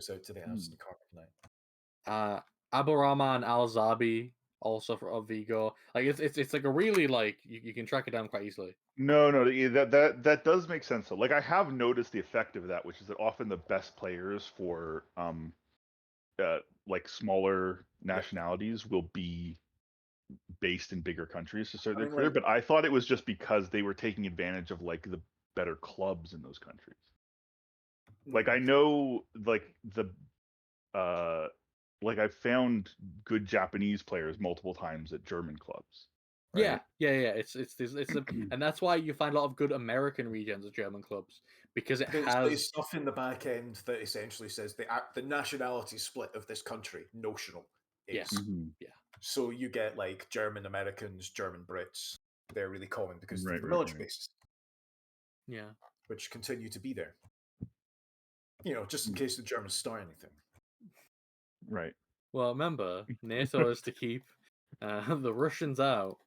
goes out to the house and Cardiff night. Abdurrahman Al-Zabi, also of Vigo. Like it's like a really like you can track it down quite easily. No, that does make sense though. Like I have noticed the effect of that, which is that often the best players for like smaller nationalities will be based in bigger countries to start their career. But I thought it was just because they were taking advantage of like the better clubs in those countries. Like I know like like I've found good Japanese players multiple times at German clubs. Right? Yeah. And that's why you find a lot of good American regions of German clubs because there's stuff in the back end that essentially says the nationality split of this country, notional. Yeah. So you get like German Americans, German Brits. They're really common because of the military bases. Yeah. Which continue to be there. Just in case the Germans start anything. Right. Well, remember, NATO is to keep the Russians out.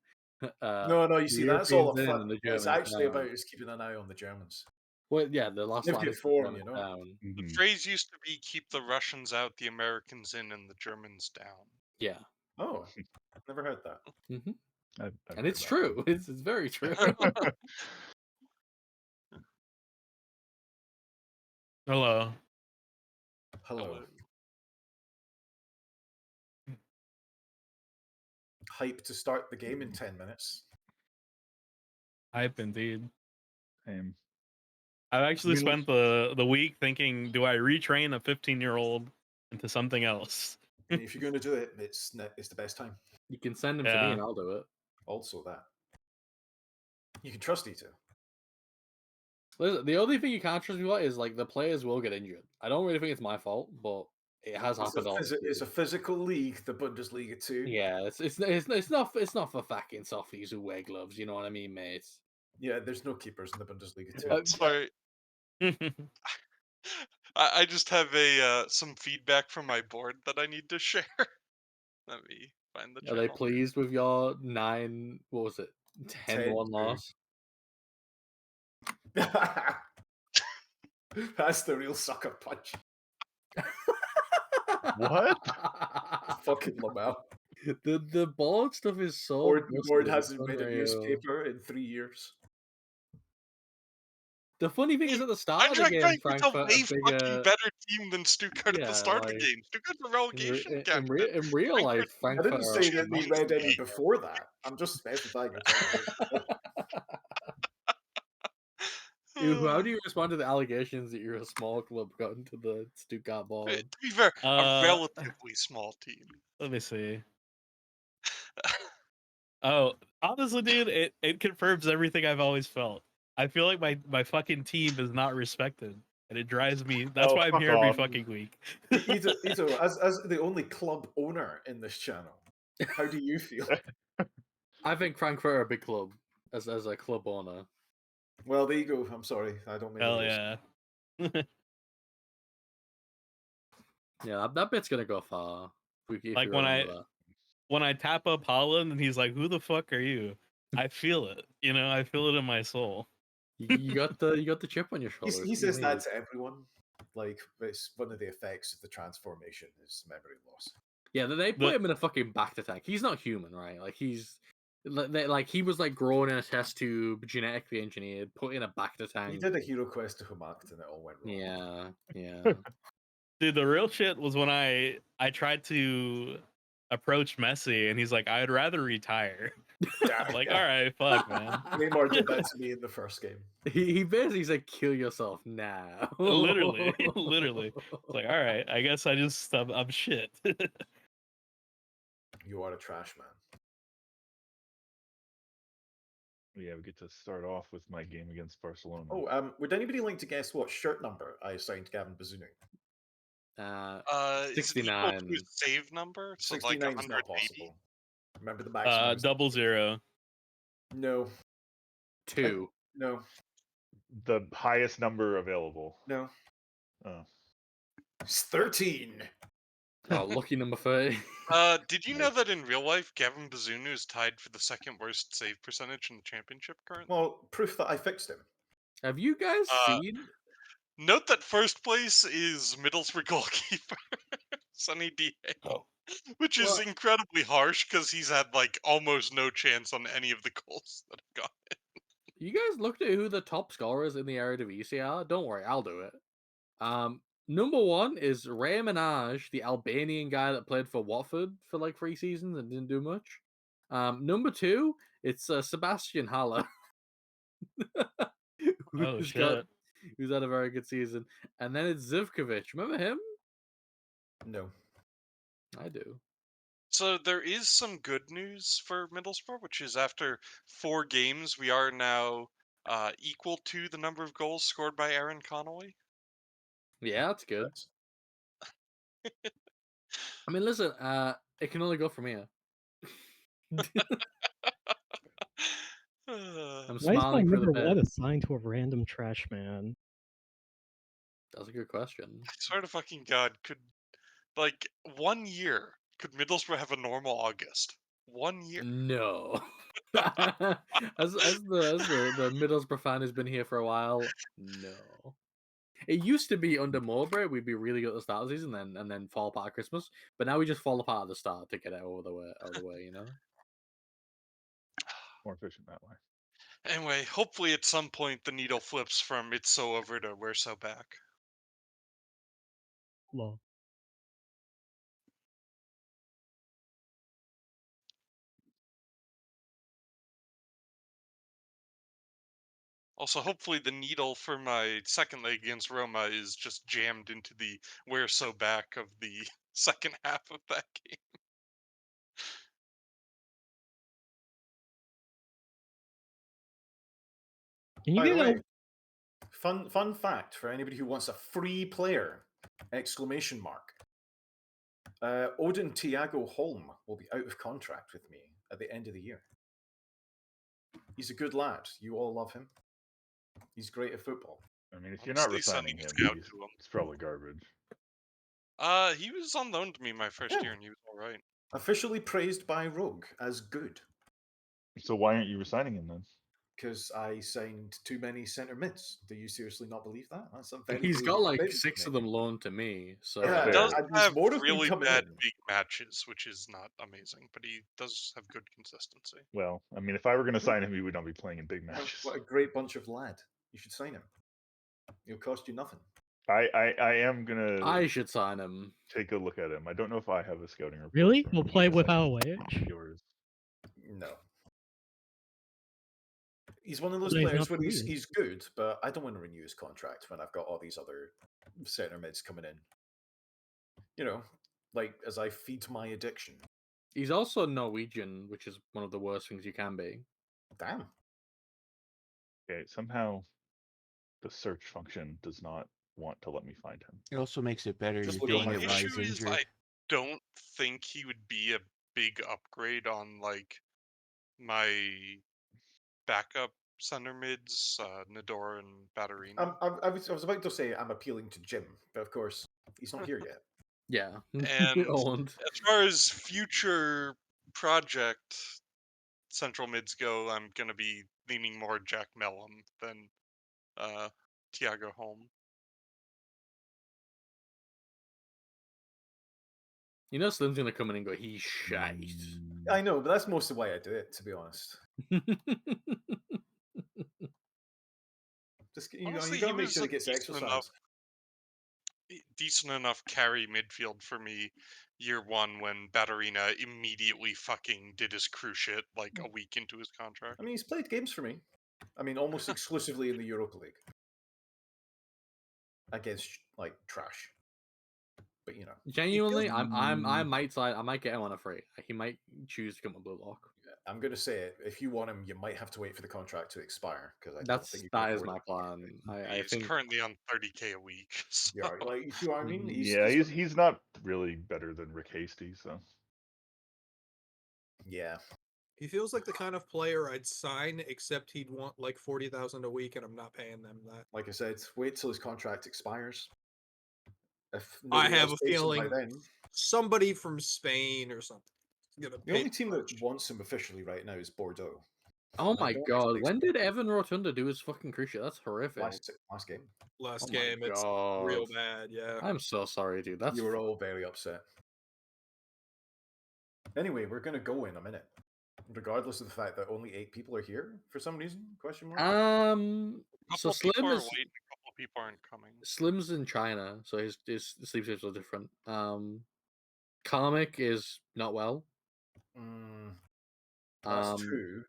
No, you see, that's all a fun. It's actually down. about just keeping an eye on the Germans. Well, yeah, the last line is form, down. The phrase used to be "keep the Russians out, the Americans in, and the Germans down." Yeah. Oh, I've never heard that. And it's true. It's very true. Hello. Hype to start the game in 10 minutes. Hype indeed. Same. I've actually spent the week thinking, do I retrain a 15-year-old into something else? If you're going to do it, it's the best time. You can send them to me and I'll do it. Also that. You can trust E2. Listen, the only thing you can't trust me about is like the players will get injured. I don't really think it's my fault, but it has happened. It's a physical league, the Bundesliga 2. Yeah, it's not for fucking softies who wear gloves. You know what I mean, mate? Yeah, there's no keepers in the Bundesliga 2. Sorry. I just have some feedback from my board that I need to share. Let me find the channel. Are they pleased with your 10-1 loss? That's the real sucker punch. What? Fucking Lamau. The board stuff is so. The board hasn't read a newspaper in 3 years. The funny thing is at the start of the game, Frankfurt a fucking better team than Stuttgart at the start of the game. Stuttgart's a relegation candidate. In real life, Frankfurt. I didn't say that we read any before that. I'm just specifying. How do you respond to the allegations that you're a small club got into the Stuttgart board? To be fair, a relatively small team. Let me see. Oh, honestly, dude, it confirms everything I've always felt. I feel like my fucking team is not respected, and it drives me. That's why I'm here every fucking week. Ito, as the only club owner in this channel, how do you feel? I think Frankfurt are a big club as a club owner. Well, there you go. I'm sorry, I don't mean. Hell yeah. Yeah, that bit's gonna go far. Like when I tap up Holland and he's like, "Who the fuck are you?" I feel it. I feel it in my soul. You got the chip on your shoulder. He says that to everyone. Like, it's one of the effects of the transformation is memory loss. Yeah, they put him in a fucking back to tank. He's not human, right? Like he was like grown in a test tube, genetically engineered, put in a back to tank. He did a hero quest to Humacht and it all went wrong. Yeah. Dude, the real shit was when I tried to approach Messi and he's like, "I'd rather retire." Like, all right, fuck, man. Neymar did that to me in the first game. He basically said, "Kill yourself now." literally. It's like, all right, I guess I'm shit. You are a trash man. Yeah, we get to start off with my game against Barcelona. Oh, would anybody like to guess what shirt number I assigned Gavin Bazunu? 69. Is it equal to save number? So 69 like is not possible. Remember the maximum. 00. No. 2. No. The highest number available. No. Oh. It's 13. Oh, lucky number 30. Did you know that in real life, Gavin Bazunu is tied for the second worst save percentage in the championship currently? Well, proof that I fixed him. Have you guys seen Note that first place is Middlesbrough goalkeeper Sonny DA, which is incredibly harsh because he's had like almost no chance on any of the goals that have gone. You guys looked at who the top scorers in the Eredivisie are? Don't worry, I'll do it. Number 1 is Ray Minaj, the Albanian guy that played for Watford for like 3 seasons and didn't do much. Number 2, it's Sebastian Haller. who's had a very good season. And then it's Zivkovic. Remember him? No. I do. So there is some good news for Middlesbrough, which is after 4 games, we are now equal to the number of goals scored by Aaron Connolly. Yeah, that's good. I mean, listen, it can only go from here. I'm smiling for the number 1 bit. assigned to a random trash man? That's a good question. I swear to fucking God, could, like, 1 year, could Middlesbrough have a normal August? 1 year? No. as the Middlesbrough fan who's been here for a while, no. It used to be under Mowbray, we'd be really good at the start of the season and then fall apart at Christmas. But now we just fall apart at the start to get it out of the way, you know? More efficient that way. Anyway, hopefully at some point the needle flips from it's so over to we're so back. Lol. Also, hopefully the needle for my second leg against Roma is just jammed into the we're so back of the second half of that game. Can you By the get way, fun fact for anybody who wants a free player! Exclamation mark. Odin Tiago Holm will be out of contract with me at the end of the year. He's a good lad. You all love him. He's great at football. I mean, if you're not resigning him, it's probably garbage. He was on loan to me my first year, and he was all right. Officially praised by Rogue as good. So why aren't you resigning him then? Because I signed too many centre mids. Do you seriously not believe that? That's a very He's got like big 6 of them loaned to me. So yeah, He does have more of them really coming bad in. big matches, which is not amazing, but he does have good consistency. Well, I mean, if I were going to sign him, he would not be playing in big matches. What a great bunch of lad. You should sign him. It'll cost you nothing. I am gonna. I should sign him. Take a look at him. I don't know if I have a scouting report. Really? He'll play without a wage? Yours. No. He's one of those players where he's good, but I don't want to renew his contract when I've got all these other centre mids coming in. You know, like as I feed my addiction. He's also Norwegian, which is one of the worst things you can be. Damn. Okay, somehow the search function does not want to let me find him. It also makes it better. Just You're look getting at it my while issue he's is injured. I don't think he would be a big upgrade on like my backup center mids, Nador and Batterina. I was about to say I'm appealing to Jim, but of course he's not here yet. Yeah. And as far as future project central mids go, I'm gonna be leaning more Jack Mellum than Tiago Holm. You know Slim's gonna come in and go, he's shite. I know, but that's mostly why I do it, to be honest. Just Honestly, you gotta make sure he gets exercise. Decent enough carry midfield for me year one when Batterina immediately fucking did his crew shit like a week into his contract. I mean, he's played games for me. I mean, almost exclusively in the Europa League against like trash. But you know, genuinely, I might get him on a free. He might choose to come with Blue Lock. I'm gonna say it. If you want him, you might have to wait for the contract to expire because that is my plan. I think currently on 30K a week. So. Yeah, like you know what I mean. He's not really better than Rick Hasty, so yeah. He feels like the kind of player I'd sign, except he'd want like 40,000 a week, and I'm not paying them that. Like I said, wait till his contract expires. If I have a feeling somebody from Spain or something. The only team that wants him officially right now is Bordeaux. Oh I my don't god, actually when did Evan Rotunda do his fucking cruciate? That's horrific. last game. Last Oh my game, it's real bad. Yeah. I'm so sorry, dude. That's You were all very upset. Anyway, we're gonna go in a minute, regardless of the fact that only 8 people are here for some reason. Question mark. A So couple people Slim are is late, a couple people aren't coming. Slim's in China, so his sleep schedules are different. Karmic is not well. That's true.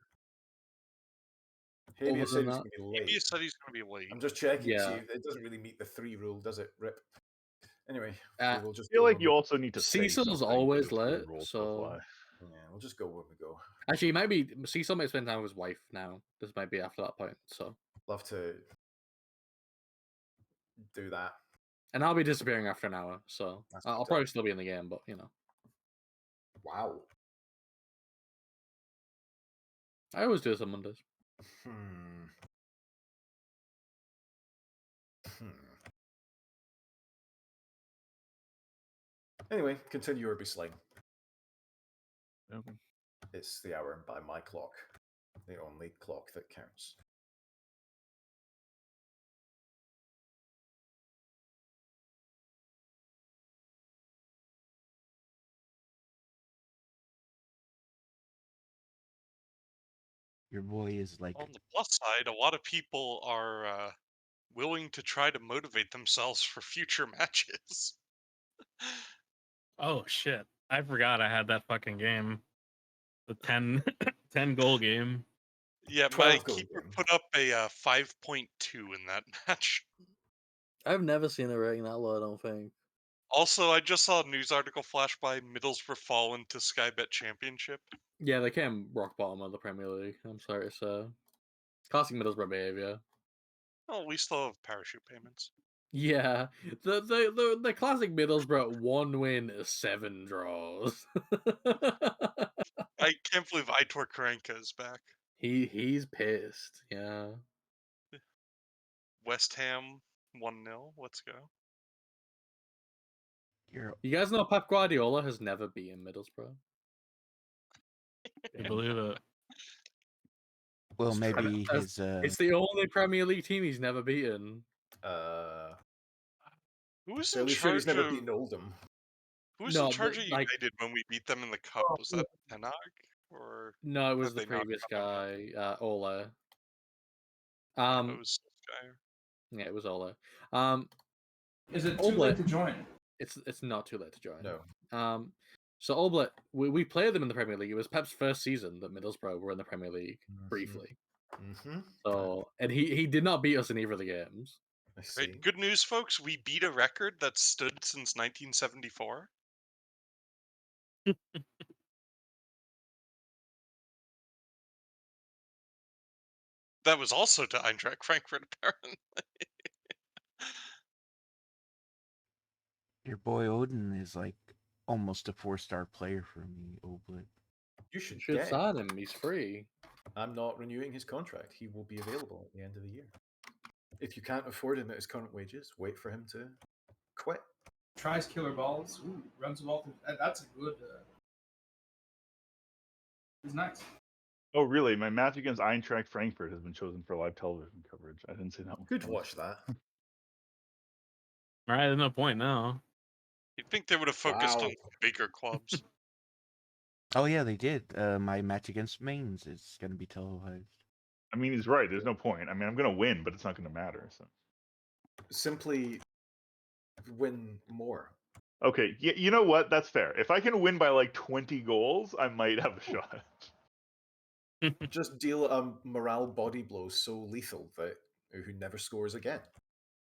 Other Habia said than he was that, going to be Maybe he late. said he's going to be late. I'm just checking to see Yeah. if it doesn't really meet the 3 rule, does it? Rip. Anyway, Uh, we'll just I feel go like when you we- also need to say Cecil's something always so the late, rules so apply. Yeah, we'll just go when we go. actually, it might be Cecil might spend time with his wife now. This might be after that point. So, Love to do that. and I'll be disappearing after an hour, so That's I'll fantastic. probably still be in the game, but you know, Wow. I always do this on Mondays. Anyway, continue or be slain. Okay. It's the hour by my clock, the only clock that counts. Your boy is like, On the plus side, a lot of people are willing to try to motivate themselves for future matches. Oh shit! I forgot I had that fucking game, the 10, 10 goal game. Yeah, 12 my goal keeper game. put up a 5.2 in that match. I've never seen a rating that low. I don't think. Also, I just saw a news article flash by Middlesbrough fall into Sky Bet Championship. Yeah, they came rock bottom of the Premier League. I'm sorry to say. Classic Middlesbrough behavior. Oh, we still have parachute payments. Yeah, the classic Middlesbrough 1 win, 7 draws. I can't believe Aitor Karanka is back. He's pissed. Yeah. West Ham 1-0. Let's go. You guys know Pep Guardiola has never beaten Middlesbrough. I believe it. well, It's maybe true. his It's the only Premier League team he's never beaten. Who's in Fairly sure he's charge never of beaten Oldham. Who's No, in charge but, of like- United when we beat them in the cup? Was that Tenag or No, it was have the they not previous come up yet? guy, Ole. It was Solskjaer. Yeah, it was Ole. Is it too late to join? It's not too late to join. No. So Oblett, we played them in the Premier League. It was Pep's first season that Middlesbrough were in the Premier League briefly. Mm-hmm. So, and he did not beat us in either of the games. I see. Right, good news, folks. We beat a record that's stood since 1974. That was also to Eintracht Frankfurt, apparently. your boy Odin is like almost a 4-star player for me. Oblit. You should Should get him. sign him. He's free. I'm not renewing his contract. He will be available at the end of the year. If you can't afford him at his current wages, wait for him to quit. Tries killer balls. Ooh, runs the ball. That's a good. He's nice. Oh, really? My match against Eintracht Frankfurt has been chosen for live television coverage. I didn't see that one. Good watch that. All right, there's no point now. You'd think they would have focused Wow. on bigger clubs. Oh yeah, they did. My match against Mainz is going to be televised. I mean, he's right. There's no point. I mean, I'm going to win, but it's not going to matter. So. Simply win more. Okay, you know what? That's fair. If I can win by like 20 goals, I might have a shot. Just deal a morale body blow so lethal that who never scores again.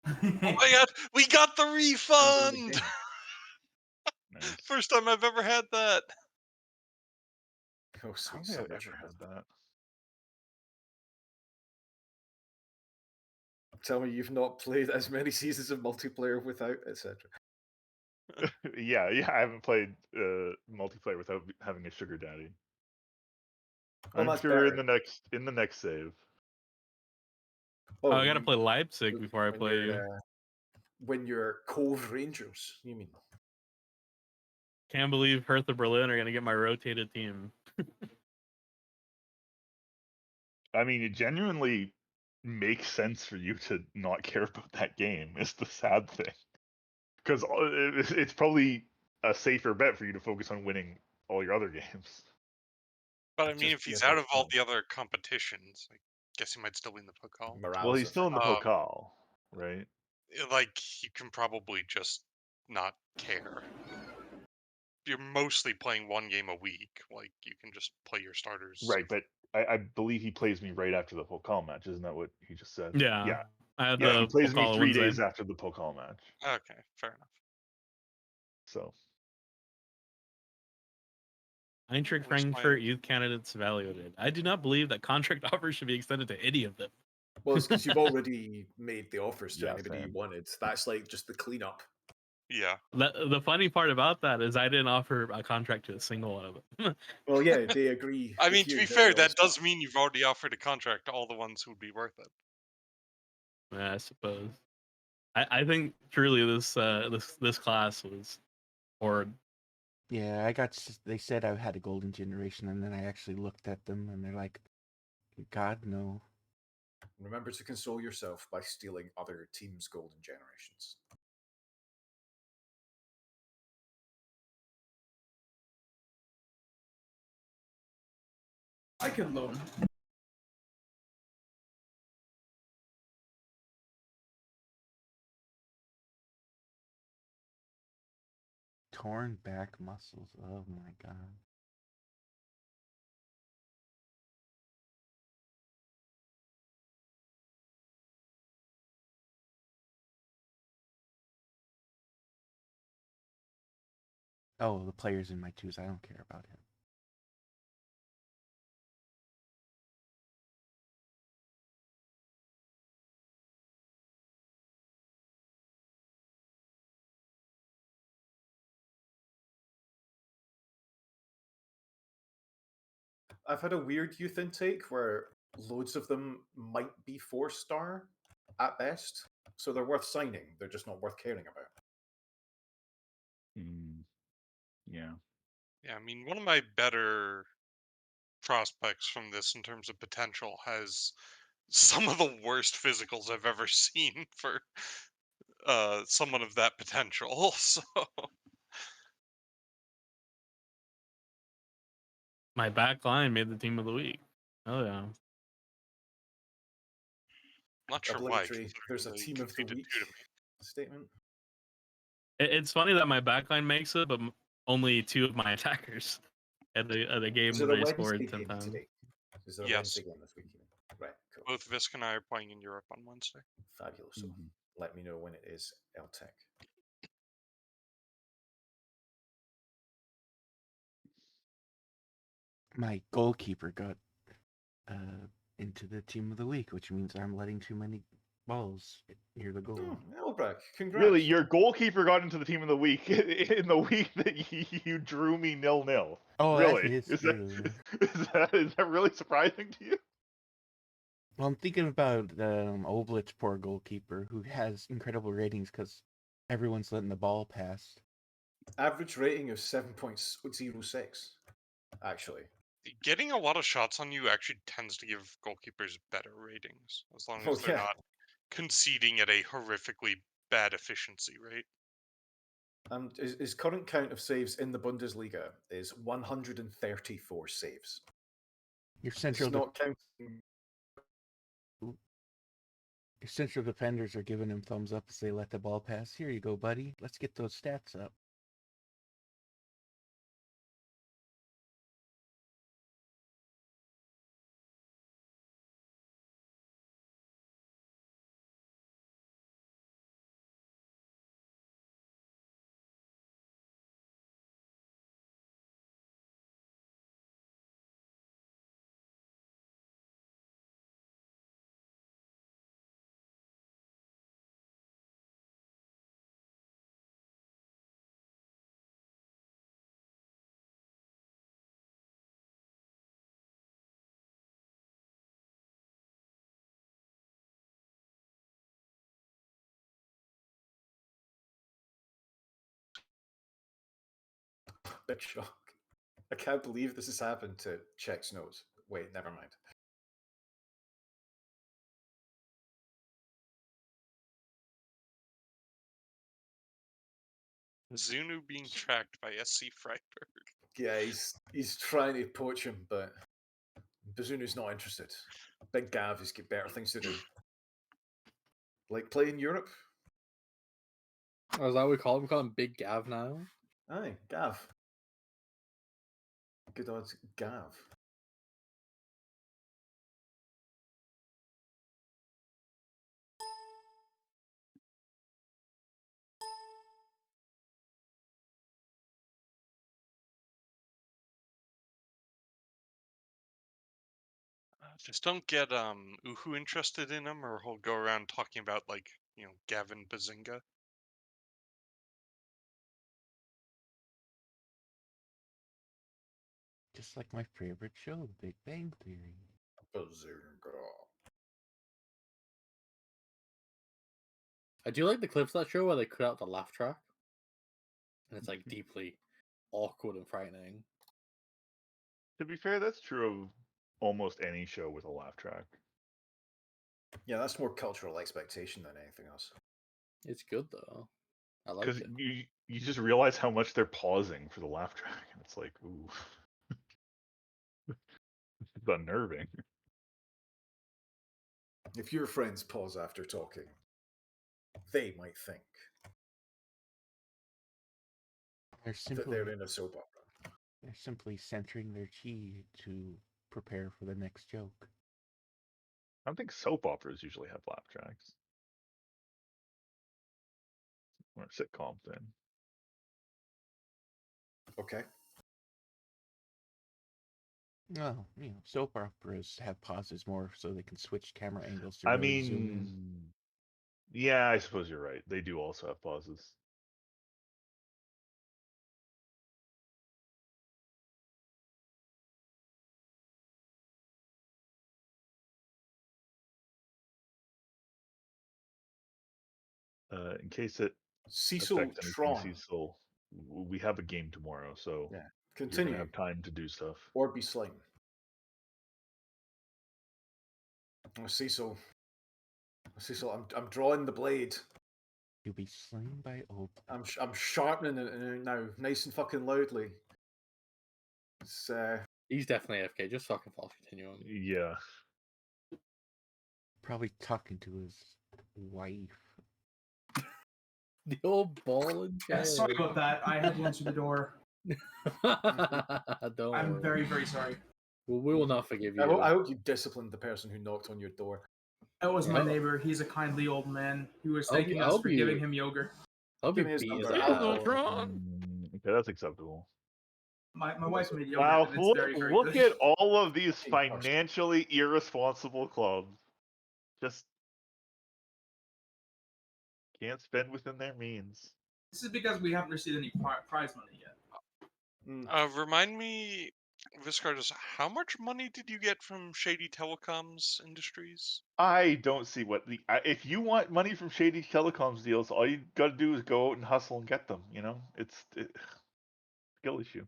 Oh my god, we got the refund! Nice. First time I've ever had that. Oh, I don't sweet think I've sunshine. ever had that. Tell me you've not played as many seasons of multiplayer without, etc. yeah, I haven't played multiplayer without having a sugar daddy. Well, I'm that's sure better. in the next save. Oh, I gotta you- play Leipzig before I when play you're, you. When you're Cove Rangers, you mean? Can't believe Hertha Berlin are gonna get my rotated team. I mean, it genuinely makes sense for you to not care about that game. Is the sad thing, because it's probably a safer bet for you to focus on winning all your other games. But I mean, Just if he's yeah, out of all no. the other competitions, I guess he might still be in the Pokal. Morale's Well, he's still in the Um, Pokal, right? Like, you can probably just not care. You're mostly playing one game a week. Like, you can just play your starters. Right, but I believe he plays me right after the Pokal match. Isn't that what he just said? Yeah. I had Yeah, he the plays me Pokal 3 Wednesday. days after the Pokal match. Okay, fair enough. So Eintracht Where's my- Frankfurt youth candidates evaluated. I do not believe that contract offers should be extended to any of them. Well, it's because you've already made the offers to Yeah, anybody same. you wanted. That's like just the cleanup. Yeah. The funny part about that is I didn't offer a contract to a single one of them. Well, yeah, they agree. I with mean, you, to be they're fair, all that does stuck. mean you've already offered a contract to all the ones who would be worth it. Yeah, I suppose. I think truly this class was horrid. Yeah, they said I had a golden generation, and then I actually looked at them, and they're like, God, no. Remember to console yourself by stealing other teams' golden generations. I can loan. Torn back muscles. Oh my God. Oh, the player's in my twos. I don't care about him. I've had a weird youth intake where loads of them might be 4-star at best, so they're worth signing. They're just not worth caring about. Yeah. Yeah, I mean, one of my better prospects from this in terms of potential has some of the worst physicals I've ever seen for someone of that potential. So My back line made the team of the week. Oh yeah. not sure why. Obligatory. There's a Considering they team of the conceded week 2 to me. statement. It's funny that my backline makes it, but only 2 of my attackers at the game Is where it a they Wednesday scored 10 game times. today? Is it a Yes. Wednesday game this week? Right, cool. Both Visk and I are playing in Europe on Wednesday. Fabulous. Let me know when it is, LTech. My goalkeeper got into the team of the week, which means I'm letting too many balls near the goal. Elbrek, congrats. Really, your goalkeeper got into the team of the week in the week that you drew me 0-0. Oh, Really? that is true. Is that really surprising to you? Well, I'm thinking about Oblit's poor goalkeeper, who has incredible ratings because everyone's letting the ball pass. Average rating of 7.06, actually. Getting a lot of shots on you actually tends to give goalkeepers better ratings, as long Oh, as they're yeah. not conceding at a horrifically bad efficiency rate. His current count of saves in the Bundesliga is 134 saves. Your This central is not counting. Your central defenders are giving him thumbs up as they let the ball pass. Here you go, buddy. Let's get those stats up. Big shock. I can't believe this has happened to Czech's nose. Wait, never mind. Zunu being tracked by SC Freiburg. Yeah, he's trying to poach him, but Bazunu's not interested. Big Gav has got better things to do. Like play in Europe? Oh, is that what we call him? We call him Big Gav now. Aye, Gav. Good odds, Gav. Just don't get Uhu interested in him, or he'll go around talking about like Gavin Bazinga. Just like my favorite show, The Big Bang Theory. Bazinga. I do like the clips of that show where they cut out the laugh track, and it's like deeply awkward and frightening. To be fair, that's true of almost any show with a laugh track. Yeah, that's more cultural expectation than anything else. It's good though. I like Because it. you just realize how much they're pausing for the laugh track, and it's like, ooh, it's unnerving. If your friends pause after talking, they might think They're that simply they're in a soap opera. they're simply centering their chi to prepare for the next joke. I don't think soap operas usually have laugh tracks. Or sitcoms, then. Okay. Well, soap operas have pauses more so they can switch camera angles to I really zoom in. mean, yeah, I suppose you're right. They do also have pauses. In case it Cecil affects anything, Tron. Cecil, we have a game tomorrow, so Yeah. you're Continue. gonna have time to do stuff. Or be slain. Oh, Cecil. Cecil, I'm drawing the blade. You'll be slain by Ob. I'm sharpening it now, nice and fucking loudly. It's He's definitely AFK. Just fucking false continuum. Yeah. Probably talking to his wife. The old ball and chain. Yeah, sorry about that. I had to answer the door. Don't I'm worry. very, very sorry. Well, we will not forgive you. I hope you disciplined the person who knocked on your door. That was Yeah. my neighbor. He's a kindly old man. He was I hope thanking you- I us hope for you- giving him yogurt. I'll be Give me his beat his number. ass. Okay, that's acceptable. My wife made yogurt, Wow, and it's very, very look good. at all of these Hey, Carson. financially irresponsible clubs. Just can't spend within their means. This is because we haven't received any prize money yet. Remind me, Viscardus, how much money did you get from Shady Telecoms Industries? I don't see what if you want money from shady telecoms deals, all you got to do is go out and hustle and get them. It's skill issue.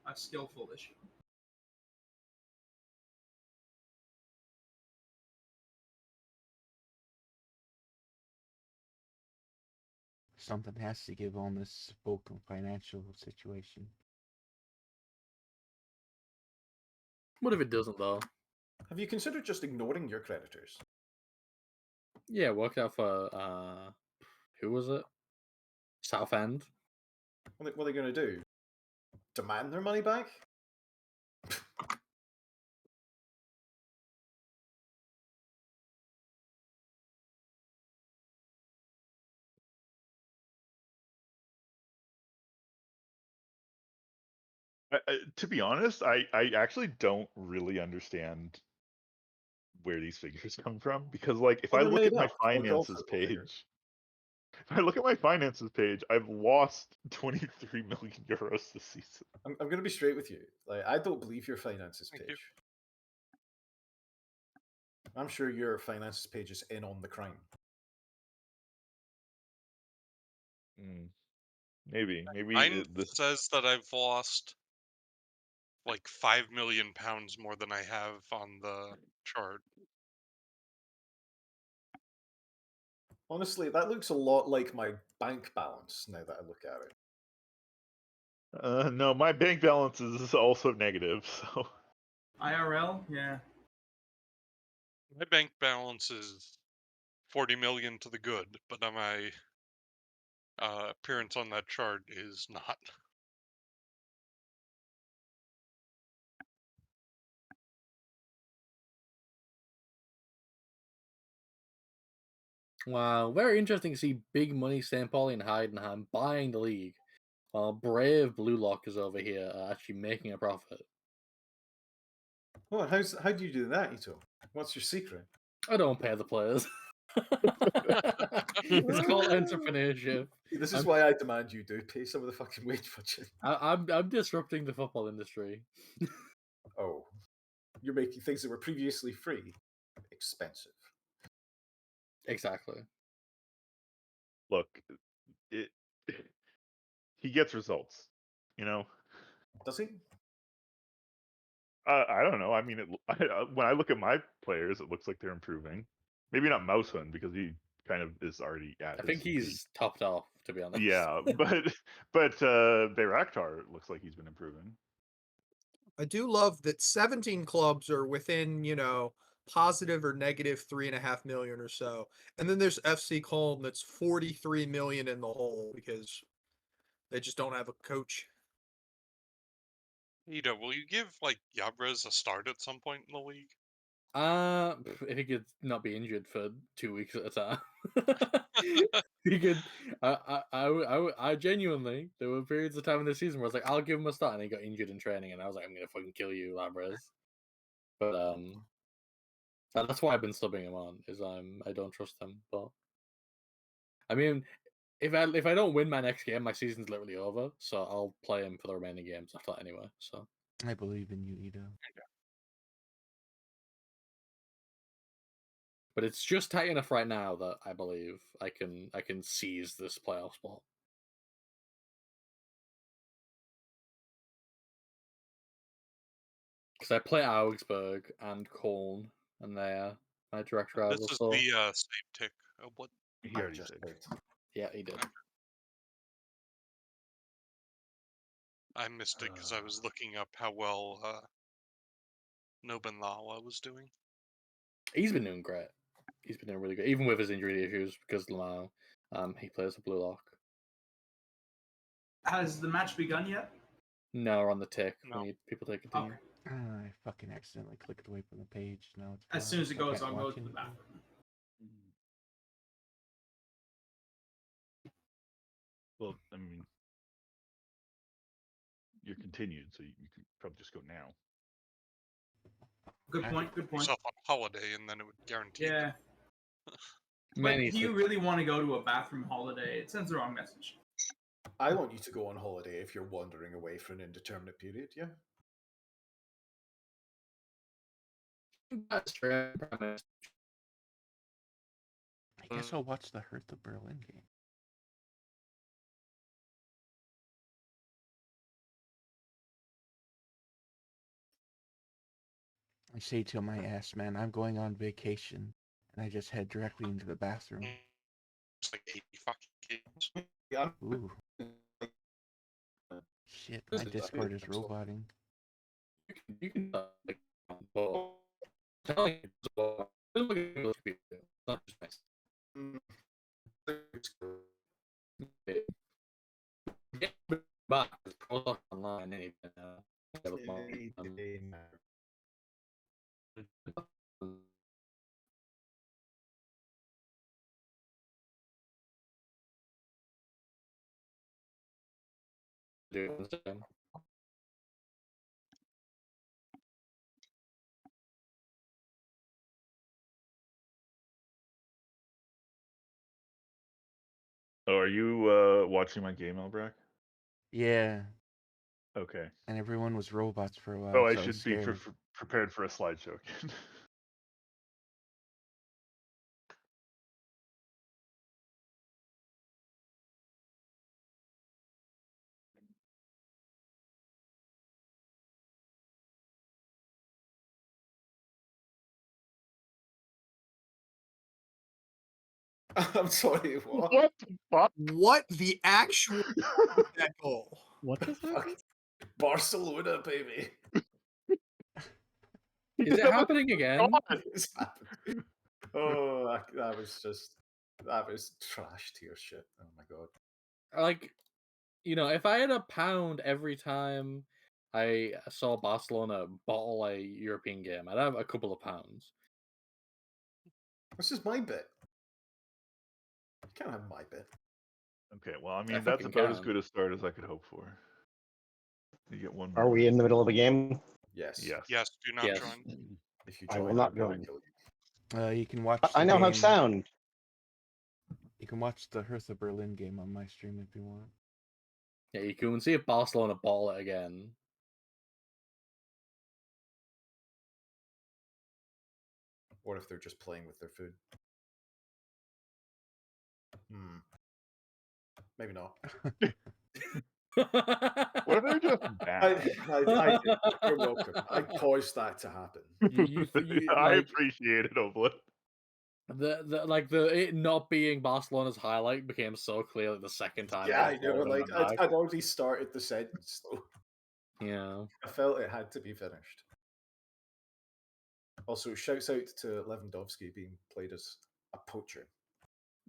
A skillful issue. Something has to give on this Bochum financial situation. What if it doesn't though? Have you considered just ignoring your creditors? Yeah, worked out for who was it? Southend. What are they going to do? Demand their money back? To be honest, I actually don't really understand where these figures come from, because if Well, I they're look at made my up. Like all finances football figures. page, if I look at my finances page, I've lost 23 million euros this season. I'm going to be straight with you. I don't believe your finances Thank page. you. I'm sure your finances page is in on the crime. Maybe Mine says that I've lost like £5 million more than I have on the chart. Honestly, that looks a lot like my bank balance now that I look at it. No, my bank balance is also negative. So IRL, yeah. My bank balance is 40 million to the good, but my appearance on that chart is not. Wow, very interesting to see big money St. Pauli and Heidenheim buying the league, while brave Blue Lockers over here are actually making a profit. Well, how do you do that, Ito? What's your secret? I don't pay the players. It's called entrepreneurship. This is why I demand you do pay some of the fucking wage budget. I'm disrupting the football industry. Oh, you're making things that were previously free expensive. Exactly. look, it he gets results. You know, Does he? I don't know. I mean, when I look at my players, it looks like they're improving. Maybe not Mousehund because he kind of is already at. I think his he's peak. topped off, to be honest. Yeah, but Bayraktar looks like he's been improving. I do love that 17 clubs are within, positive or negative 3.5 million or so. And then there's FC Colm that's 43 million in the hole because they just don't have a coach. Ito, will you give like Yabres a start at some point in the league? If he could not be injured for 2 weeks at a time, he could. I genuinely, there were periods of time in the season where I was like, I'll give him a start, and he got injured in training, and I was like, I'm gonna fucking kill you, Labres. But that's why I've been subbing him on. Is I don't trust him. But I mean, if I don't win my next game, my season's literally over. So I'll play him for the remaining games after that anyway. So I believe in you, Ito. but it's just tight enough right now that I believe I can seize this playoff spot. Because I play Augsburg and Köln, and they're my direct This rivals. is So the save tick. What? He already said. yeah, he did. I missed it because I was looking up how well Nobenlawa was doing. He's been doing great. He's been doing really good, even with his injury issues. Because Lamau, he plays a blue lock. Has the match begun yet? No, we're on the tick. No. We need people to continue. Okay. I fucking accidentally clicked away from the page. Now it's As soon as it paused. I goes, can't I'll go watch to the anything. bathroom. Well, I mean, you're continued, so you can probably just go now. Good point. Good point. Yourself on holiday, and then it would guarantee. Yeah. But do you really want to go to a bathroom holiday? It sends the wrong message. I want you to go on holiday if you're wandering away for an indeterminate period, yeah? That's true. I guess I'll watch the Hertha Berlin game. I say to my ass, man, I'm going on vacation, and I just head directly into the bathroom. It's like 80 fucking games. Yeah. Ooh. Shit, my Discord is roboting. You can like, telling you, not just nice. But it's online anyway. Oh, are you watching my game, Elbrack? Yeah. Okay. And everyone was robots for a while. Oh, I so should be scared. prepared for a slideshow. I'm sorry, what? What the fuck? What the actual that goal? What just happened? Fuck. Barcelona, baby. Is it happening again? It's happened. Oh, that was trash tier shit. Oh my god. Like, if I had a pound every time I saw Barcelona bottle a European game, I'd have a couple of pounds. This is my bit. You can't have my bit. Okay, well, I mean, that's fucking about as can. good a start as I could hope for. You get one Are more. we in the middle of a game? Yes. Yes. Yes, do not Yes. join. If you I join, will not I'm gonna join. kill you. You can watch. I the now have game- sound. You can watch the Hertha Berlin game on my stream if you want. Yeah, you can see if Barcelona bottle it again. Or if they're just playing with their food. Maybe not. What if they're just bad? You're welcome. I caused that to happen. I appreciate it, Oblit. It not being Barcelona's highlight became so clear like the second time. Yeah, I know. Barcelona Like went back. I'd already started the sentence, though. Yeah. I felt it had to be finished. Also, shouts out to Lewandowski being played as a poacher.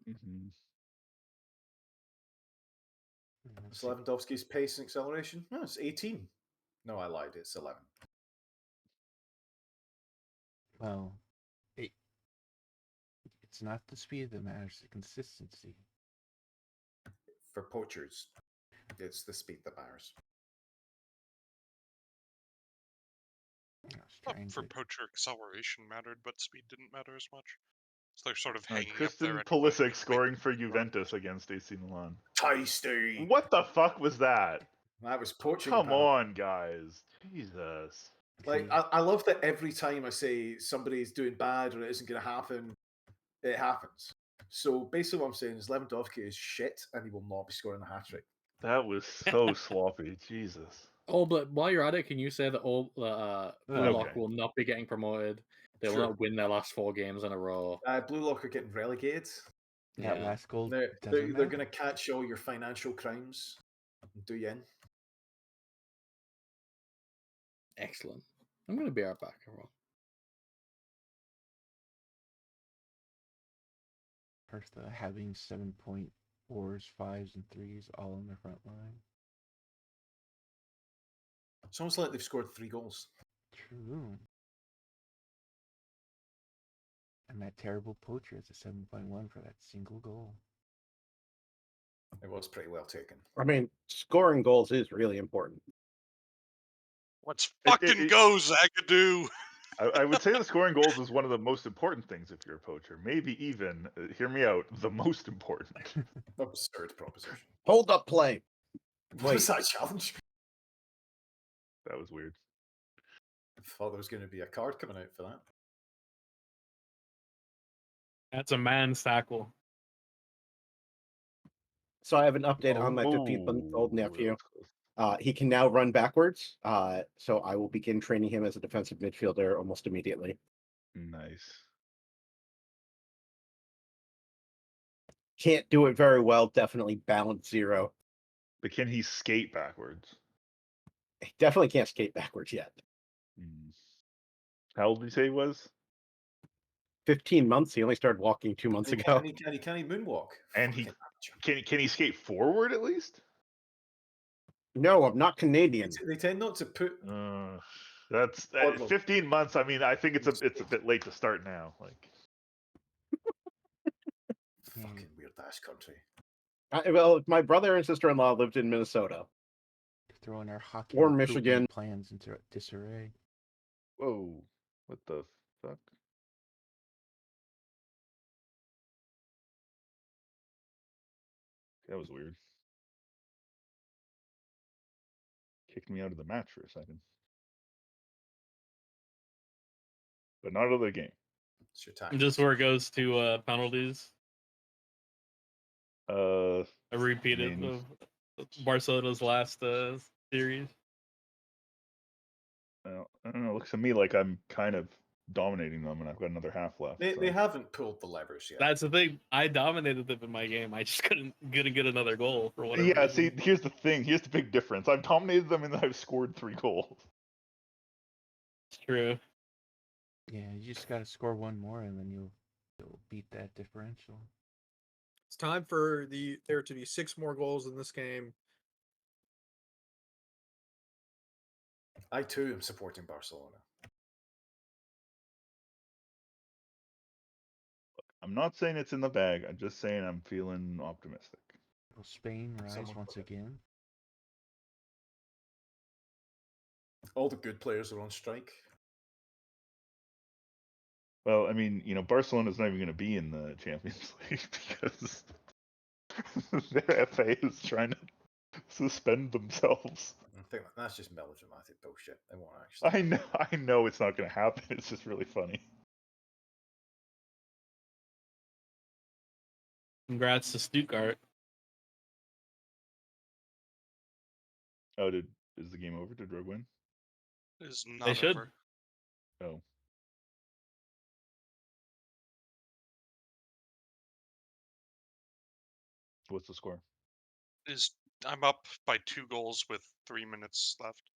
Mm-hmm. Is Lewandowski's pace and acceleration? No, it's 18. No, I lied. It's 11. Well, it's not the speed that matters; the consistency. For poachers, it's the speed that matters. For poacher, acceleration mattered, but speed didn't matter as much. So they're sort of hanging Christian up there. Anyway. Pulisic scoring for Juventus against AC Milan. Tasty. What the fuck was that? That was poaching. Come on, guys. Jesus. Like, I love that every time I say somebody's doing bad or it isn't going to happen, it happens. So basically what I'm saying is Lewandowski is shit and he will not be scoring a hat-trick. That was so sloppy. Jesus. Oh, but while you're at it, can you say that Blue Lock will not be getting promoted? They will not win their last 4 games in a row. Blue Lock are getting relegated. That last goal. They're going to catch all your financial crimes and do you in. Excellent. I'm going to be right back, everyone. Hertha having 7.4s, 5s, and 3s all on their front line. It's almost like they've scored 3 goals. True. And that terrible poacher is a 7.1 for that single goal. It was pretty well taken. I mean, scoring goals is really important. Let's fucking go, Zagadou! I would say the scoring goals is one of the most important things if you're a poacher. Maybe even, hear me out, the most important. Absurd proposition. Hold up play. What was that challenge? That was weird. I thought there was going to be a card coming out for that. That's a man's tackle. So I have an update on my 15-month-old nephew. He can now run backwards. So I will begin training him as a defensive midfielder almost immediately. Nice. Can't do it very well. Definitely balance 0. But can he skate backwards? He definitely can't skate backwards yet. How old did you say he was? 15 months. He only started walking 2 months ago. Can he moonwalk? And can he skate forward at least? No, I'm not Canadian. They tend not to put. That's 15 months. I mean, I think it's a bit late to start now. Like, fucking weird ass country. Well, my brother and sister-in-law lived in Minnesota. Throwing our hockey or Michigan plans into disarray. Whoa! What the fuck? That was weird. Kicked me out of the match for a second. But not out of the game. It's your time. Just where it goes to penalties. A repeat of Barcelona's last series. Well, I don't know. It looks to me like I'm kind of dominating them, and I've got another half left. They so. haven't pulled the levers yet. That's the thing. I dominated them in my game. I just couldn't get another goal for whatever Yeah, reason. see, here's the thing. Here's the big difference. I've dominated them, and I've scored 3 goals. It's true. Yeah, you just gotta score one more, and then you'll beat that differential. It's time for there to be 6 more goals in this game. I too am supporting Barcelona. I'm not saying it's in the bag. I'm just saying I'm feeling optimistic. Will Spain rise Someone once put it. again? All the good players are on strike. Well, I mean, Barcelona's not even going to be in the Champions League because their FA is trying to suspend themselves. I think that's just melodramatic bullshit. They won't actually. I know it's not going to happen. It's just really funny. Congrats to Stuttgart. Oh, is the game over? Did Rogue win? It is not They should. over. Oh. What's the score? I'm up by 2 goals with 3 minutes left.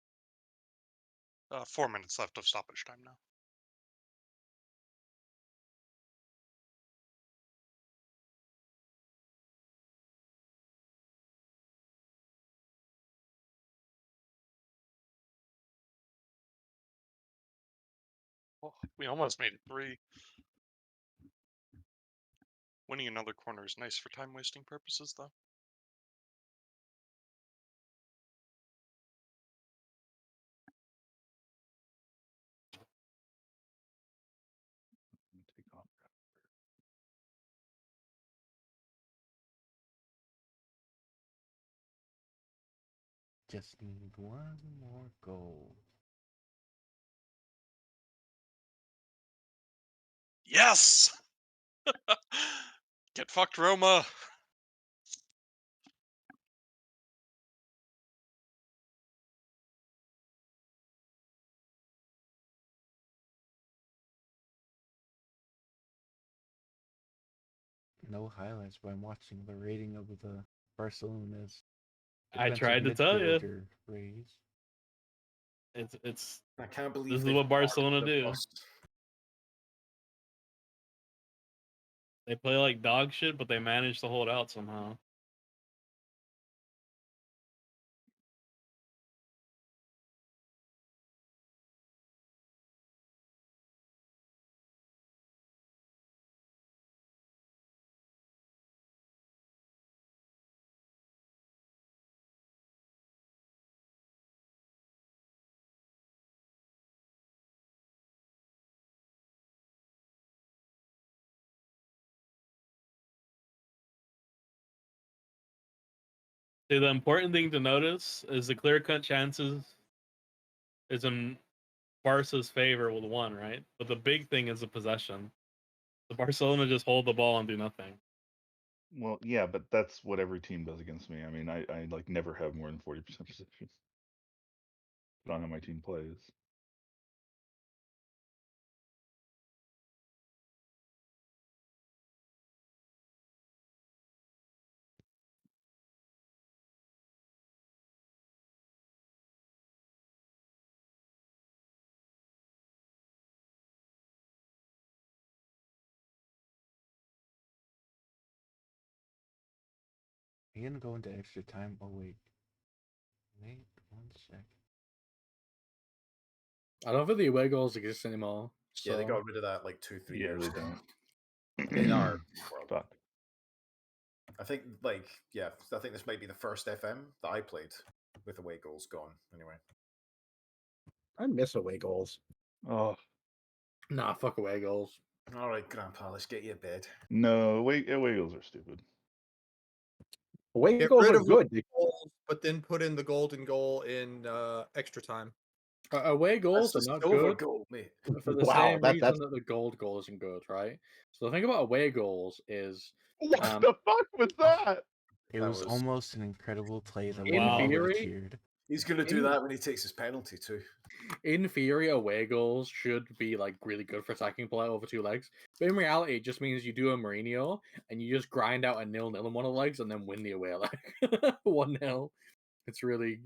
4 minutes left of stoppage time now. Oh, we almost made it 3. Winning another corner is nice for time wasting purposes, though. Take off. Just need one more goal. Yes! Get fucked, Roma! No highlights, but I'm watching the rating of the Barcelona's. I tried to tell you. Raise. It's. I can't believe This is they've what Barcelona parked the do. bus. They play like dog shit, but they manage to hold out somehow. See, the important thing to notice is the clear-cut chances is in Barca's favor with 1, right? But the big thing is the possession. The Barcelona just hold the ball and do nothing. Well, yeah, but that's what every team does against me. I mean, I like never have more than 40% possession. But on how my team plays. Are you gonna go into extra time? Oh wait. Wait 1 second. I don't think the away goals exist anymore. So. Yeah, they got rid of that like 2-3 years they ago. don't. In our world. Fuck. I think I think this might be the first FM that I played with away goals gone. Anyway, I miss away goals. Oh Nah, fuck away goals. all right, Grandpa, let's get you a bed. no, away goals are stupid. Away Get goals rid are of good. goals, but then put in the golden goal in extra time. Away goals That's are not the silver good goal, mate. for the Wow, same reason that's that the gold goal isn't good, right? So the thing about away goals is, What Um, the fuck was that? It That was was- almost an incredible play that In we all would have theory- cheered. He's going to do that when he takes his penalty too. In theory, away goals should be like really good for attacking play over 2 legs. But in reality, it just means you do a Mourinho and you just grind out a 0-0 in one of the legs and then win the away leg 1-0. It's really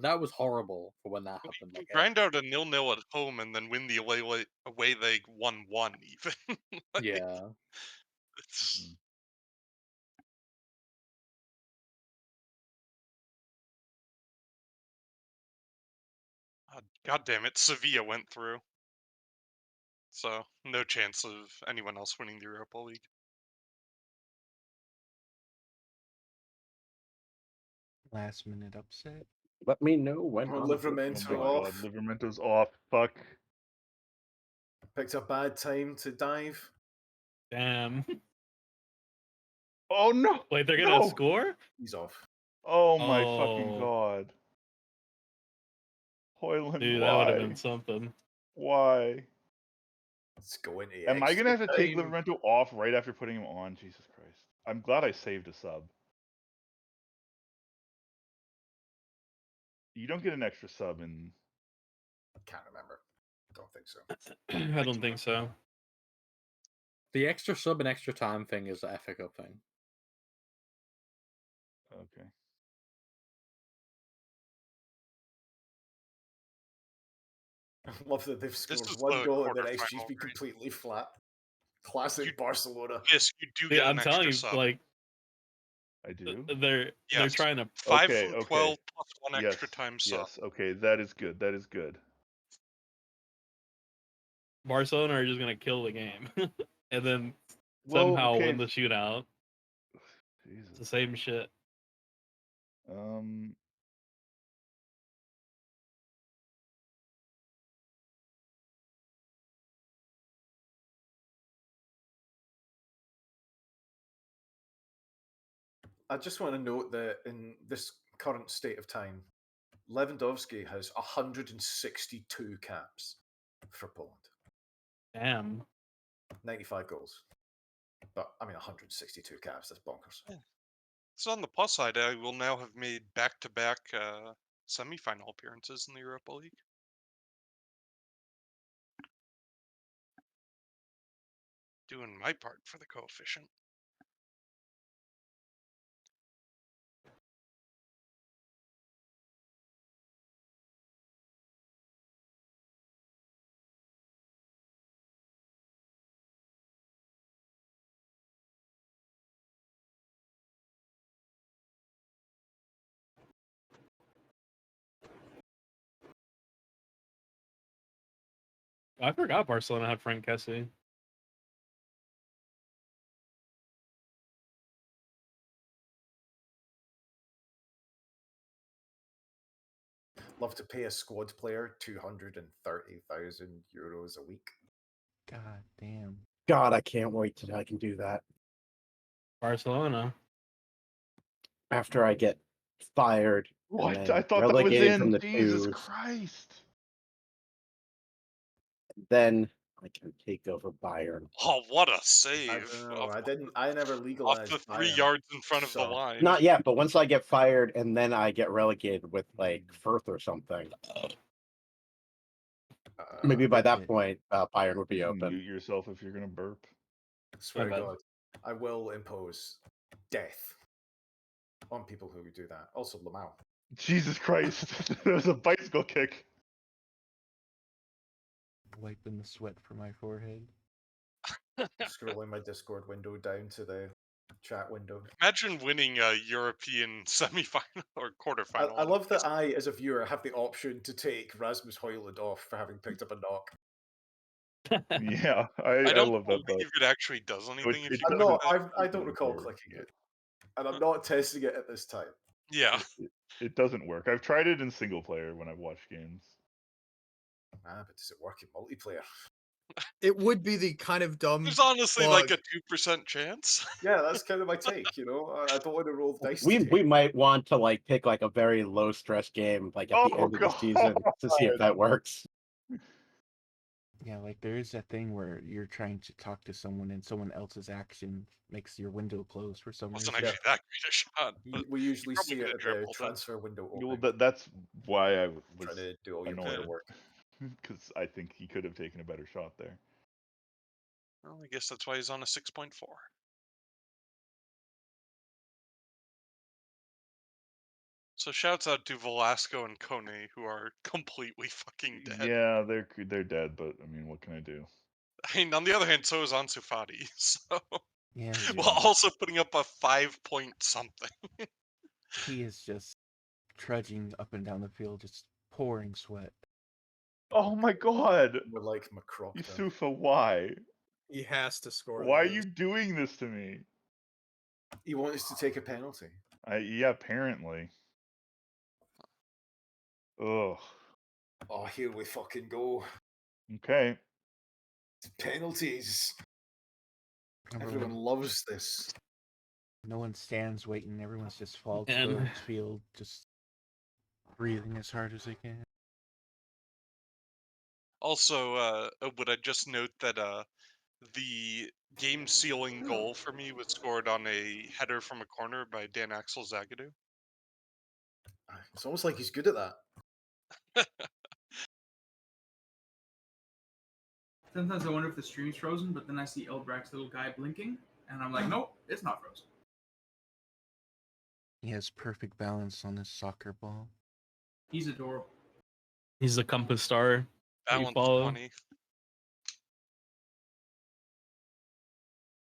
that was horrible for when that happened. You grind out a 0-0 at home and then win the away leg 1-1 even. Like, yeah. It's... God damn it, Sevilla went through. So, no chance of anyone else winning the Europa League. Last minute upset. Let me know when. Oh, I'm Livramento Oh my off. god, Livermento's off. Fuck. Picked a bad time to dive. Damn. Oh no! Wait, they're gonna No! score? He's off. Oh my fucking Oh. god. Hoyland, Dude, that would have why? been something. Why? Let's go into Am I gonna have to take time. Livermento off right after putting him on? Jesus Christ. I'm glad I saved a sub. You don't get an extra sub in... Can't remember. Don't think so. I don't think so. The extra sub and extra time thing is the FA Cup thing. Okay. I love that they've scored is one the goal and then quarterfinal, XG's been right? completely flat. Classic Barcelona. Yes, you do Dude, get I'm an telling extra you, sub. like I do? they're Yes. trying to 5 Okay, from okay. 12 plus 1 Yes, extra time sub. yes. Okay, that is good. That is good. Barcelona are just gonna kill the game. And then Well, somehow okay. win the shootout. Jesus. It's the same shit. I just want to note that in this current state of time, Lewandowski has 162 caps for Poland. Damn. 95 goals. But, I mean, 162 caps, that's bonkers. Yeah. So on the plus side, I will now have made back-to-back semi-final appearances in the Europa League. Doing my part for the coefficient. I forgot Barcelona had Frank Kessie. Love to pay a squad player 230,000 euros a week. God damn. God, I can't wait till I can do that. Barcelona. After I get fired. What? And then I thought that was relegated from in. the Jesus twos, Christ. then I can take over Bayern. Oh, what a I save! don't know. I never Off legalized the 3 Bayern, yards in front of the so- line. Not yet, but once I get fired and then I get relegated with like Firth or something, maybe by that point Bayern would be You can open. mute yourself if you're gonna burp. Swear to My bad. God, I will impose death on people who do that. Also, Lamau. Jesus Christ. There was a bicycle kick. Wiping the sweat from my forehead. Scrolling my Discord window down to the chat window. Imagine winning a European semi-final or quarterfinal. I love that I, as a viewer, have the option to take Rasmus Højlund off for having picked up a knock. Yeah, I I don't love that believe though. it actually does anything if it you I'm click not. that. I don't recall clicking it, and I'm not testing it at this time. Yeah. It doesn't work. I've tried it in single player when I've watched games. Ah, but does it work in multiplayer? It would be the kind of dumb. There's honestly plug. like a 2% chance. Yeah, that's kind of my take. You know, I don't want to roll dice. We might want to like pick like a very low stress game like at the Oh, end of the season to see if God. that works. Yeah, like there is that thing where you're trying to talk to someone and someone else's action makes your window close for some Wasn't reason. actually that great a shot. But We usually probably see it could've at the dribbled it. transfer window Well, opening. that's why I Try was to do all your annoyed player work. because I think he could have taken a better shot there. Well, I guess that's why he's on a 6.4. So shouts out to Velasco and Kone, who are completely fucking dead. Yeah, they're dead, but I mean, what can I do? I mean, on the other hand, so is Ansu Fati. So, Yeah, while also putting up a 5-point something. he is just trudging up and down the field, just pouring sweat. Oh my god! We're like McCrockton. Yusufa, why? He has to score. Why are those. you doing this to me? He wants to take a penalty. Yeah, apparently. Ugh. Oh, here we fucking go. Okay. Penalties. Everyone loves this. No one stands waiting. Everyone's just falls to And- the field, just breathing as hard as they can. Also, would I just note that the game sealing goal for me was scored on a header from a corner by Dan Axel Zagadou. It's almost like he's good at that. Sometimes I wonder if the stream's frozen, but then I see Elbrack's little guy blinking, and I'm like, nope, it's not frozen. He has perfect balance on his soccer ball. He's adorable. He's the compass star that you Balance follow. 20.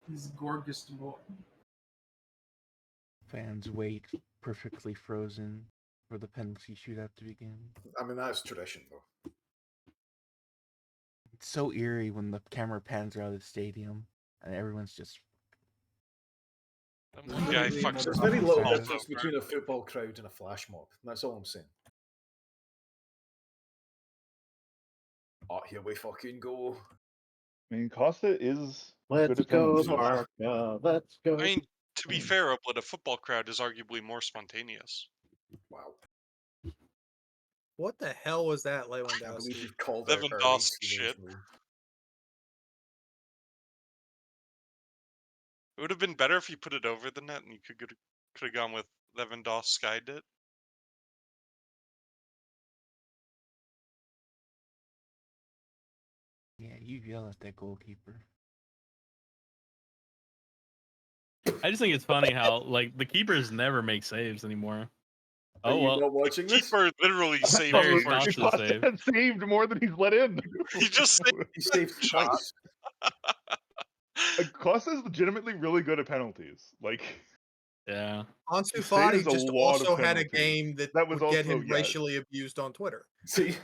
He's gorgeous boy. Fans wait, perfectly frozen, for the penalty shootout to begin. I mean, that's tradition, though. It's so eerie when the camera pans out of the stadium and everyone's just. One guy fucks There's up very the little ball difference over. between a football crowd and a flash mob. That's all I'm saying. Oh, here we fucking go. I mean, Costa is Let's good at go, penalties. Barca. Let's go. I mean, to be fair, but a football crowd is arguably more spontaneous. Wow. What the hell was that, I believe Lewandowski? you've called Devin out early Dawson teenage shit. move. It would have been better if you put it over the net and you could have gone with Lewandowski skied it. Yeah, you yell at that goalkeeper. I just think it's funny how like the keepers never make saves anymore. Are Oh you well. not watching this? Keeper literally saved Very the first Costa one. save. Has saved more than he's let in. He just saved He saved twice. Costa is legitimately really good at penalties. Like, Yeah. Ansu He Fati saves a just lot of also had a penalties. game that That was would get also- him yeah. racially abused on Twitter. See,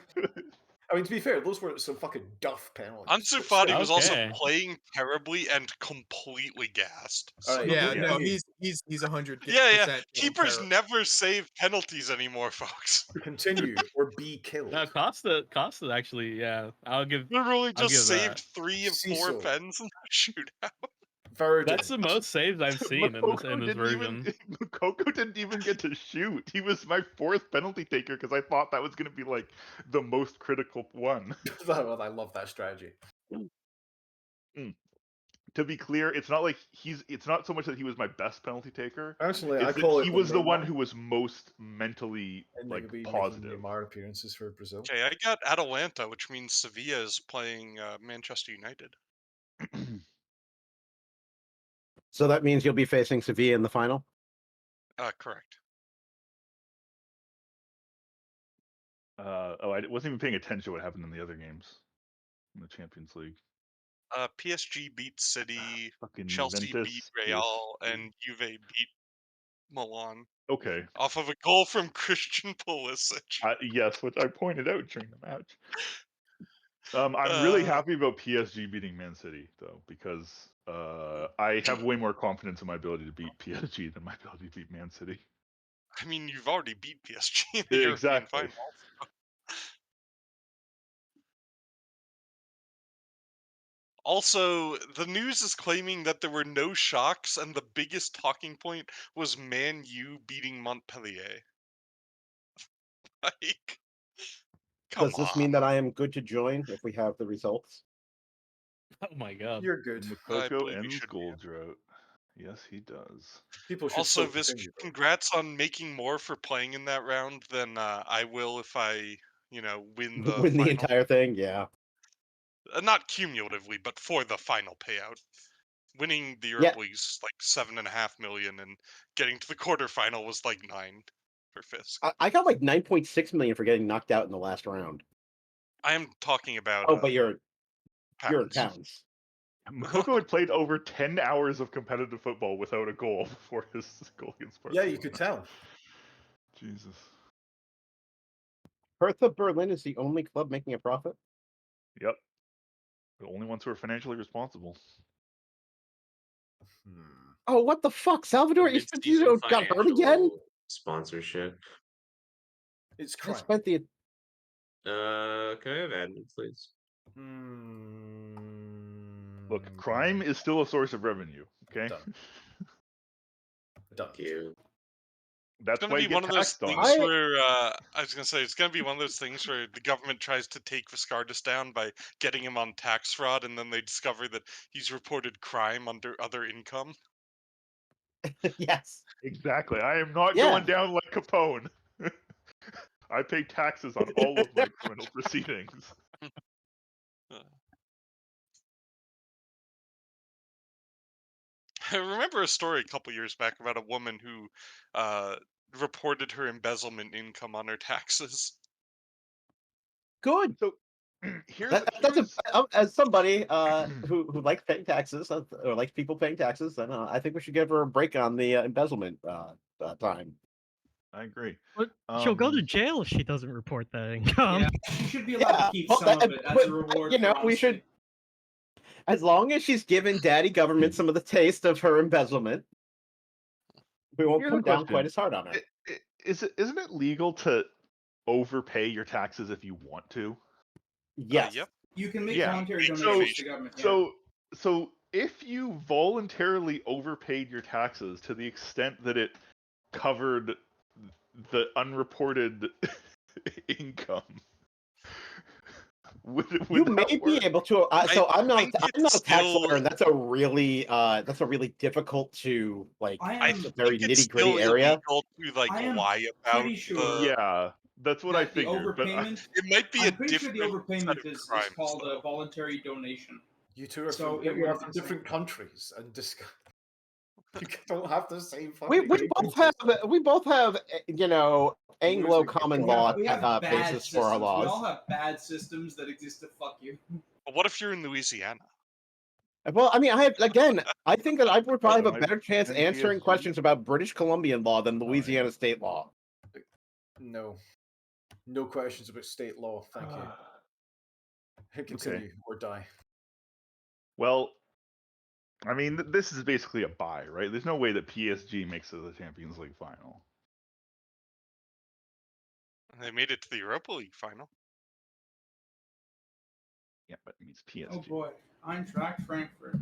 I mean, to be fair, those were some fucking duff penalties. Ansu but Fati still. was also Okay. playing terribly and completely gassed. All right, Yeah, yeah. no, he's 100%. Yeah. Keepers terrible. never save penalties anymore, folks. Continue or be killed. No, Costa actually, yeah. I'll give Literally I'll just give saved that. 3 of 4 Cecil. pens in the shootout. Verdant. That's the most saves I've seen in this Mokoko version. Mokoko didn't even get to shoot. He was my 4th penalty taker because I thought that was going to be like the most critical one. I love that strategy. To be clear, it's not like it's not so much that he was my best penalty taker. Personally, It's I that call it he was the one Neymar, who was most mentally and like they'll be positive. making Neymar appearances for Brazil. Okay, I got Atalanta, which means Sevilla is playing Manchester United. So that means you'll be facing Sevilla in the final? Correct. I wasn't even paying attention to what happened in the other games in the Champions League. PSG beat City, Fucking Chelsea Juventus, beat Real, and Juve beat Milan. Okay. Off of a goal from Christian Pulisic. Yes, which I pointed out during the match. I'm really happy about PSG beating Man City though, because I have way more confidence in my ability to beat PSG than my ability to beat Man City. I mean, you've already beat PSG in the European Exactly. final. Also, the news is claiming that there were no shocks, and the biggest talking point was Man U beating Montpellier. Like, Come Does this on. mean that I am good to join if we have the results? Oh my god. You're good. Makoko believe you ends should be. goal drought. Yes, he does. People should Also, still Visk, continue, though. congrats on making more for playing in that round than I will if I, win the Win the final. entire thing, yeah. Not cumulatively, but for the final payout. Winning the Yeah. Europa League's like 7.5 million, and getting to the quarterfinal was like 9 for Fisk. I got like 9.6 million for getting knocked out in the last round. I am talking about. Oh, but you're in pounds. pounds. Makoko had played over 10 hours of competitive football without a goal before his goal against Yeah, Barcelona. you could tell. Jesus. Hertha Berlin is the only club making a profit. Yep. The only ones who are financially responsible. Hmm. Oh, what the fuck? Salvador Mid-season Esposito got hurt again? financial sponsorship. It's I crime. spent the Can I have admin, please? Look, crime is still a source of revenue, okay? Done. Done. Thank you. That's It's why gonna you be one get of those taxed on things it. where I was gonna say it's gonna be one of those things where the government tries to take Viscardus down by getting him on tax fraud, and then they discover that he's reported crime under other income. yes. Exactly. I am not Yeah. going down like Capone. I pay taxes on all of my criminal proceedings. I remember a story a couple years back about a woman who reported her embezzlement income on her taxes. Good. So here's as somebody who likes paying taxes or likes people paying taxes, then I think we should give her a break on the embezzlement time. I agree. But she'll go to jail if she doesn't report that income. Yeah, she should be allowed to keep well, some of it as a reward. You know, for we honesty. should, as long as she's given daddy government some of the taste of her embezzlement, we won't Here's come a down question. quite as hard on her. Isn't it legal to overpay your taxes if you want to? Yes. Yep. You can make Yeah. voluntary So- donations to the government. Yeah. So if you voluntarily overpaid your taxes to the extent that it covered the unreported income, would You that may be work? able to. So I'm not think a it's tax still- lawyer, and that's a really difficult to like. I It's am a very think it's nitty gritty still area. illegal to like I am lie about pretty sure the. Yeah, that's what I that the figured. But overpayment. It might be I'm a pretty sure different the set overpayment of is crimes, called though. a voluntary donation. You two are So from, it you are would- from different countries and discuss. You don't have the same We fucking. both have Anglo Losing common it. law We have bad basis for our systems. We all laws. have bad systems that exist to fuck you. But what if you're in Louisiana? Well, I mean, I think that I would probably have a am I better chance in answering PSG? questions about British Columbian law than Louisiana state law. No. No questions about state law. Thank you. Continue or die. Well, I mean, this is basically a bye, right? There's no way that PSG makes it to the Champions League final. They made it to the Europa League final. Yeah, but it means PSG. Oh boy, Eintracht Frankfurt.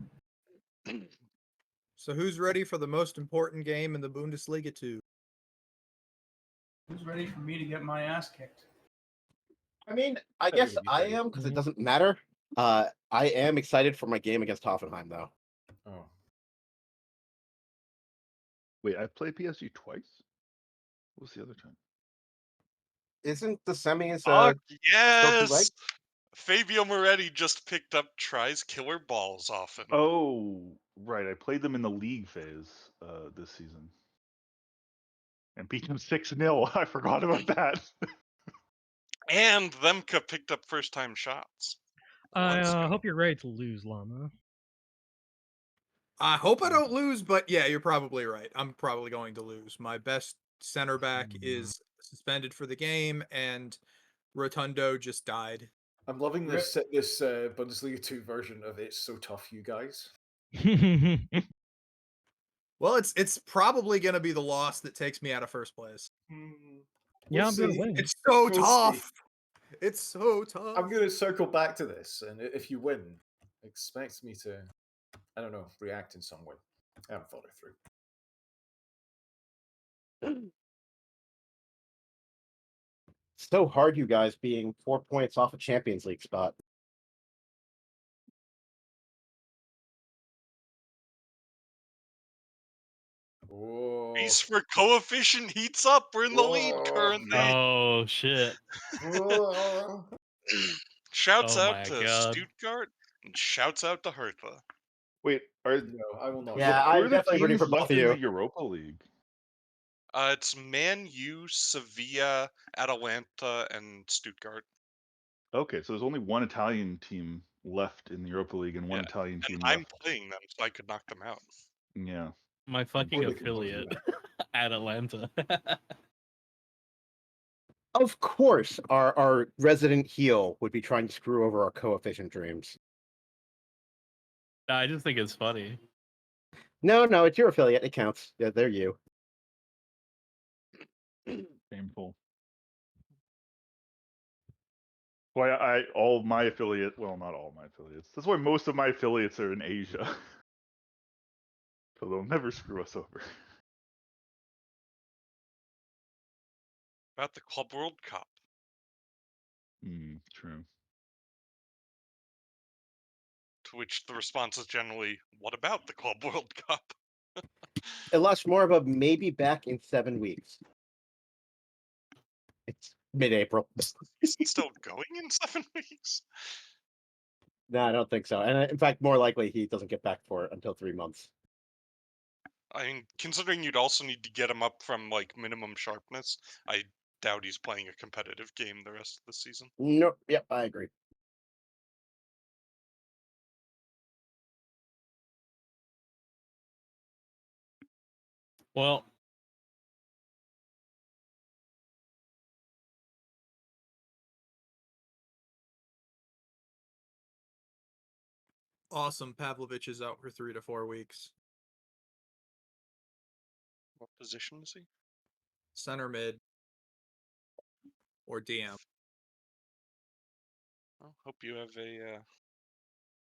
So who's ready for the most important game in the Bundesliga 2? Who's ready for me to get my ass kicked? I mean, I guess I am because it doesn't matter. I am excited for my game against Hoffenheim, though. Oh. Wait, I've played PSG twice? What was the other time? Isn't the semis Fuck still too late? yes! Fabio Moretti just picked up tries killer balls often. Oh, right. I played them in the league phase this season. And beat them 6-0. I forgot about that. And Lemke picked up first time shots. Let's I go. hope you're ready to lose, Llama. I hope I don't lose, but yeah, you're probably right. I'm probably going to lose. My best center back is suspended for the game, and Rotundo just died. I'm loving this Bundesliga 2 version of It's So Tough, You Guys. Well, it's probably going to be the loss that takes me out of first place. Yeah, I'm gonna win. It's so We'll see. tough. It's so tough. I'm going to circle back to this, and if you win, expect me to, I don't know, react in some way. I haven't thought it through. so hard, you guys, being 4 points off a Champions League spot. Oh, Race for coefficient heats up. We're in the lead Oh, currently. Oh shit! oh. Shouts Oh out my to God. Stuttgart and shouts out to Hertha. Wait, are No, I will not. Yeah, who I'm are the definitely rooting teams for both left of in you. the Europa League? It's Man U, Sevilla, Atalanta, and Stuttgart. Okay, so there's only one Italian team left in the Europa League and one Yeah, Italian And team I'm left. playing them, so I could knock them out. Yeah. My fucking Or they can both do affiliate at Atlanta. Of course, our resident heel would be trying to screw over our coefficient dreams. I just think it's funny. No, it's your affiliate. It counts. Yeah, they're you. Shameful. Why I all my affiliate well not all my affiliates. That's why most of my affiliates are in Asia. So they'll never screw us over. About the Club World Cup. True. To which the response is generally, what about the Club World Cup? Unless more of a maybe back in 7 weeks. It's mid-April. Is it still going in 7 weeks? No, I don't think so. And in fact, more likely he doesn't get back for it until 3 months. I mean, considering you'd also need to get him up from like minimum sharpness, I doubt he's playing a competitive game the rest of the season. No, yep, I agree. Well, Awesome. Pavlovich is out for 3 to 4 weeks. What position is he? Center mid or DM. Well, hope you have a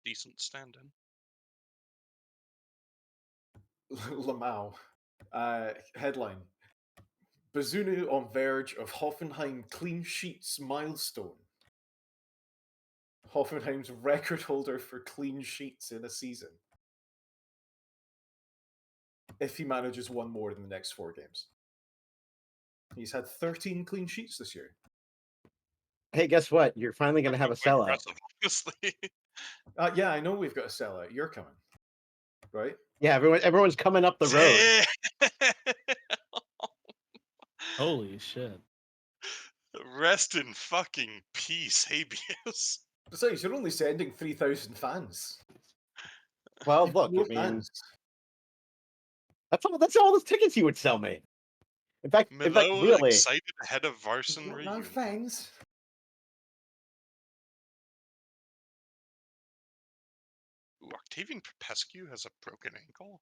decent stand-in. Lamau. Headline: Bazunu on verge of Hoffenheim clean sheets milestone. Hoffenheim's record holder for clean sheets in a season. If he manages one more in the next 4 games. He's had 13 clean sheets this year. Hey, guess what? You're finally going to have a Quite sellout. impressive, honestly. Yeah, I know we've got a sellout. You're coming, right? Yeah, everyone's coming up the road. holy shit. Rest in fucking peace, Habeas. Besides, you're only sending 3,000 fans. Well, You've got look, no I mean, fans. that's all those tickets you would sell me. In fact, Milo really, excited ahead of Varson No reunion. fans. Ooh, Octavian Popescu has a broken ankle.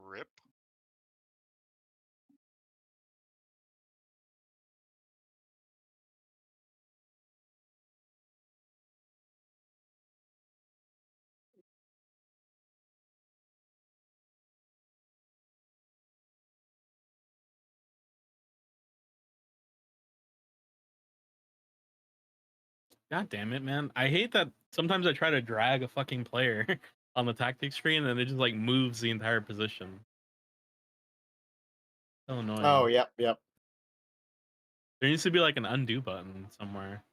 Rip. God damn it, man. I hate that sometimes I try to drag a fucking player on the tactic screen and it just like moves the entire position. So annoying. oh, yep. There needs to be like an undo button somewhere.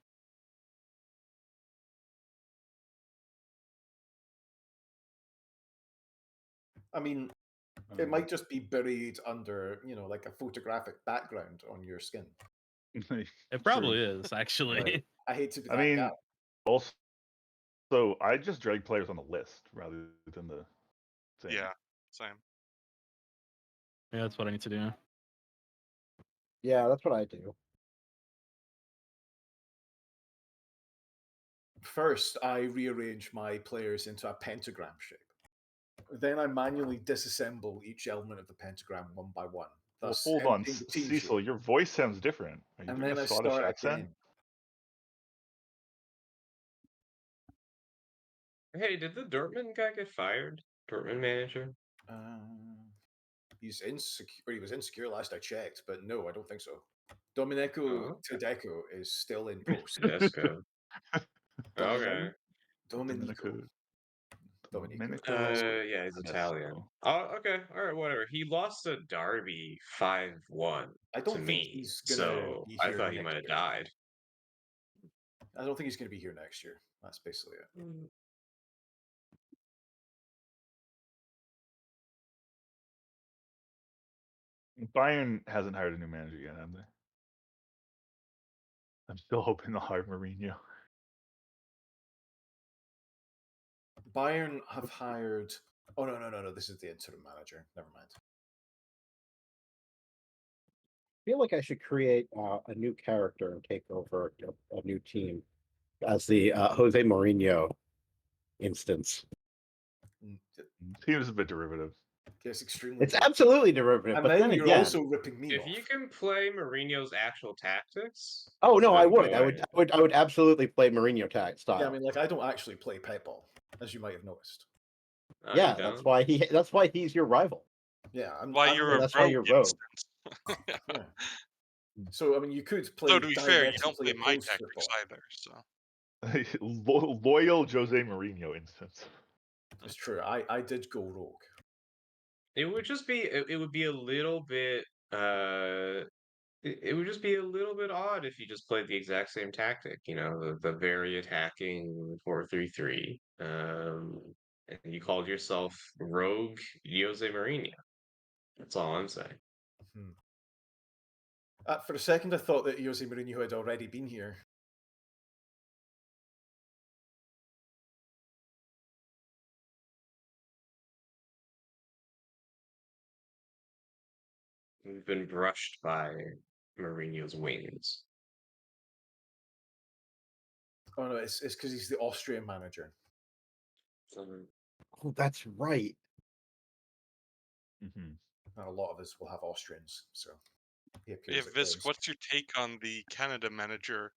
I mean, it might just be buried under, like a photographic background on your skin. It probably is, actually. Right. I hate to be I that mean, guy. also, I just drag players on the list rather than the thing. Yeah, same. Yeah, that's what I need to do. Yeah, that's what I do. First, I rearrange my players into a pentagram shape. Then I manually disassemble each element of the pentagram one by one. Well, Thus hold on, emptying the team Cecil, shape. your voice sounds different. Are you And doing then a I Scottish start accent? again. Hey, did the Dortmund guy get fired? Dortmund manager? He's insecure. He was insecure last I checked, but no, I don't think so. Domenico Oh. Tedesco is still in post. Tedesco. Okay. Domenico. Yeah, he's Italian. Oh, okay. All right, whatever. He lost a derby 5-1 I to don't think me, he's gonna so be I here thought he next might have year. died. I don't think he's going to be here next year. That's basically it. Bayern hasn't hired a new manager yet, have they? I'm still hoping they'll hire Mourinho. Bayern have hired. Oh no! This is the interim manager. Never mind. I feel like I should create a new character and take over a new team as the Jose Mourinho instance. Team is a bit derivative. It's extremely. It's absolutely derivative. And but then then you're again, also ripping me If off. you can play Mourinho's actual tactics, oh no, I then would. go I would. ahead. I would absolutely play Mourinho style. Yeah, I mean, like I don't actually play pep ball, as you might have noticed. Oh, yeah, you don't? that's why he's your rival. Yeah, that's why you're rogue. Yeah. So I mean, you could play. So to be fair, you don't diametrically play my opposed tactics football. either. So Loyal Jose Mourinho instance. It's true. I did go rogue. It would just be. It would be a little bit. It would just be a little bit odd if you just played the exact same tactic. You know, the very attacking 4-3-3. And you called yourself Rogue Jose Mourinho. That's all I'm saying. For a second, I thought that Jose Mourinho had already been here. We've been brushed by Mourinho's wings. Oh no, it's because he's the Austrian manager. Oh, that's right. And a lot of us will have Austrians, so he appears. Hey, Visk, what's your take on the Canada manager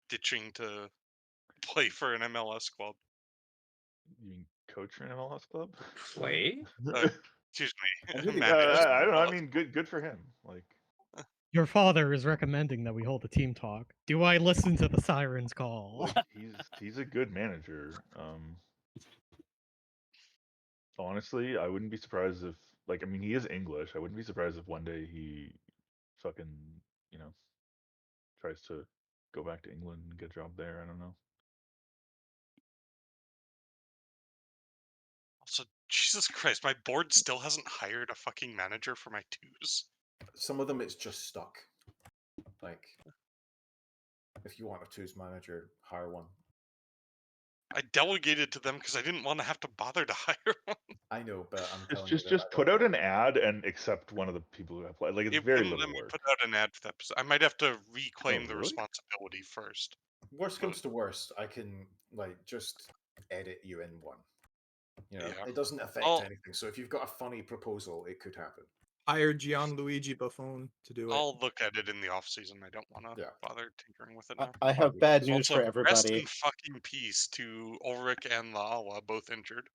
ditching to play for an MLS club? You mean coach for an MLS club? Play? Excuse me, I manage. don't know. I mean, good for him. Like, Your father is recommending that we hold a team talk. Do I listen to the sirens call? like he's a good manager. Honestly, I wouldn't be surprised if, like, I mean, he is English. I wouldn't be surprised if one day he fucking, tries to go back to England and get a job there. I don't know. Also, Jesus Christ, my board still hasn't hired a fucking manager for my twos. Some of them it's just stuck. Like, if you want a twos manager, hire one. I delegated to them because I didn't want to have to bother to hire one. I know, but I'm telling Just put out an ad and accept one of the people who apply. Like, it's It very wouldn't little let me work. put out an ad for that episode. I might have to reclaim the really? responsibility first. Worst comes to worst, I can just edit you in one. Yeah. It doesn't affect anything. So if you've got a funny proposal, it could happen. Hire Gianluigi Buffon to do it. I'll look at it in the off season. I don't want to bother tinkering with it now. I have bad news Also, for rest everybody. in fucking peace to Ulrich and Laala, both injured.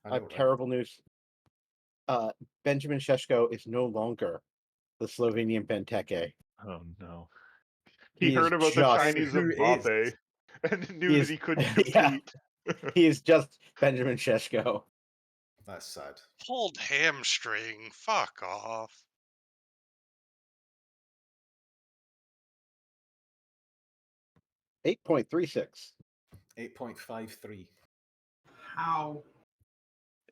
I have terrible news. Benjamin Šeško is no longer the Slovenian Benteke. Oh no. He heard about the Chinese Mbappe and knew that he couldn't compete. He is just Benjamin Šeško. That's sad. Pulled hamstring. Fuck off. $8.36. 8.53. How?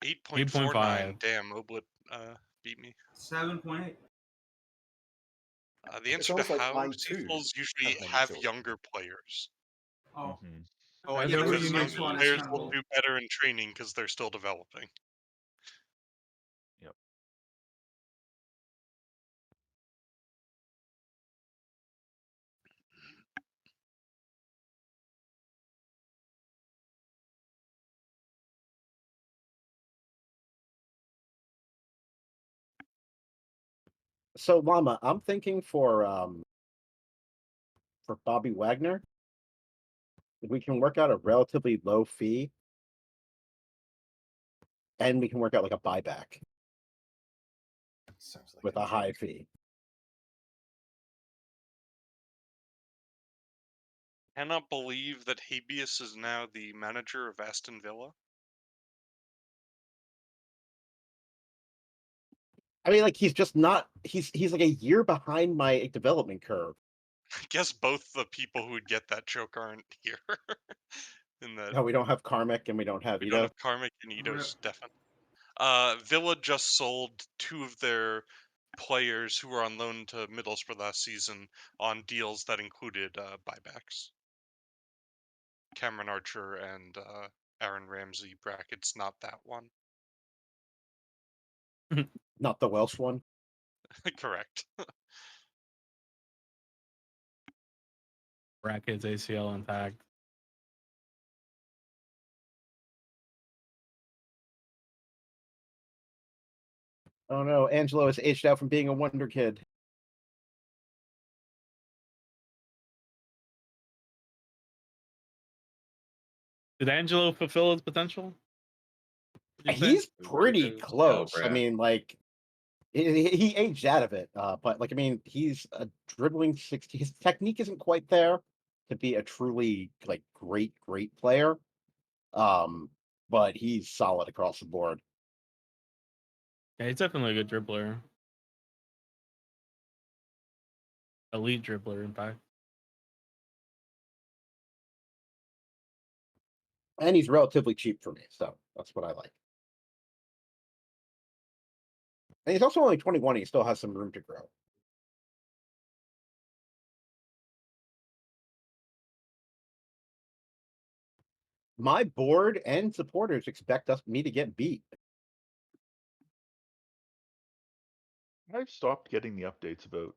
8.49. Damn, Oblit beat me. 7.8. The answer almost to like how I, too, Seafools usually have many have children. younger players. Oh. Oh, I I know know who what you you mean. mean. Swan is Players kind of will old. do better in training because they're still developing. Yep. So, Mama, I'm thinking for Bobby Wagner, we can work out a relatively low fee, and we can work out like a buyback Sounds like with a high fee. cannot believe that Habeas is now the manager of Aston Villa. I mean, like he's just not. He's like a year behind my development curve. I guess both the people who would get that joke aren't here. In that No, we don't have Karmic and we don't have we don't Ito. have Karmic and Ito's Rip. definitely. Villa just sold 2 of their players who were on loan to Middlesbrough last season on deals that included buybacks. Cameron Archer and Aaron Ramsey brackets, not that one. Not the Welsh one. Correct. Brackets ACL intact. Oh no, Angelo is aged out from being a wonder kid. Did Angelo fulfill his potential? Would you say? He's pretty Version close. I Elbrad. mean, like he aged out of it, but like I mean, he's a dribbling 60. His technique isn't quite there to be a truly like great player. But he's solid across the board. Yeah, he's definitely a good dribbler. Elite dribbler, in fact. And he's relatively cheap for me, so that's what I like. And he's also only 21. He still has some room to grow. My board and supporters expect me to get beat. I've stopped getting the updates about.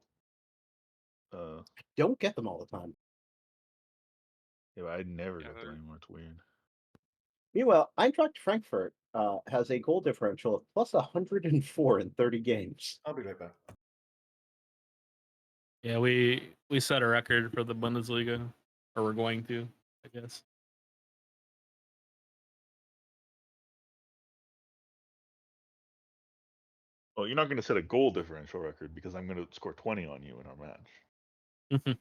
Don't get them all the time. Yeah, I never Yeah, get them they're- anymore. It's weird. Meanwhile, Eintracht Frankfurt has a goal differential of plus 104 in 30 games. I'll be right back. Yeah, we set a record for the Bundesliga, or we're going to, I guess. Well, you're not going to set a goal differential record because I'm going to score 20 on you in our match.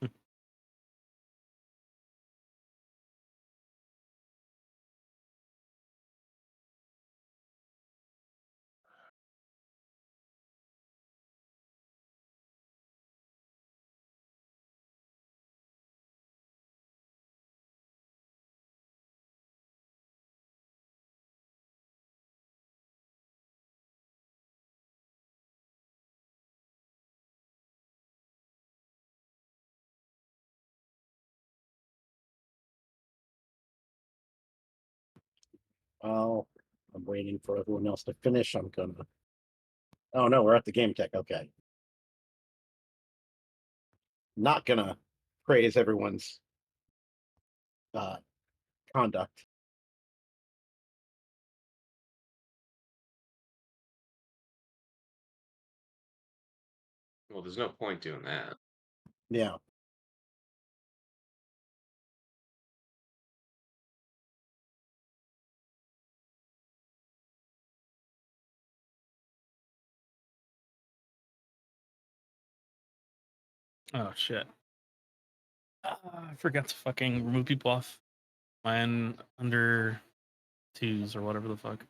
Oh, I'm waiting for everyone else to finish. I'm gonna. Oh no, we're at the game tech. Okay. Not gonna praise everyone's conduct. Well, there's no point doing that. Yeah. Oh shit! I forgot to fucking remove people off mine under twos or whatever the fuck.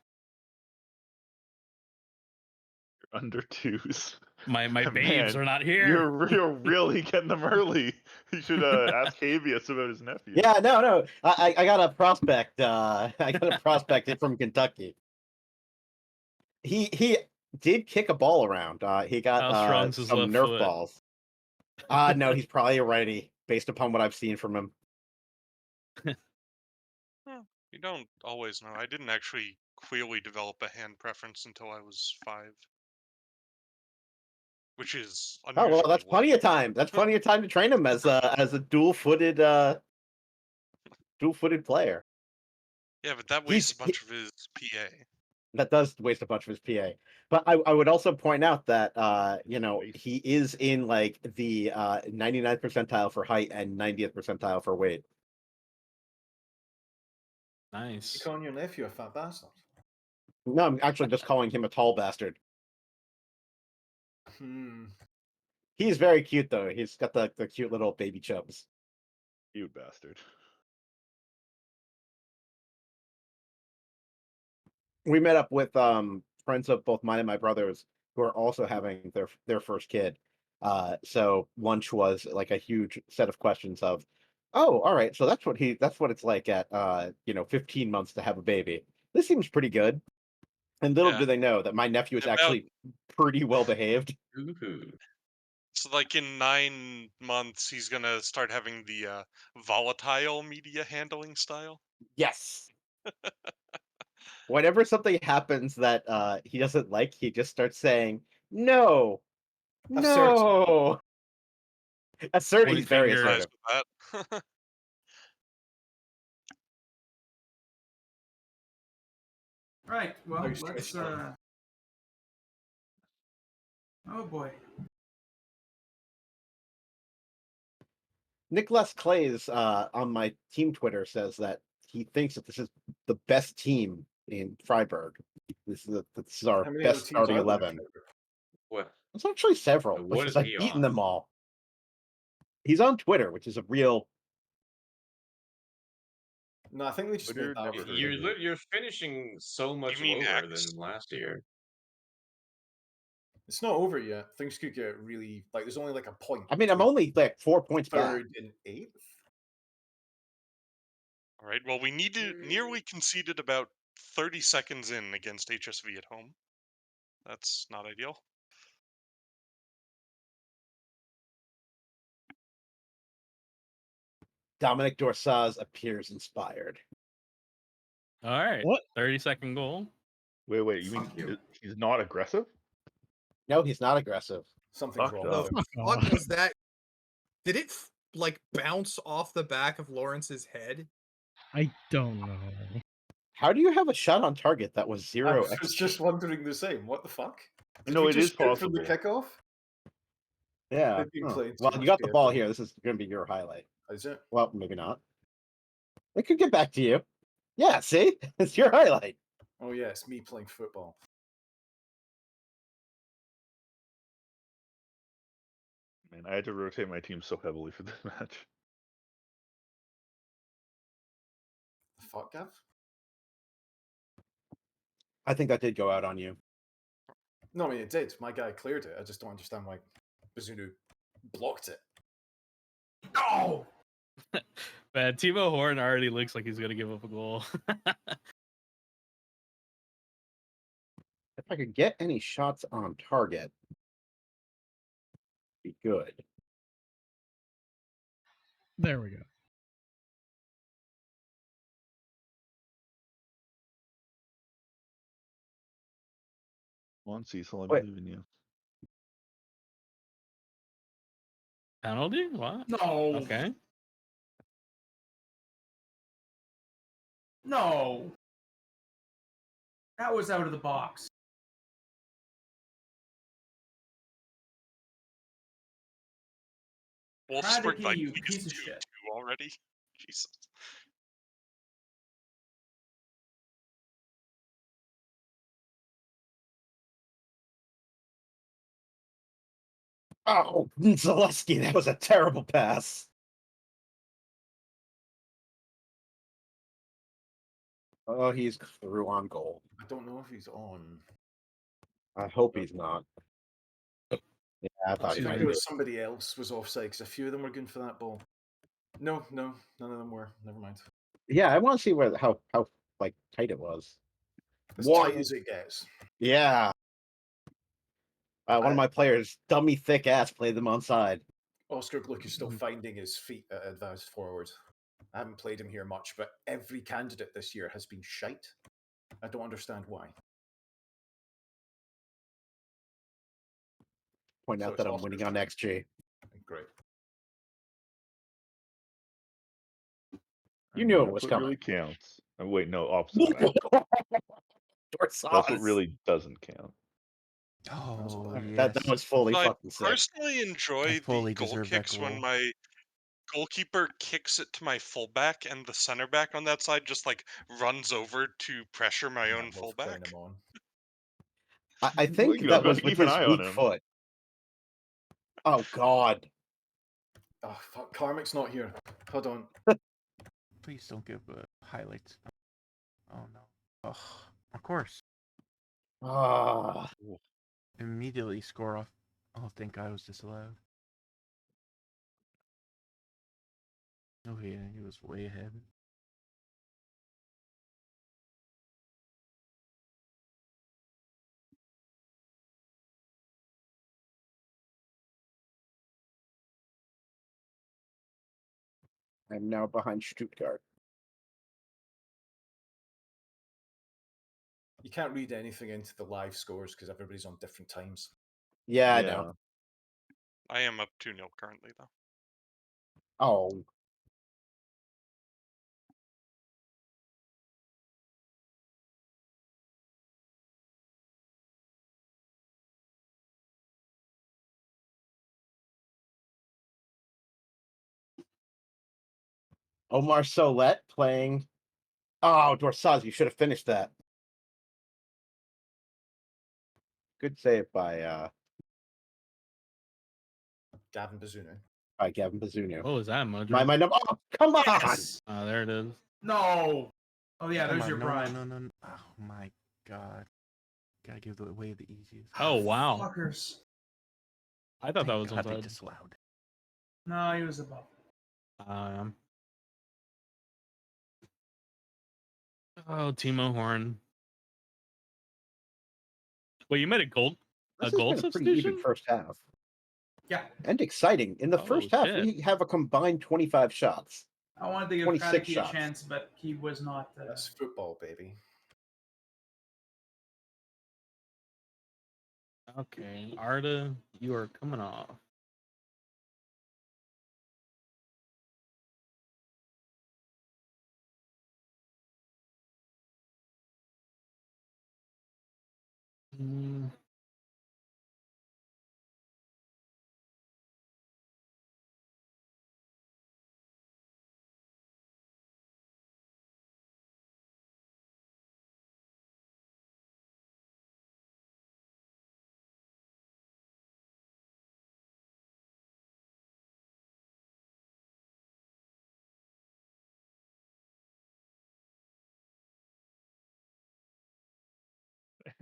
Under twos. My babes Man, are not here. You're really getting them early. You should ask Habeas about his nephew. Yeah, no. I got a prospect. I got a prospect from Kentucky. He did kick a ball around. He got How strong's his some left Nerf foot? balls. No, he's probably a righty, based upon what I've seen from him. You don't always know. I didn't actually clearly develop a hand preference until I was 5. Which is Oh unusually well, that's plenty late. of time. That's plenty of time to train him as a dual-footed player. Yeah, but that wastes a bunch of his PA. That does waste a bunch of his PA. But I would also point out that he is in like the 99th percentile for height and 90th percentile for weight. You Nice. calling your nephew a fat bastard? No, I'm actually just calling him a tall bastard. Hmm. He's very cute though. He's got the cute little baby chubs. You bastard. We met up with friends of both mine and my brothers who are also having their first kid. So lunch was like a huge set of questions of, oh, all right, so that's what it's like at 15 months to have a baby. This seems pretty good. And little Yeah. do they know that my nephew is About- actually pretty well behaved. Ooh. So like in 9 months, he's gonna start having the volatile media handling style. Yes. Whenever something happens that he doesn't like, he just starts saying, no, Assert. no. Assertive, Point he's very finger. Nice assertive. with that. Right. Well, Nice let's. try. Oh boy. Nicholas Clays on my team Twitter says that he thinks that this is the best team in Freiburg. This is our How many other best teams starting are there in 11. Freiburg? What? It's actually several, What because is I've he beaten on? them all. He's on Twitter, which is a real. No, I think they just Twitter, made that never up. heard of it. You're finishing so much mean lower X? than last year. It's not over yet. Things could get really like. There's only like a point. I mean, I'm between only like 4 points back. third and eighth. All right. Well, we nearly conceded about 30 seconds in against HSV at home. That's not ideal. Dominic Dorsaz appears inspired. All right. What? 30-second goal. Wait. You mean Fuck you. he's not aggressive? No, he's not aggressive. Something's Fuck wrong no. with him. The Fuck fuck off. was that? Did it like bounce off the back of Lawrence's head? I don't know. How do you have a shot on target that was I zero was XG? just wondering the same. What the fuck? Did No, we it just is shoot from the possible. kickoff? Yeah. They've been Huh. playing too Well, you much got the ball PFL. here. This is going to be your highlight. Is it? Well, maybe not. It could get back to you. Yeah, see? It's your highlight. Oh yeah, it's me playing football. Man, I had to rotate my team so heavily for this match. The fuck, Gav? I think that did go out on you. No, I mean it did. My guy cleared it. I just don't understand why Bazunu blocked it. No. Man, Timo Horn already looks like he's gonna give up a goal. If I could get any shots on target, be good. There we go. Come on, Cecil, I Wait. believe in you. Penalty? What? No. Okay. No. That was out of the box. Wolfsburg Radically, you Vikings piece of 2-2 shit. already. Jesus. Oh, Zaleski, that was a terrible pass. Oh, he's through on goal. I don't know if he's on. I hope he's not. Yeah, I thought he I might think be. somebody else was offside because a few of them were going for that ball. No, none of them were. Never mind. Yeah, I want to see how like tight it was. As One. tight as it gets. Yeah. One of my players, dummy thick ass, played them on side. Oscar Gluck is still finding his feet at advanced forward. I haven't played him here much, but every candidate this year has been shite. I don't understand why. Point So out it's that I'm Oscar's winning on turn. XG. Great. You knew it That's was what coming. really counts. Oh, wait, no, opposite of that. That's what really doesn't count. Oh, That yes. was fully I fucking sick. personally enjoy the fully goal deserved that kicks when goal. my goalkeeper kicks it to my fullback and the center back on that side just like runs over to pressure my Yeah, own both fullback. playing him on. I think You know, that gotta was with keep an his eye on weak him. foot. Oh God. Oh fuck, Karmic's not here. Hold on. Please don't give highlights. Oh no. Oh, of course. Ah, Immediately score off. Oh, thank God it was disallowed. Oh yeah, he was way ahead. I'm now behind Stuttgart. You can't read anything into the live scores because everybody's on different times. Yeah, I know. I am up 2-0 currently, though. Oh, Omar Solet playing. Oh, Dorsaz, you should have finished that. Good save Gavin Bazunu. Gavin Bazunu. What was that, Mojo? My number. Oh, come on! Yes! Oh, there it is. No. Oh yeah, Come there's on, your no, bribe. no. Oh my God. Gotta give away the easiest. Oh, wow. Fuckers. I thought that Thank was God they onside. disallowed. No, he was above. Oh, Timo Horn. Wait, you made a goal This has been a pretty even substitution? first half. Yeah. And exciting. In the Oh, first half, shit. we have a combined 25 shots. I wanted to give 26 Kradicki a shots. chance, but he was not. That's football, baby. Okay, Arda, you are coming off. Mm,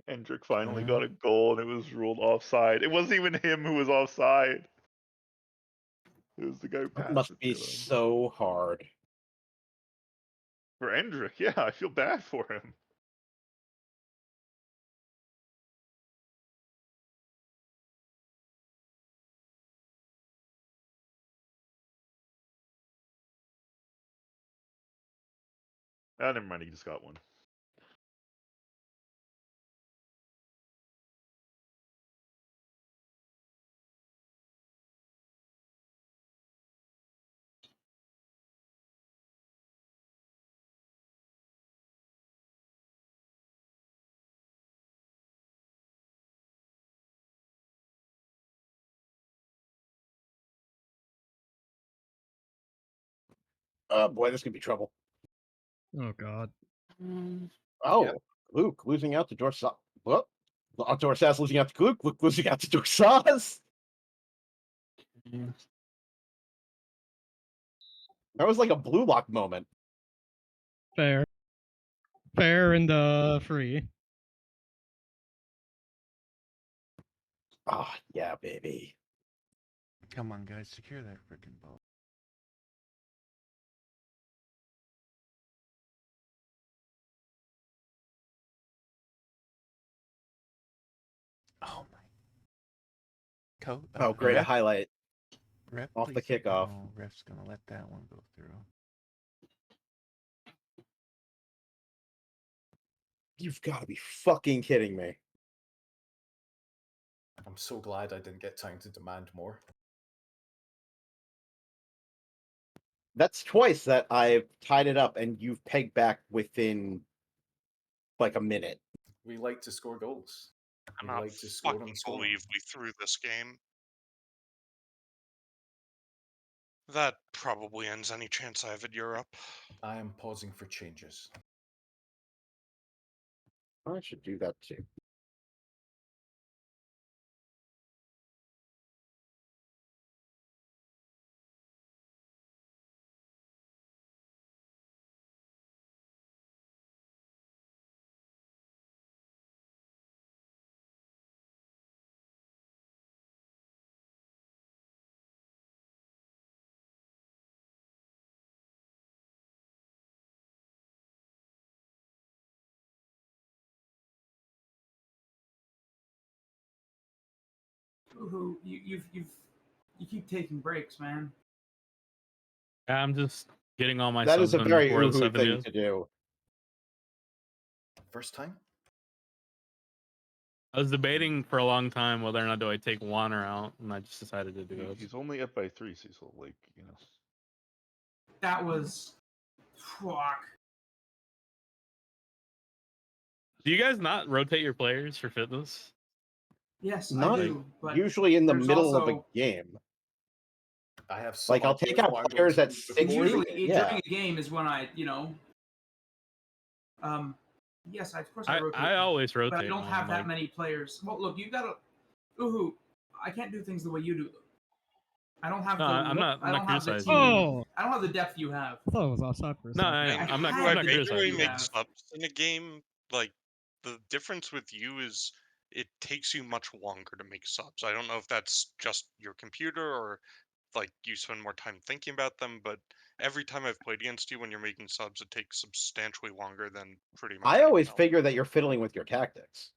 Hendrick finally okay. got a goal and it was ruled offside. It wasn't even him who was offside. It was the guy who It passed must it be to him. so hard. For Hendrick, yeah, I feel bad for him. Ah, never mind, he just got one. Oh boy, this could be trouble. Oh God. Oh, Yep. Luke losing out to Dorsaz. What? Dorsaz losing out to Luke. Luke losing out to Dorsaz. That was like a blue lock moment. Fair. Fair and free. Ah, yeah, baby. Come on, guys, secure that freaking ball. Oh my. Oh, great, a Ref, highlight. ref, Off the please. kickoff. Oh, ref's gonna let that one go through. You've got to be fucking kidding me. I'm so glad I didn't get time to demand more. That's twice that I've tied it up and you've pegged back within like a minute. We like to score goals. I We cannot like to score them fucking scoring. believe we threw this game. That probably ends any chance I have at Europe. I am pausing for changes. I should do that too. Who you keep taking breaks, man. I'm just getting all my That is subs a in very before the Uhu thing 70th. to do. First time? I was debating for a long time whether or not do I take Wanner out, and I just decided to do it. He's only up by 3, Cecil. Like, you know. That was fuck. Do you guys not rotate your players for fitness? Yes, Not I do. But usually in the there's middle of a also game. I have some Like, I'll idea take of out what I'm going players to at do six before the usually game. Yeah. during a game is when I, yes, of course I rotate. I always rotate. But I don't have man, that like, many players. Well, look, you gotta. Uhu, I can't do things the way you do. I don't have No, the. I'm not I don't have the criticizing team. you. Oh, I don't have the depth you have. I thought it was offside for a No, second. I'm not. had I'm the not depth criticizing you make you. have. subs in a game, like the difference with you is it takes you much longer to make subs. I don't know if that's just your computer or like you spend more time thinking about them, but every time I've played against you when you're making subs, it takes substantially longer than pretty much I anyone always else. figure that you're fiddling with your tactics.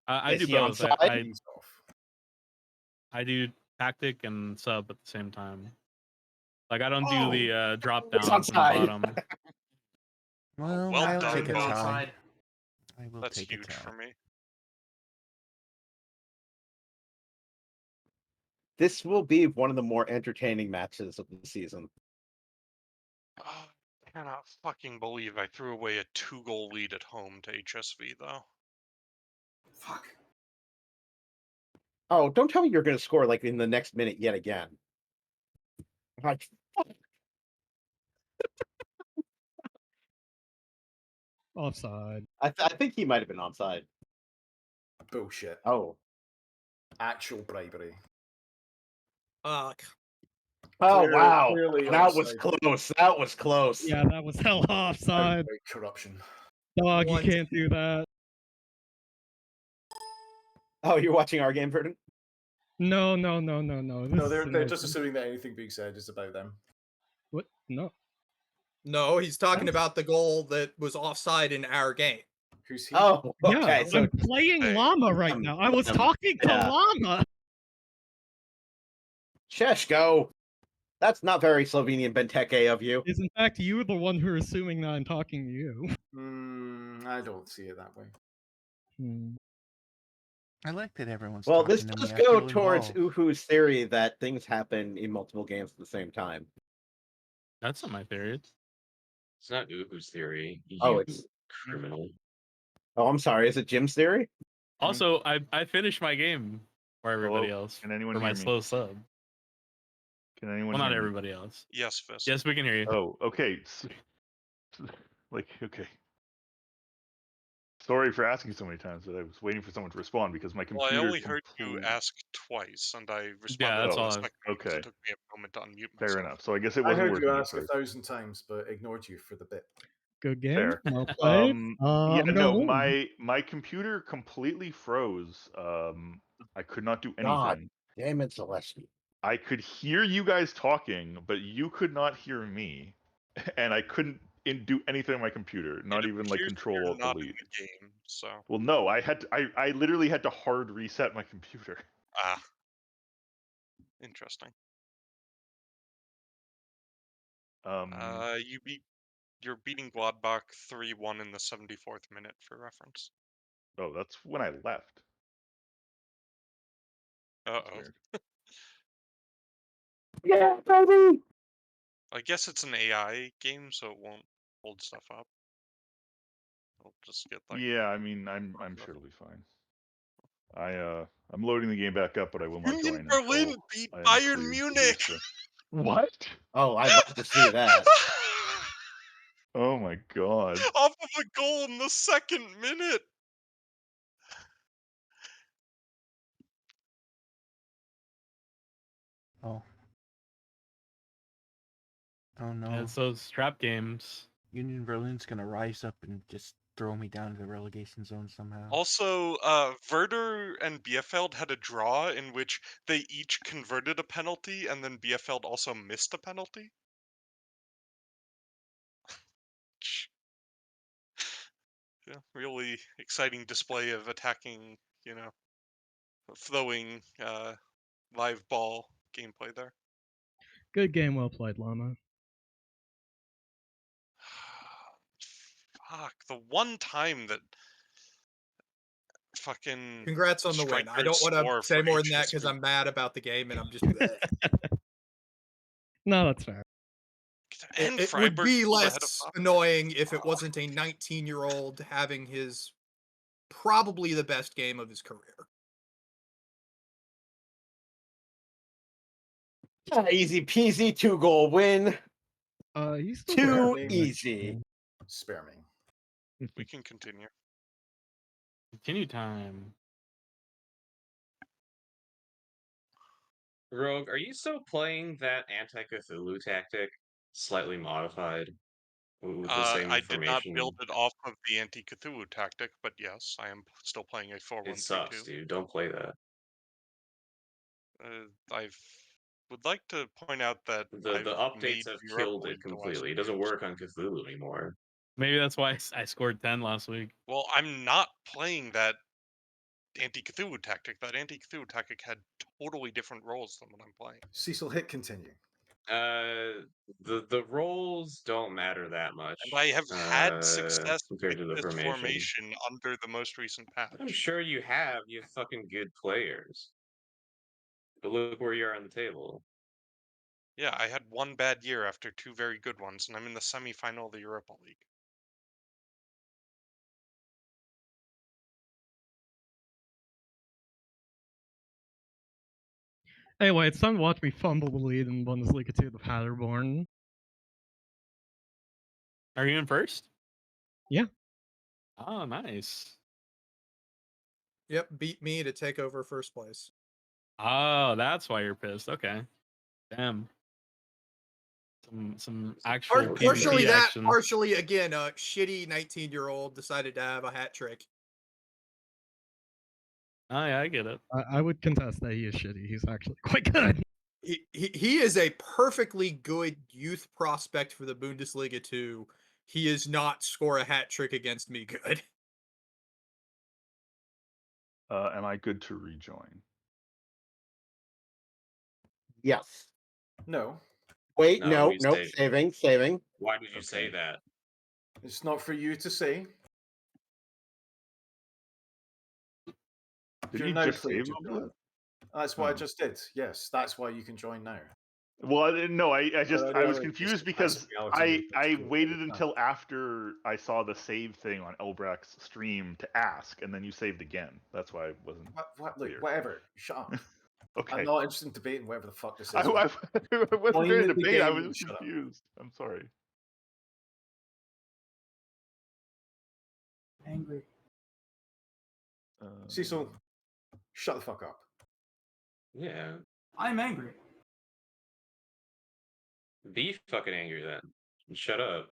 I Is do he both. onside? I do tactic and sub at the same time. Like I don't do Oh, the drop He's down from the onside. bottom. Well, well I'll done. take a Good tie. onside. I will That's take a huge tie. for me. This will be one of the more entertaining matches of the season. Oh, I cannot fucking believe I threw away a 2-goal lead at home to HSV though. Fuck. Oh, don't tell me you're going to score like in the next minute yet again. Like, Offside. I think he might have been onside. Bullshit. Oh. Actual bribery. Fuck. Oh, wow. Clearly That was onside. close. That was close. Yeah, that was hell offside. Outright corruption. Dog, you One- can't do that. Oh, you're watching our game, Verdant? No. This No, is they're another just thing. assuming that anything being said is about them. What? No. No, he's talking What? about the goal that was offside in our game. Who's he? Oh, Yeah, okay. So I'm playing Hey, Llama right now. I was talking to yeah. Llama. Sheshko. That's not very Slovenian Benteke of you. Is in fact you the one who's assuming that I'm talking to you. I don't see it that way. Hmm. I like that everyone's Well, talking this to me. does I go feel towards involved. Uhu's theory that things happen in multiple games at the same time. That's not my theory. It's not Uhu's theory. Oh, You it's. criminal. Oh, I'm sorry. Is it Jim's theory? Also, I finished my game for everybody Hello? else Can anyone for my hear me? slow sub. Can anyone Well, not hear me? everybody else. Yes, Fist. Yes, we can hear you. Oh, okay. Like, okay. Sorry for asking so many times, but I was waiting for someone to respond because my Well, I computer. only heard you ask twice, and I responded that's to the all. second one because Okay. it took me a moment to unmute Fair myself. enough. So I guess it I wasn't heard you working at ask first. 1,000 times, but ignored you for the bit. Good game. Fair. Well played. Yeah, I'm going no, home. my computer completely froze. I could not do God anything. damn it, Zaleski. I could hear you guys talking, but you could not hear me, and I couldn't do anything on my computer. Not It even like appears that Control you're Alt not in Delete. the game, so Well, no, I literally had to hard reset my computer. interesting. Um, You're beating Gladbach 3-1 in the 74th minute for reference. oh, that's when I left. That's Uh-oh. weird. Yeah, baby. I guess it's an AI game, so it won't hold stuff up. I'll just get like Yeah, I mean, I'm sure it'll be fine. I'm loading the game back up, but I will not Union join Berlin until beat I am Bayern cleared to do Munich. so. What? Oh, I'd love to see that. Oh my god. Off of a goal in the second minute. Oh. Oh no. It's those trap games. Union Berlin's gonna rise up and just throw me down to the relegation zone somehow. Also, Werder and Bielefeld had a draw in which they each converted a penalty, and then Bielefeld also missed a penalty. Yeah, really exciting display of attacking, flowing live ball gameplay there. Good game, well played, Llama. Fuck, the one time that fucking Congrats on the win. I don't strikers want to score say for more than that because HSV. I'm mad about the game and I'm just. bleh. No, that's fair. And It would Freiburg be pulled ahead of less Pop. annoying if it wasn't a 19-year-old having his probably the best game of his career. Easy peasy, 2-goal win. He's still Too there. easy. Spare me. We can continue. Continue time. Rogue, are you still playing that anti-Cthulhu tactic, slightly modified, with the same I did not information? build it off of the anti-Cthulhu tactic, but yes, I am still playing a It 4-1-3-2. sucks, dude. Don't play that. I would like to point out that The I've made updates have Europa killed it League the last completely. It few doesn't years. work on Cthulhu anymore. Maybe that's why I scored 10 last week. Well, I'm not playing that anti-Cthulhu tactic. That anti-Cthulhu tactic had totally different roles than what I'm playing. Cecil, hit continue. The roles don't matter that much. And I have had success compared to the with this formation. formation under the most recent patch. I'm sure you have. You have fucking good players. But look where you are on the table. Yeah, I had one bad year after two very good ones, and I'm in the semi-final of the Europa League. Anyway, it's time to watch me fumble the lead in Bundesliga 2, the Paderborn. Are you in first? Yeah. Oh, nice. Yep, beat me to take over first place. Oh, that's why you're pissed. Okay. Damn. Some actual Partially PvP that, action. partially again, a shitty 19-year-old decided to have a hat trick. Oh yeah, I get it. I would contest that he is shitty. He's actually quite good. He is a perfectly good youth prospect for the Bundesliga 2. He is not score a hat trick against me good. Am I good to rejoin? Yes. No, Wait, No, no, you nope. say- Saving. Why did you say Okay. that? it's not for you to say. Did You're you now just playing save to over that. That's what I Oh. just did. Yes, that's why you can join now. Well, I didn't know. I was no, confused just because reality I movement waited every time. until after I saw the save thing on Elbrack's stream to ask, and then you saved again. That's why I wasn't Look, clear. whatever. Shut up. Okay. I'm not interested in debating whatever the fuck this is. I wasn't Join trying to the debate. I game was and just shut up. confused. I'm sorry. Angry. Cecil, shut the fuck up. Yeah. I'm angry. Be fucking angry then. Shut up.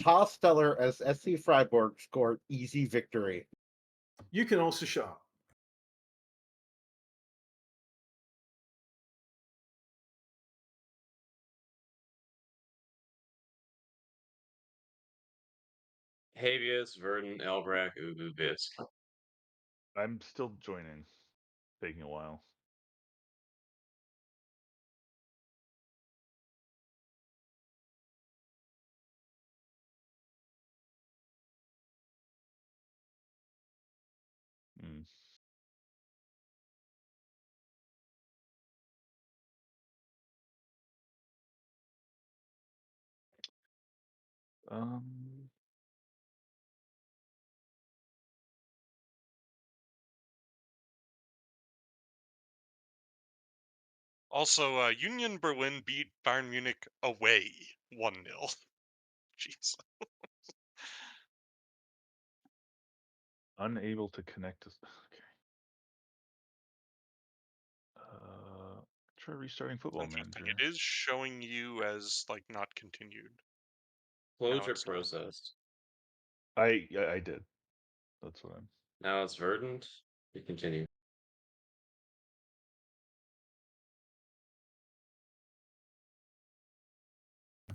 Tosteller as SC Freiburg scored easy victory. You can also shut up. Habeas, Verdun, Elbrack, Ubu, Bisk. I'm still joining. Taking a while. Hmm. Um. Also, Union Berlin beat Bayern Munich away 1-0. Jeez. Unable to connect. Okay. Try restarting Football Interesting. Manager. It is showing you as like not continued. Close Now or it's not. processed? I did. That's what I'm. Now it's verdant. You continue.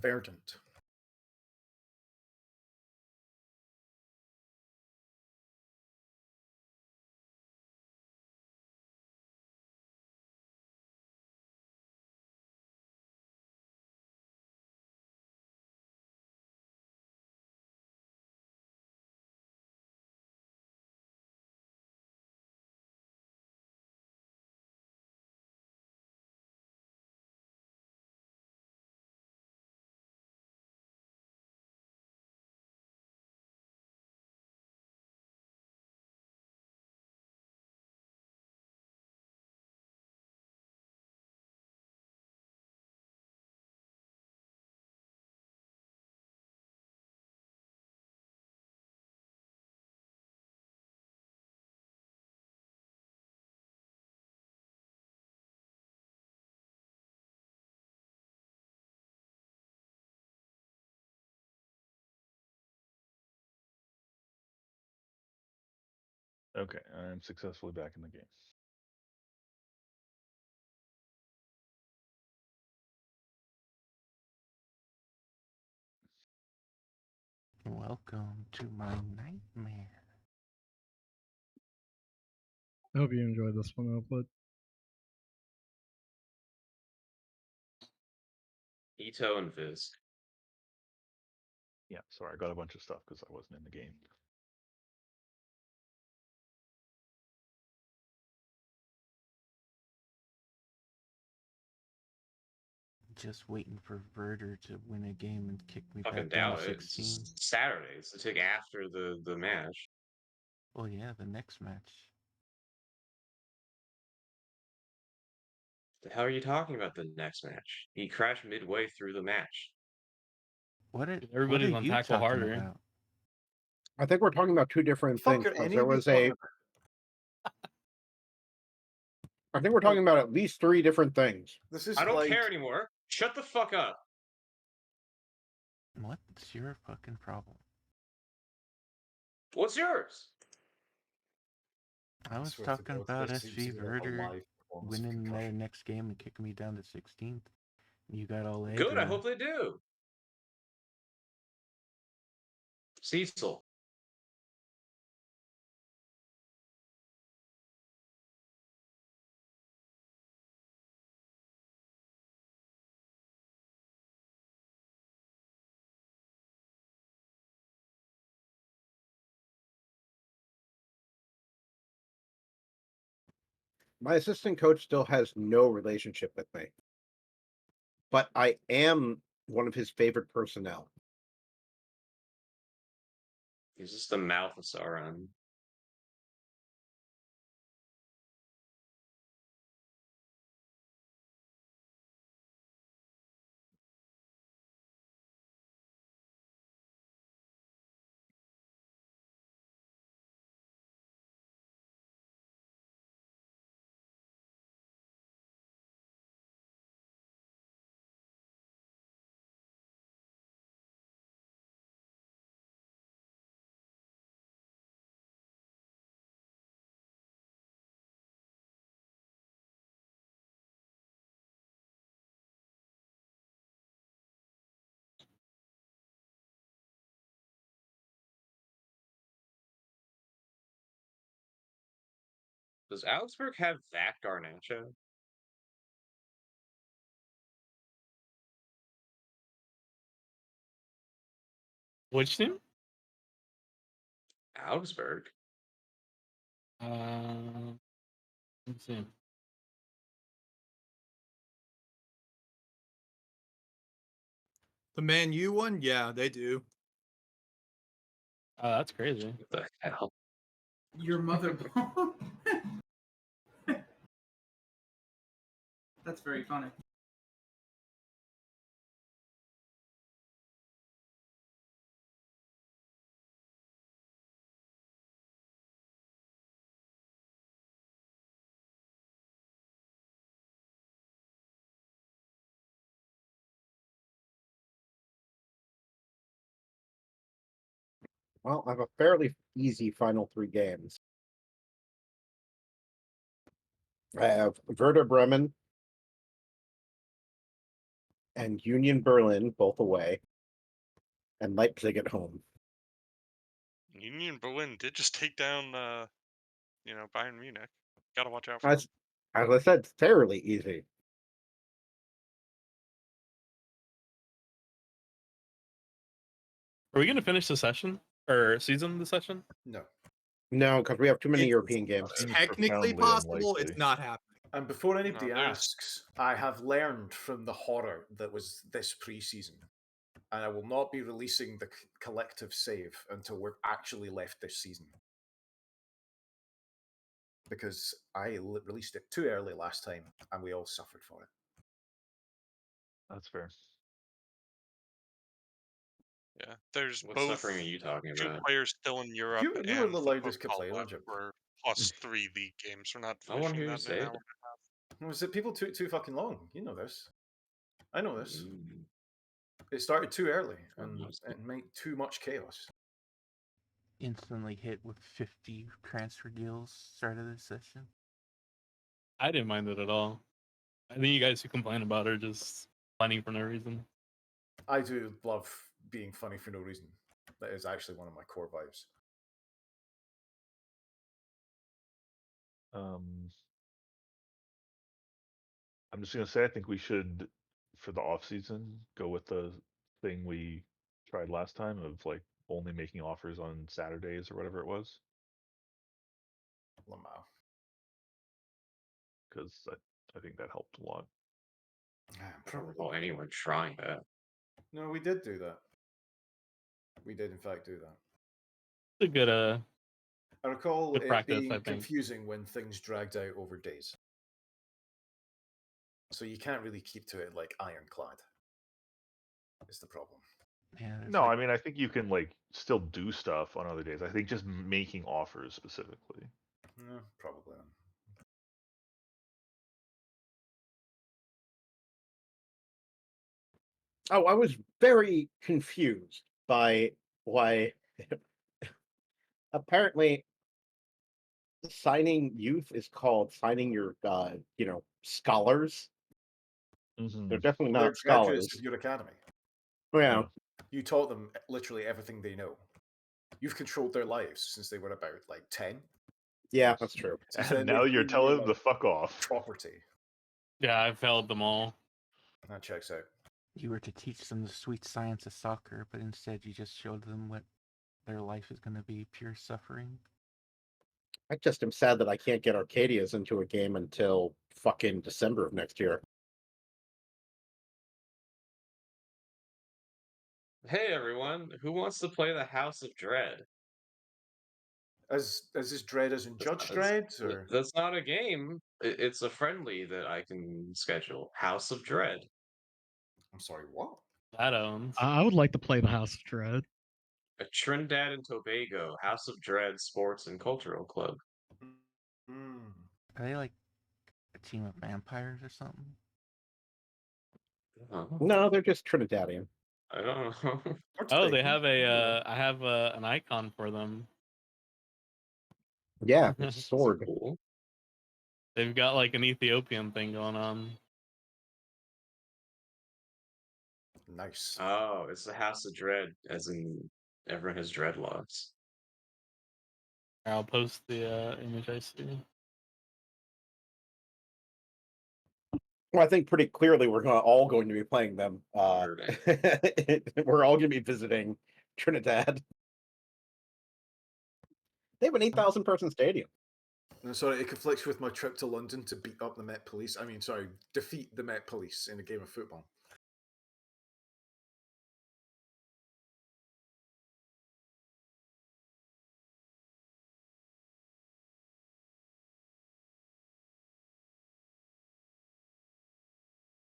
Verdant. Okay, I'm successfully back in the game. Welcome to my nightmare. I hope you enjoyed this one, Output. Ito and Viz. Yeah, sorry, I got a bunch of stuff because I wasn't in the game. Just waiting for Verder to win a game and kick me Fucking back down doubt to it. It's 16. just Saturdays. They take after the match. Well, yeah, the next match. The hell are you talking about the next match? He crashed midway through the match. What are Everybody's what are on you tackle talking harder. about? I think we're talking about two different things. Fuck, 'Cause any there of you was talking I think we're talking about at least three different things. This is I don't like care anymore. Shut the fuck up. What's your fucking problem? What's yours? I was swear to talking God, about this seems SV to be like a Verder live performance of winning their concussion. next game and kicking me down to 16th. You got all aggro. Good, I hope they do. Cecil. My assistant coach still has no relationship with me, but I am one of his favorite personnel. He's just the mouth of Sauron. Does Augsburg have that Garnacho? Which team? Augsburg. Let's see. The Man U one, yeah, they do. Oh, that's crazy. What the hell? Your mother. That's very funny. Well, I have a fairly easy final three games. I have Werder Bremen and Union Berlin both away, and Leipzig at home. Union Berlin did just take down, Bayern Munich. Gotta watch out for them. As I said, fairly easy. Are we going to finish the session or season this session? No. No, because we have too many It's European games. Seems technically profoundly possible. It's unlikely. not happening. And before anybody there's- asks, I have learned from the horror that was this preseason, and I will not be releasing the collective save until we're actually left this season. Because I released it too early last time, and we all suffered for it. That's fair. Yeah, there's What both suffering are you talking two about? players still in Europe You were and the the loudest hotel complainer, left Jim. for +3 league games. We're not I wanna finishing hear you that say in an it. hour and a half. Was it people too fucking long? You know this. I know this. Mm, It started too early and Honestly. it made too much chaos. Instantly hit with 50 transfer deals start of this session. I didn't mind it at all. I think you guys who complain about it are just whining for no reason. I do love being funny for no reason. That is actually one of my core vibes. I'm just gonna say I think we should, for the off season, go with the thing we tried last time of like only making offers on Saturdays or whatever it was, Lamau. because I think that helped a lot. I don't recall anyone trying that. No, we did do that. We did, in fact, do that. It's a good I recall Good it practice, I being think. confusing when things dragged out over days. So you can't really keep to it like ironclad. Is the problem. Yeah, there's No, like- I mean I think you can like still do stuff on other days. I think just making offers specifically. No, probably not. Oh, I was very confused by why apparently signing youth is called signing your scholars. They're definitely They're not graduates scholars. of your academy. Yeah. You taught them literally everything they know. You've controlled their lives since they were about like 10. Yeah, that's true. And then And now they've you're given you, telling them to like, fuck off. property. Yeah, I failed them all. That checks out. You were to teach them the sweet science of soccer, but instead you just showed them what their life is going to be pure suffering. I just am sad that I can't get Arcadias into a game until fucking December of next year. Hey everyone, who wants to play the House of Dread? As this Dread as in Judge That's- Dredd, or That's not a game. It's a friendly that I can schedule. House of Dread. I'm sorry, what? That owns. I would like to play the House of Dread. A Trinidad and Tobago House of Dread Sports and Cultural Club. Mm. Are they like a team of vampires or something? Oh, No, they're just Trinidadian. I don't know. Oh, they have a. I have an icon for them. Yeah, it's sword. Cool. They've got like an Ethiopian thing going on. Nice. Oh, it's the House of Dread, as in everyone has dreadlocks. I'll post the image I see. Well, I think pretty clearly we're all going to be playing them. Word. We're all going to be visiting Trinidad. They have an 8,000 person stadium. No, sorry, it conflicts with my trip to London to beat up the Met Police. I mean, sorry, defeat the Met Police in a game of football.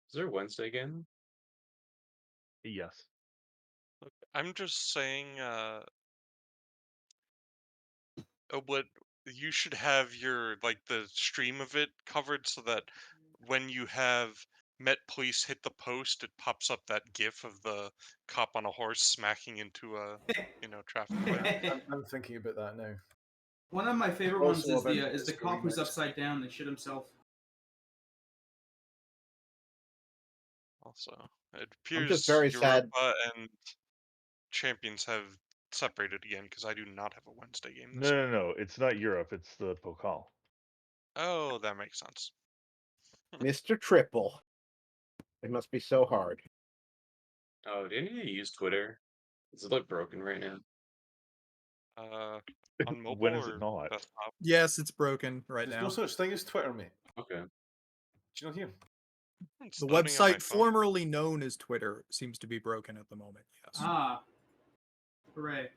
Is there Wednesday again? Yes. Look, I'm just saying, what you should have your the stream of it covered so that when you have Met Police hit the post, it pops up that GIF of the cop on a horse smacking into a traffic light. I'm thinking about that now. One of my favorite ones Also is the about cop who's experiments. upside down and shit himself. well. So it I'm appears just very sad. Europa and Champions have separated again because I do not have a Wednesday game this No, week. no, no. It's not Europe. It's the Pokal. Oh, that makes sense. Mr. Triple. It must be so hard. Oh, didn't you use Twitter? Does it look broken right now? On mobile When is it or not? desktop? Yes, it's broken right There's now. no such thing as Twitter, mate. Okay. Do you not hear? It's The loading on my website phone. formerly known as Twitter seems to be broken at the moment. Yes. Ah, hooray!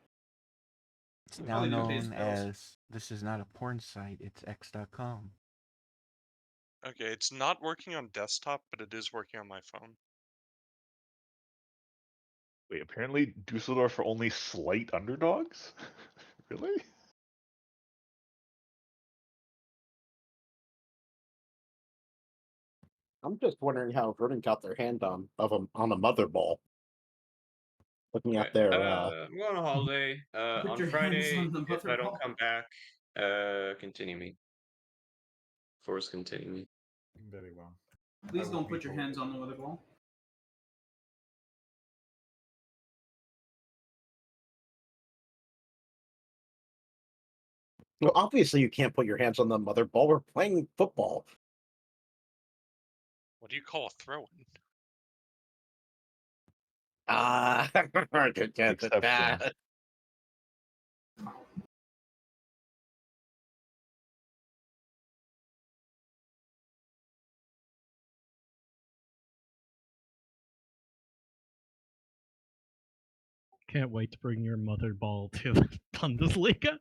It's All now they do pays known bills. as this is not a porn site, it's x.com. Okay, it's not working on desktop, but it is working on my phone. Wait, apparently Dusseldorf are only slight underdogs? Really? I'm just wondering how Vernon got their hand on a mother ball. Looking Okay. at their I'm going on holiday. Put On your hands Friday, on the if I don't mother come back, continue me. Force continue me. Very well. Please I don't won't be put your bothered. hands on the mother ball. well, obviously you can't put your hands on the mother ball. We're playing football. What do you call a throw-in? Ah, Exception. Can't wait to bring your mother ball to the Bundesliga.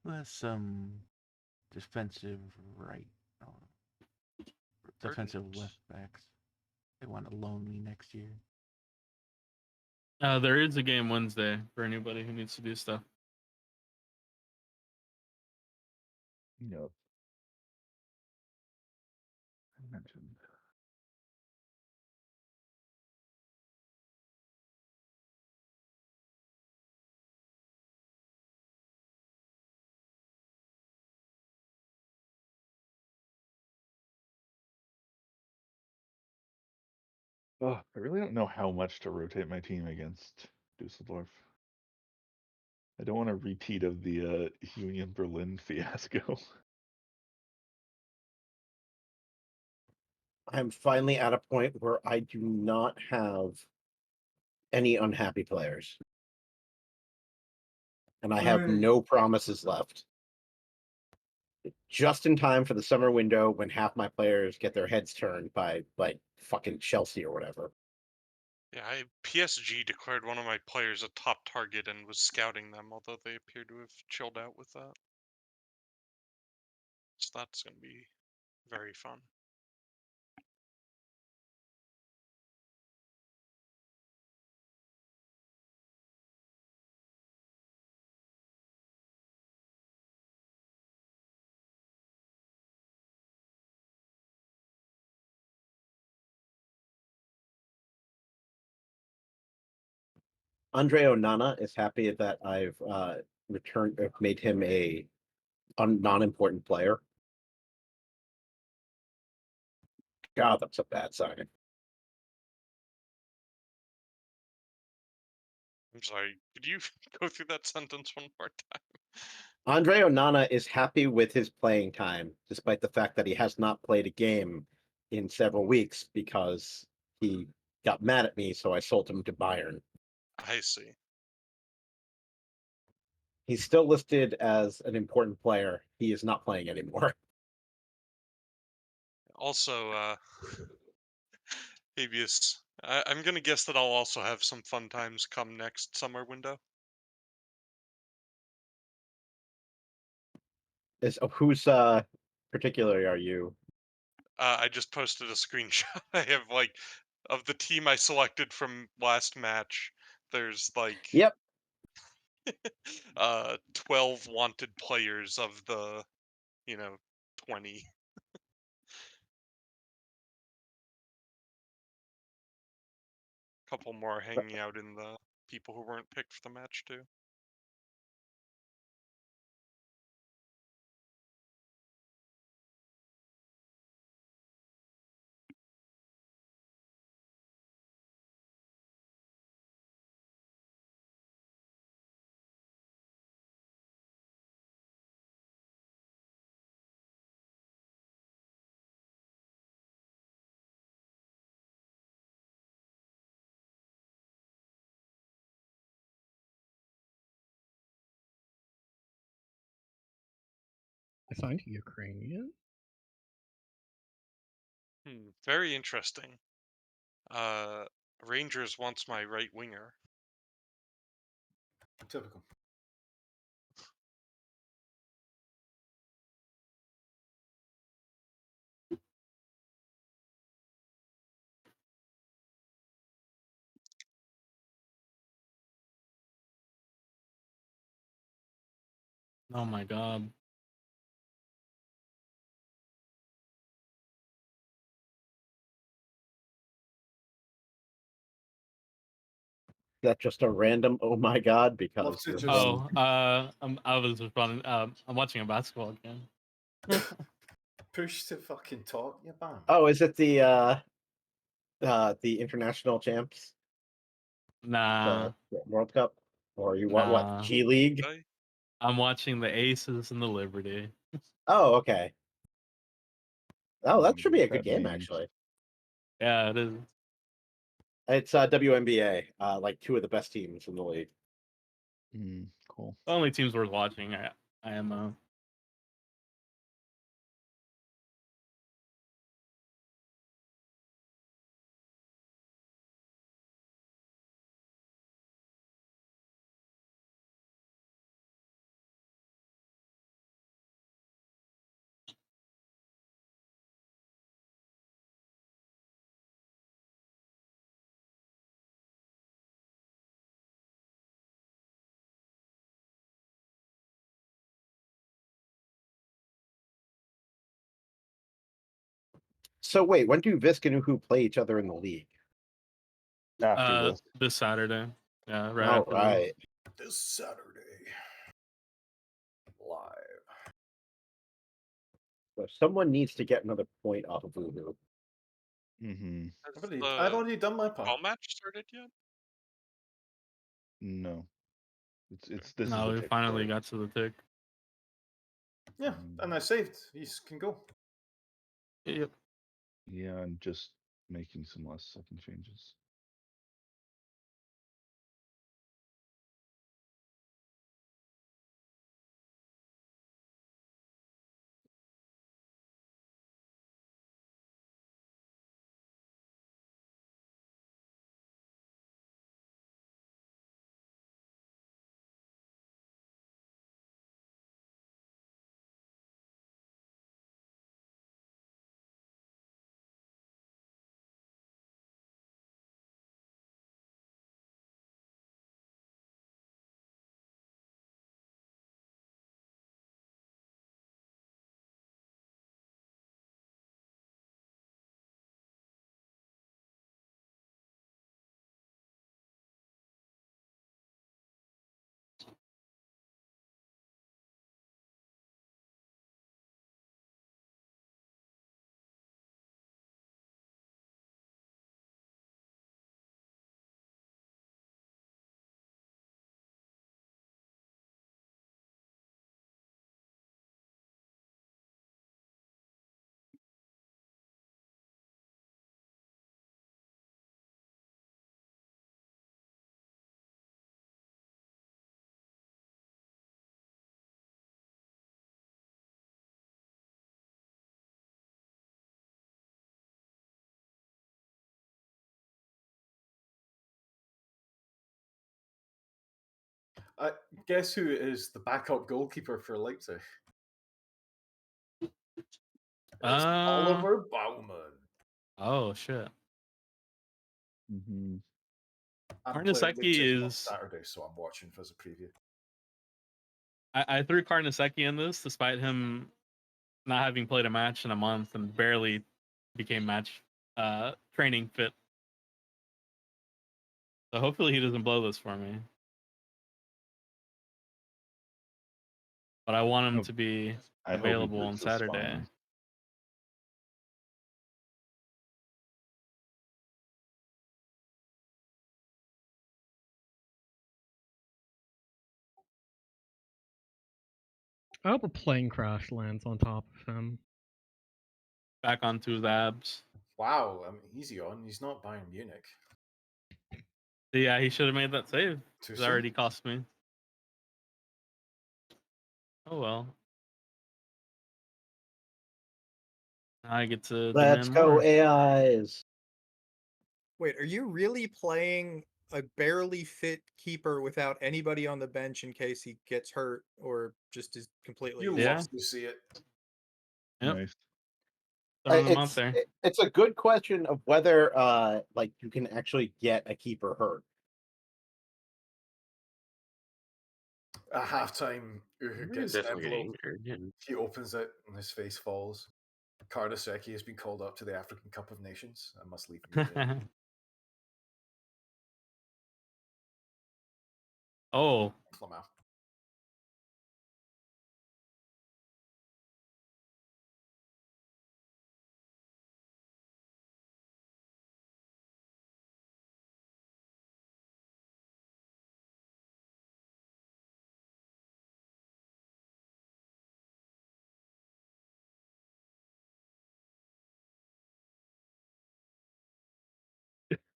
With some defensive right, defensive Verdant. left backs. They want to loan me next year. There is a game Wednesday for anybody who needs to do stuff. No. I mentioned. Oh, I really don't know how much to rotate my team against Dusseldorf. I don't want a repeat of the Union Berlin fiasco. I'm finally at a point where I do not have any unhappy players. And I have Hooray. no promises left. Just in time for the summer window when half my players get their heads turned by like fucking Chelsea or whatever. Yeah, PSG declared one of my players a top target and was scouting them, although they appear to have chilled out with that. So that's going to be very fun. Andre Onana is happy that I've made him a A non-important player. God, that's a bad sign. I'm sorry. Could you go through that sentence one more time? Andre Onana is happy with his playing time, despite the fact that he has not played a game in several weeks because he got mad at me, so I sold him to Bayern. I see. He's still listed as an important player. He is not playing anymore. Also, Habeas, I'm gonna guess that I'll also have some fun times come next summer window. Who's particularly are you? I just posted a screenshot. I have like of the team I selected from last match. There's like Yep. 12 wanted players of the 20. Couple more hanging out in the people who weren't picked for the match too. I signed Ukrainian. Very interesting. Rangers wants my right winger. Typical. Oh my god. That's just a random oh my god Love because to you're just from I was responding. I'm watching a basketball game. push to fucking talk. Yeah, bam. Oh, is it the international champs? Nah, The World Cup? Or you want what? nah. G League? Okay. I'm watching the Aces and the Liberty. Oh, okay. Oh, that should be a good That game means actually. Yeah, it is. It's WNBA, like two of the best teams in the league. cool. The only teams worth watching. I am. So wait, when do Visk and Uhu play each other in the league? After this, This Saturday. Yeah, right All after right. This Saturday. Live. So someone needs to get another point off of Uhu. mm-hmm. Has I've the already done my part. ball match started yet? No, it's this this. is No, the we tick finally for it. got to the tick. Yeah, and I saved. You can go. Yep. Yeah, I'm just making some last second changes. Guess who is the backup goalkeeper for Leipzig? It's Oliver Baumann. Oh shit. Mm-hmm. I'm playing Leipzig on Karnaseki is. Saturday, so I'm watching for the preview. I threw Karnaseki in this despite him not having played a match in a month and barely became match training fit. So hopefully he doesn't blow this for me. But I want him to be I hope he available on breaks his Saturday. spine. I hope a plane crash lands on top of him. Back onto his abs. Wow, easy on. He's not Bayern Munich. Yeah, he should have made that save. Too It soon? already cost me. Oh well. Now I get to Let's demand go more. AIs. Wait, are you really playing a barely fit keeper without anybody on the bench in case he gets hurt or just is completely You Yeah. love to see it. Yep. Nice. Throwing him out there. It's a good question of whether like you can actually get a keeper hurt. At halftime, Uhu We're gets an definitely get envelope. injured. Yeah. He opens it and his face falls. Karnaseki has been called up to the African Cup of Nations. I must leave immediately. Oh, Clement.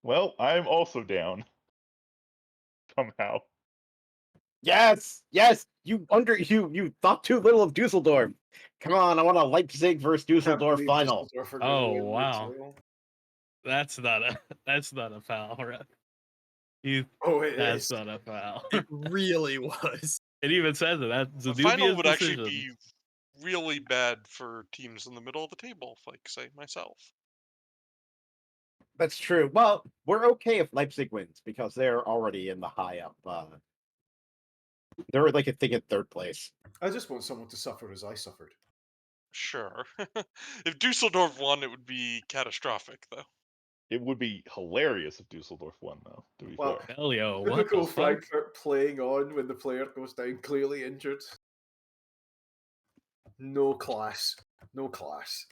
Well, I'm also down. Somehow. Yes, you thought too little of Dusseldorf. Come on, I want a Leipzig versus Can't Dusseldorf believe final. Düsseldorf are Oh, gonna win the wow. title. that's not a foul, right? Oh, it That's is. not a foul. It really was. It even says it. That's a The final dubious would decision. actually be really bad for teams in the middle of the table, like say myself. That's true. Well, we're okay if Leipzig wins because they're already in the high up. They're like I think in third place. I just want someone to suffer as I suffered. Sure. If Dusseldorf won, it would be catastrophic, though. It would be hilarious if Dusseldorf won, though, to be Well, fair. Elio, what the typical fuck? Frankfurt playing on when the player goes down clearly injured. No class. No class.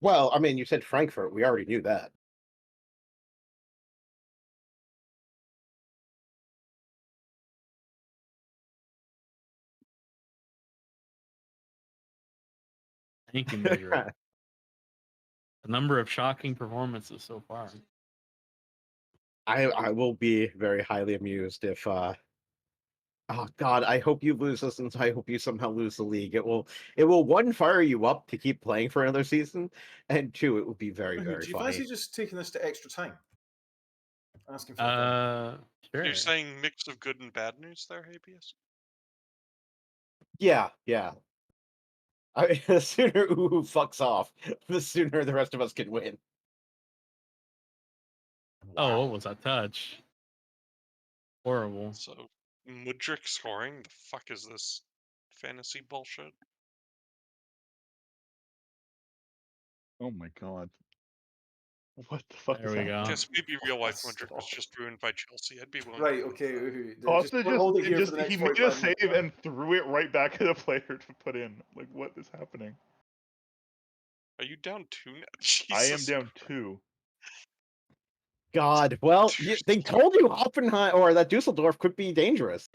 Well, I mean, you said Frankfurt. We already knew that. Thank you, Measure. A number of shocking performances so far. I will be very highly amused if oh god, I hope you lose this and I hope you somehow lose the league. It will one fire you up to keep playing for another season, and two, it would be very, Uhu, very do you funny. fancy just taking this to extra time? Asking for a friend. Sure. You're saying mix of good and bad news there, Habeas? Yeah. The sooner Uhu fucks off, the sooner the rest of us can win. Oh, what was that touch? Horrible. So, Mudryk scoring? The fuck is this fantasy bullshit? Oh my god. What the fuck There is we happening? go. Guess maybe real life Oh, Mudryk was stop. just ruined by Chelsea. I'd be willing Right, to believe okay, that. Uhu. Costa Hold it here for the next he made a 45 minutes. save and threw it right back at the player to put in. Like, what is happening? Are you down 2 now? I am Jesus. down 2. God, well, they told you Hoffenheim or that Dusseldorf could be dangerous.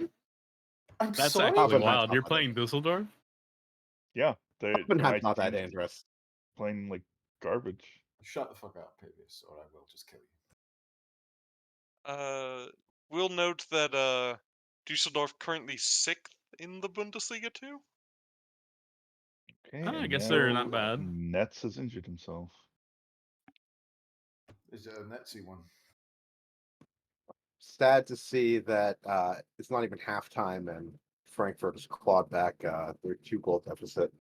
I'm That's sorry? actually Hoffenheim's wild. not You're that playing Dusseldorf? Yeah, my Hoffenheim's not that team's dangerous. playing like garbage. Shut the fuck up, Pavius, or I will just kill you. We'll note that Dusseldorf currently 6th in the Bundesliga too. Okay, I and guess they're now not bad. Nets has injured himself. Is it a Netsy one? sad to see that it's not even halftime and Frankfurt has clawed back their 2-goal deficit.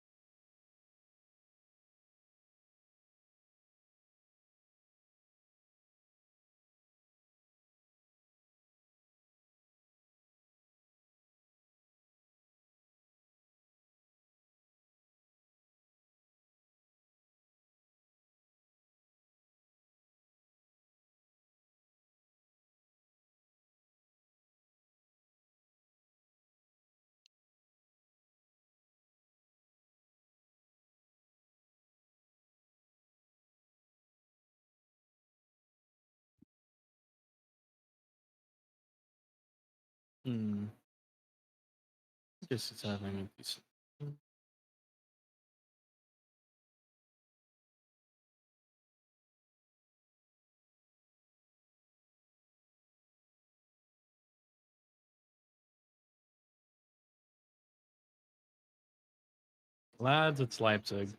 Hmm. Guess it's having a decent. Lads, it's Leipzig.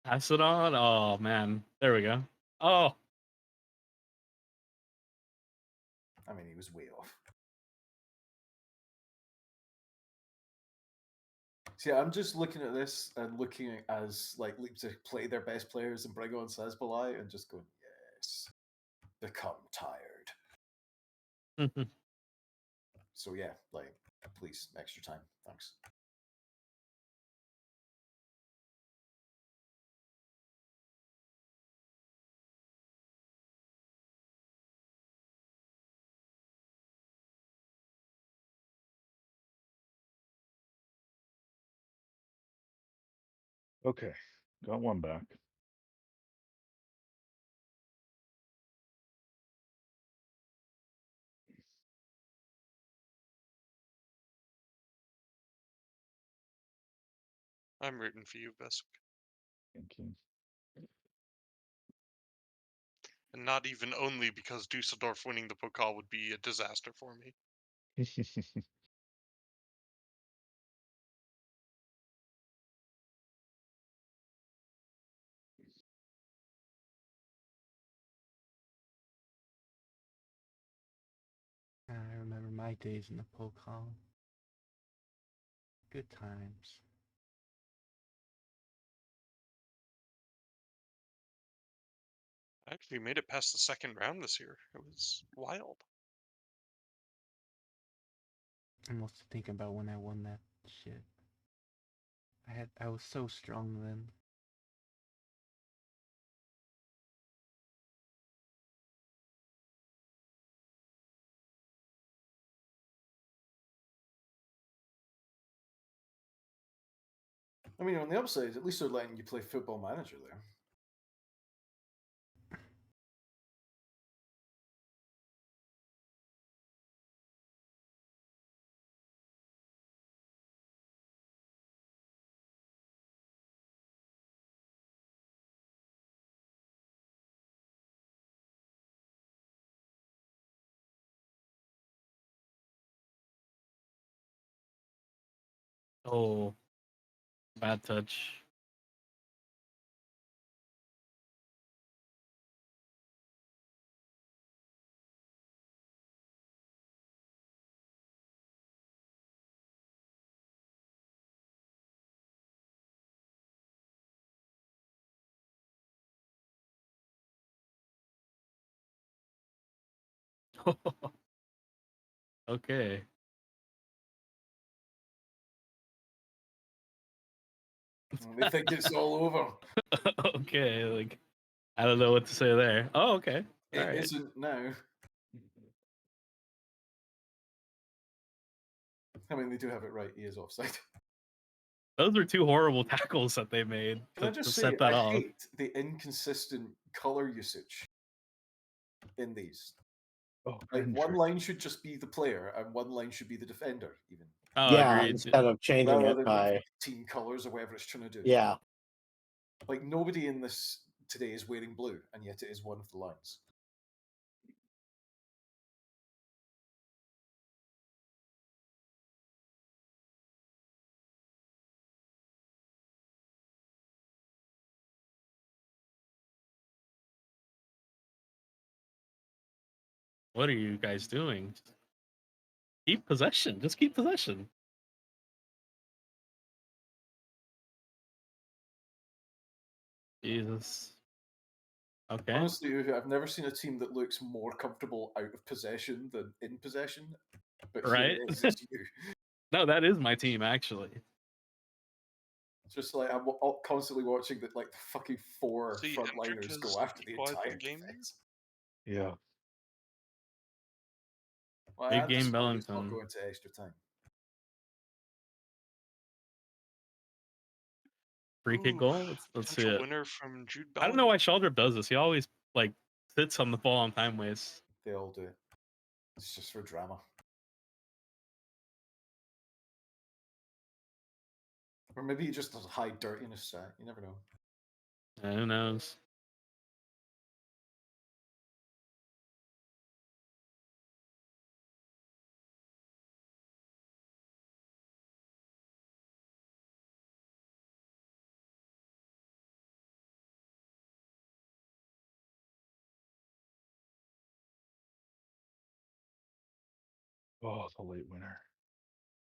Pass it on. Oh man, there we go. Oh, I mean, he was way off. See, I'm just looking at this and looking as like Leipzig play their best players and bring on Sazbolai and just going, yes, become tired. So yeah, like, please, extra time, thanks. Okay, got one back. I'm rooting for you, Bisk. Thank you. And not even only because Dusseldorf winning the Pokal would be a disaster for me. I remember my days in the Pokal. Good times. I actually made it past the second round this year. It was wild. I'm mostly thinking about when I won that shit. I was so strong then. I mean, on the upside, at least they're letting you play Football Manager there. oh, bad touch. Okay. They think it's all over. Okay, like I don't know what to say there. Oh, okay. It All right. isn't now. I mean, they do have it right. He is offside. Those are two horrible tackles that they made Can I to just say, set that I off. hate the inconsistent color usage in these. Oh, Like one Hendrick. line should just be the player, and one line should be the defender, even Oh, yeah, agreed. instead of changing rather it than by like team colors or whatever it's trying to do. yeah. Like nobody in this today is wearing blue, and yet it is one of the lines. What are you guys doing? Keep possession. Just keep possession. Jesus. Okay. Honestly, I've never seen a team that looks more comfortable out of possession than in possession. But here Right? it is, it's you. No, that is my team actually. It's just like I'm constantly watching that, like the fucking four See, frontliners Hendrick go has after the equalized entire the game. defense. Yeah. Well, Big I'm game disappointed it's not Bellington. going to extra time. Free kick Ooh, goal. Let's see potential it. winner from Jude I don't know why Bellingham. Sheldrip does this. He always like sits on the ball on time waste. They all do it. It's just for drama. Or maybe he just does high dirtiness stat. You never know. Who knows? Oh, the late winner.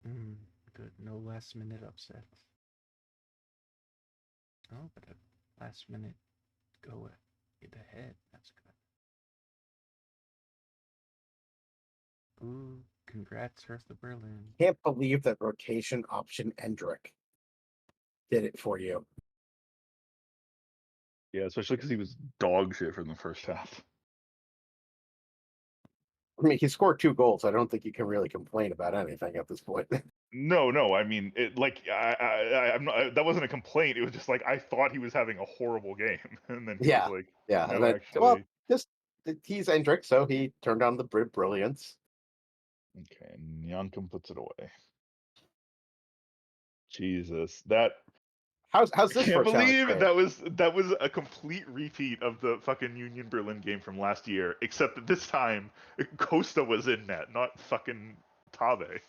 Good. No last minute upsets. Oh, but a last minute go get ahead. That's good. Ooh, congrats, Hertha Berlin. Can't believe that rotation option Endrick did it for you. Yeah, especially because he was dog shit for the first half. I mean, he scored 2 goals. I don't think you can really complain about anything at this point. No. I mean, it like I'm not. That wasn't a complaint. It was just like I thought he was having a horrible game, and then he Yeah, was like, yeah. no, And that, actually. well, just he's Endrick, so he turned on the brilliance. Okay, and Yankum puts it away. Jesus, that. How's I this can't for a challenge believe trade? that was a complete repeat of the fucking Union Berlin game from last year, except that this time Costa was in net, not fucking Tabe.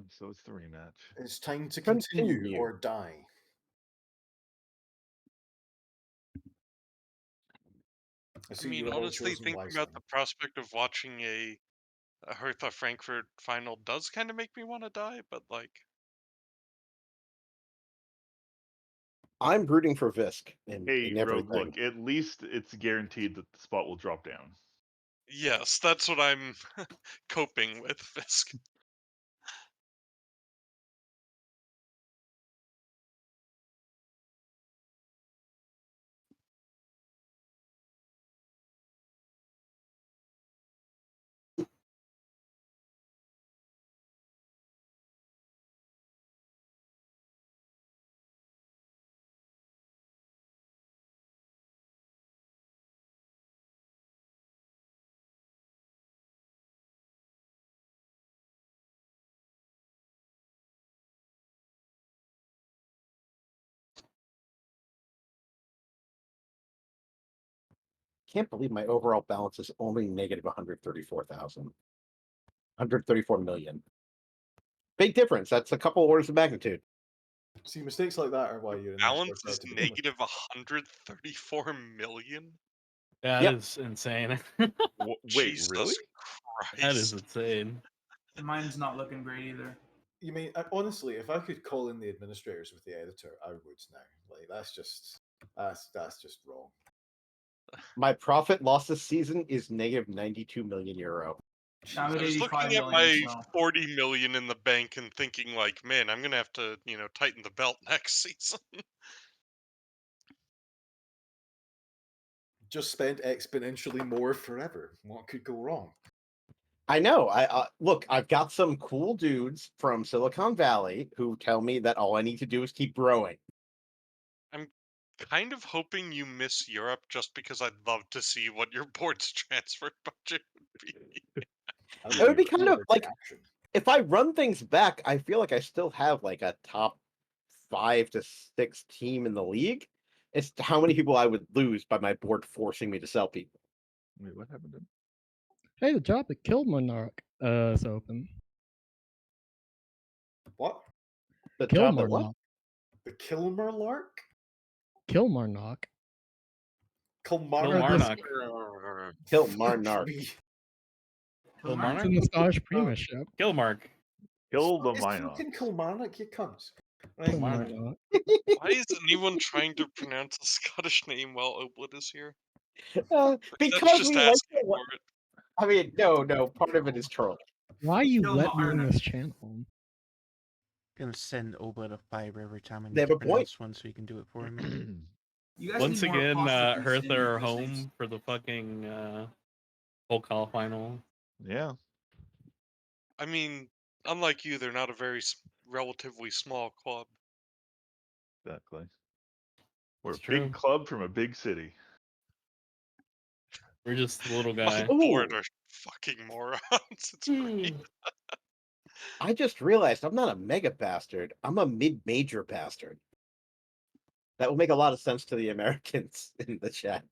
So it's the rematch. It's time to continue or die. I mean, honestly, thinking about the prospect of watching a Hertha Frankfurt final does kind of make me want to die, but like, I'm rooting for Visk in Hey, Rogue, everything. look, at least it's guaranteed that the spot will drop down. yes, that's what I'm coping with, Fisk. Can't believe my overall balance is only negative 134,000. 134 million. Big difference. That's a couple orders of magnitude. See, mistakes like that are why you're in Balance this is negative 134 million. That is insane. Wait, Jesus really? Christ. That is insane. Mine's not looking great either. You mean honestly, if I could call in the administrators with the editor, I would now. Like that's just That's just wrong. My profit loss this season is negative 92 million euro. I'm I at was 85 looking at million, my so 40 million in the bank and thinking, like, man, I'm gonna have to, tighten the belt next season. Just spend exponentially more forever. What could go wrong? I know. Look, I've got some cool dudes from Silicon Valley who tell me that all I need to do is keep growing. I'm kind of hoping you miss Europe just because I'd love to see what your board's transfer budget would be. It would be kind of forward to like action. if I run things back, I feel like I still have like a top 5 to 6 team in the league. It's how many people I would lose by my board forcing me to sell people. Wait, what happened to Hey, the job at Kilmarnock is open. What? The job at what? Kilmarnock. The Kilmarlark? Kilmarnock. Kilmarnock. Kilmarnock. It's in the Scottish Premiership. Gilmark. Kill the It's Minox. fucking Kilmarnock, you cunts. Right. Kilmarnock. Why is anyone trying to pronounce a Scottish name while Oblit is here? Because That's just we like asking it. for it. I mean, no. Part of it is trolling. Why you let me in Kilmarnock. this channel? Gonna send Oblet a fiber every time I They need have to a point. pronounce one, so he can do it for me. you guys Once need more again, apostrophes in Hertha are your first names. home for the fucking whole call final. Yeah. I mean, unlike you, they're not a very relatively small club. Exactly. We're It's a big true. club from a big city. We're just a little My guy. board Ooh. are fucking morons. It's great. I just realized I'm not a mega bastard. I'm a mid-major bastard. That will make a lot of sense to the Americans in the chat.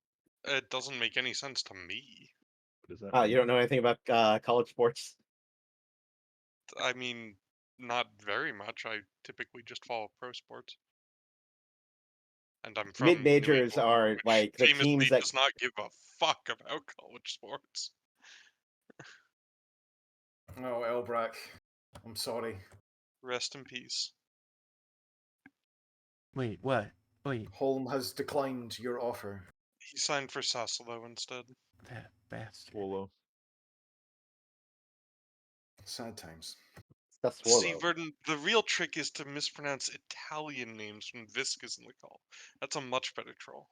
It doesn't make any sense to me. What does that You don't know anything about college sports? I mean, not very much. I typically just follow pro sports. And I'm from New Mid-majors England, are which like the famously teams that does not give a fuck about college sports. Oh, Elbrack. I'm sorry. Rest in peace. Wait, what? Wait, Holm has declined your offer. He signed for Sassuolo instead. that bastard. Swallow. Sad times. that's See, Swallow. Verdon, the real trick is to mispronounce Italian names when Visk is in the call. That's a much better troll.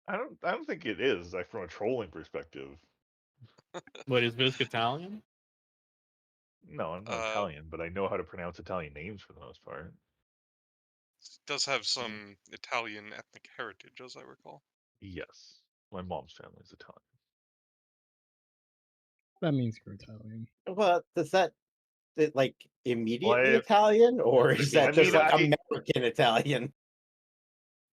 I don't think it is, like from a trolling perspective. Wait, is Visk Italian? No, I'm not Italian, but I know how to pronounce Italian names for the most part. Does have some Italian ethnic heritage, as I recall. Yes. My mom's family is Italian. That means you're Italian. Well, does that like immediately Well, Italian, or is that I just mean, like I- American Italian?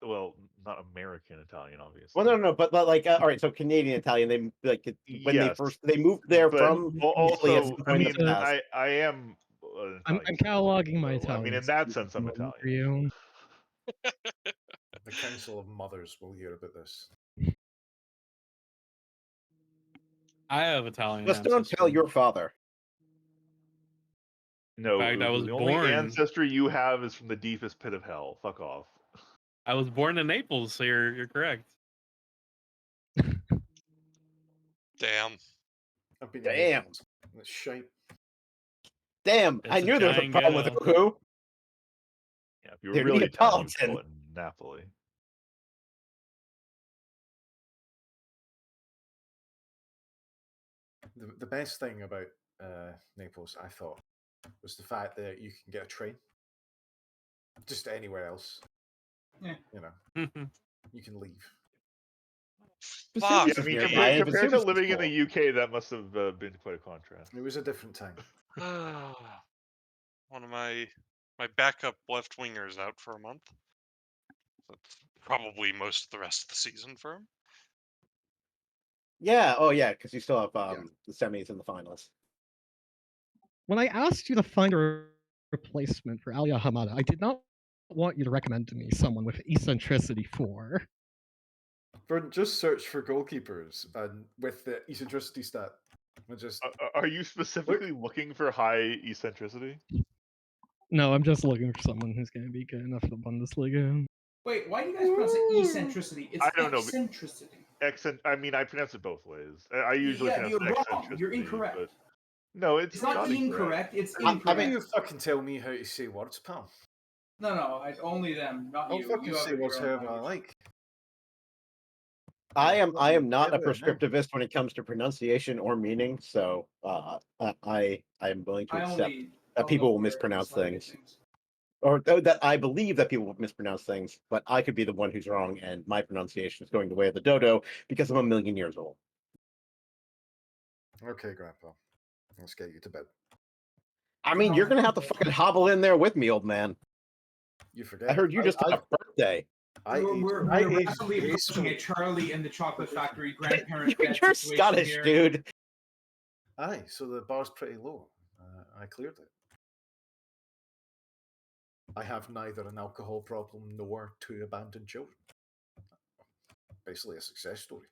Well, not American Italian, obviously. Well, no, but like, all right, so Canadian Italian, they like when Yes, they moved there but from Italy at also, some I point in mean, the past. I am. I'm cataloging my so, I mean, Italian. in that sense, I'm speaking Italian. for you. The Council of Mothers will hear about this. I have Italian Just don't ancestry. tell your father. No, fact, I was the only born- ancestry you have is from the deepest pit of hell. Fuck off. I was born in Naples, so you're correct. Damn. I've been Damn. That's shite. Damn, I It's a knew there was a giant problem with ghetto. who. Yeah, if you were They're really Italian, you'd Neapolitan. call it Napoli. The best thing about Naples, I thought, was the fact that you can get a train just anywhere else. Yeah. You know, you can leave. The Fuck. Yeah, service I is mean, nearby. If the compared to service is living in full. the UK, that must have been quite a contrast. It was a different time. One of my backup left wingers out for a month. That's probably most of the rest of the season for him. Yeah, oh yeah, because you still have the semis and the finals. When I asked you to find a replacement for Alia Hamada, I did not want you to recommend to me someone with eccentricity 4. Verdon, just search for goalkeepers and with the eccentricity stat. Just Are you specifically looking for high eccentricity? No, I'm just looking for someone who's going to be good enough for the Bundesliga. Wait, why do you guys pronounce it eccentricity? It's I don't know. eccentricity. I mean, I pronounce it both ways. I usually Yeah, pronounce you're it wrong. eccentricity. You're incorrect. But no, it's not incorrect. incorrect. It's How incorrect. you fucking tell me how to say words, pal? No, only them, not I'll you. fucking You have say your words own however I language. like. I am not a Yeah, no. prescriptivist when it comes to pronunciation or meaning, so I am willing to I accept only that don't people know will where mispronounce slightly things, or that I believe that people will mispronounce things, but I could be the one who's wrong, and my pronunciation is going the way of the dodo because I'm a million years old. Okay, Grandpa. Let's get you to bed. I mean, you're gonna have to fucking hobble in there with me, old man. You forget. I heard you just had a birthday. We're aged rapidly approaching gracefully. a Charlie and the Chocolate Factory grandparent You're bed situation Scottish, here. dude. Aye, so the bar's pretty low. I cleared it. I have neither an alcohol problem nor 2 abandoned children. Basically a success story.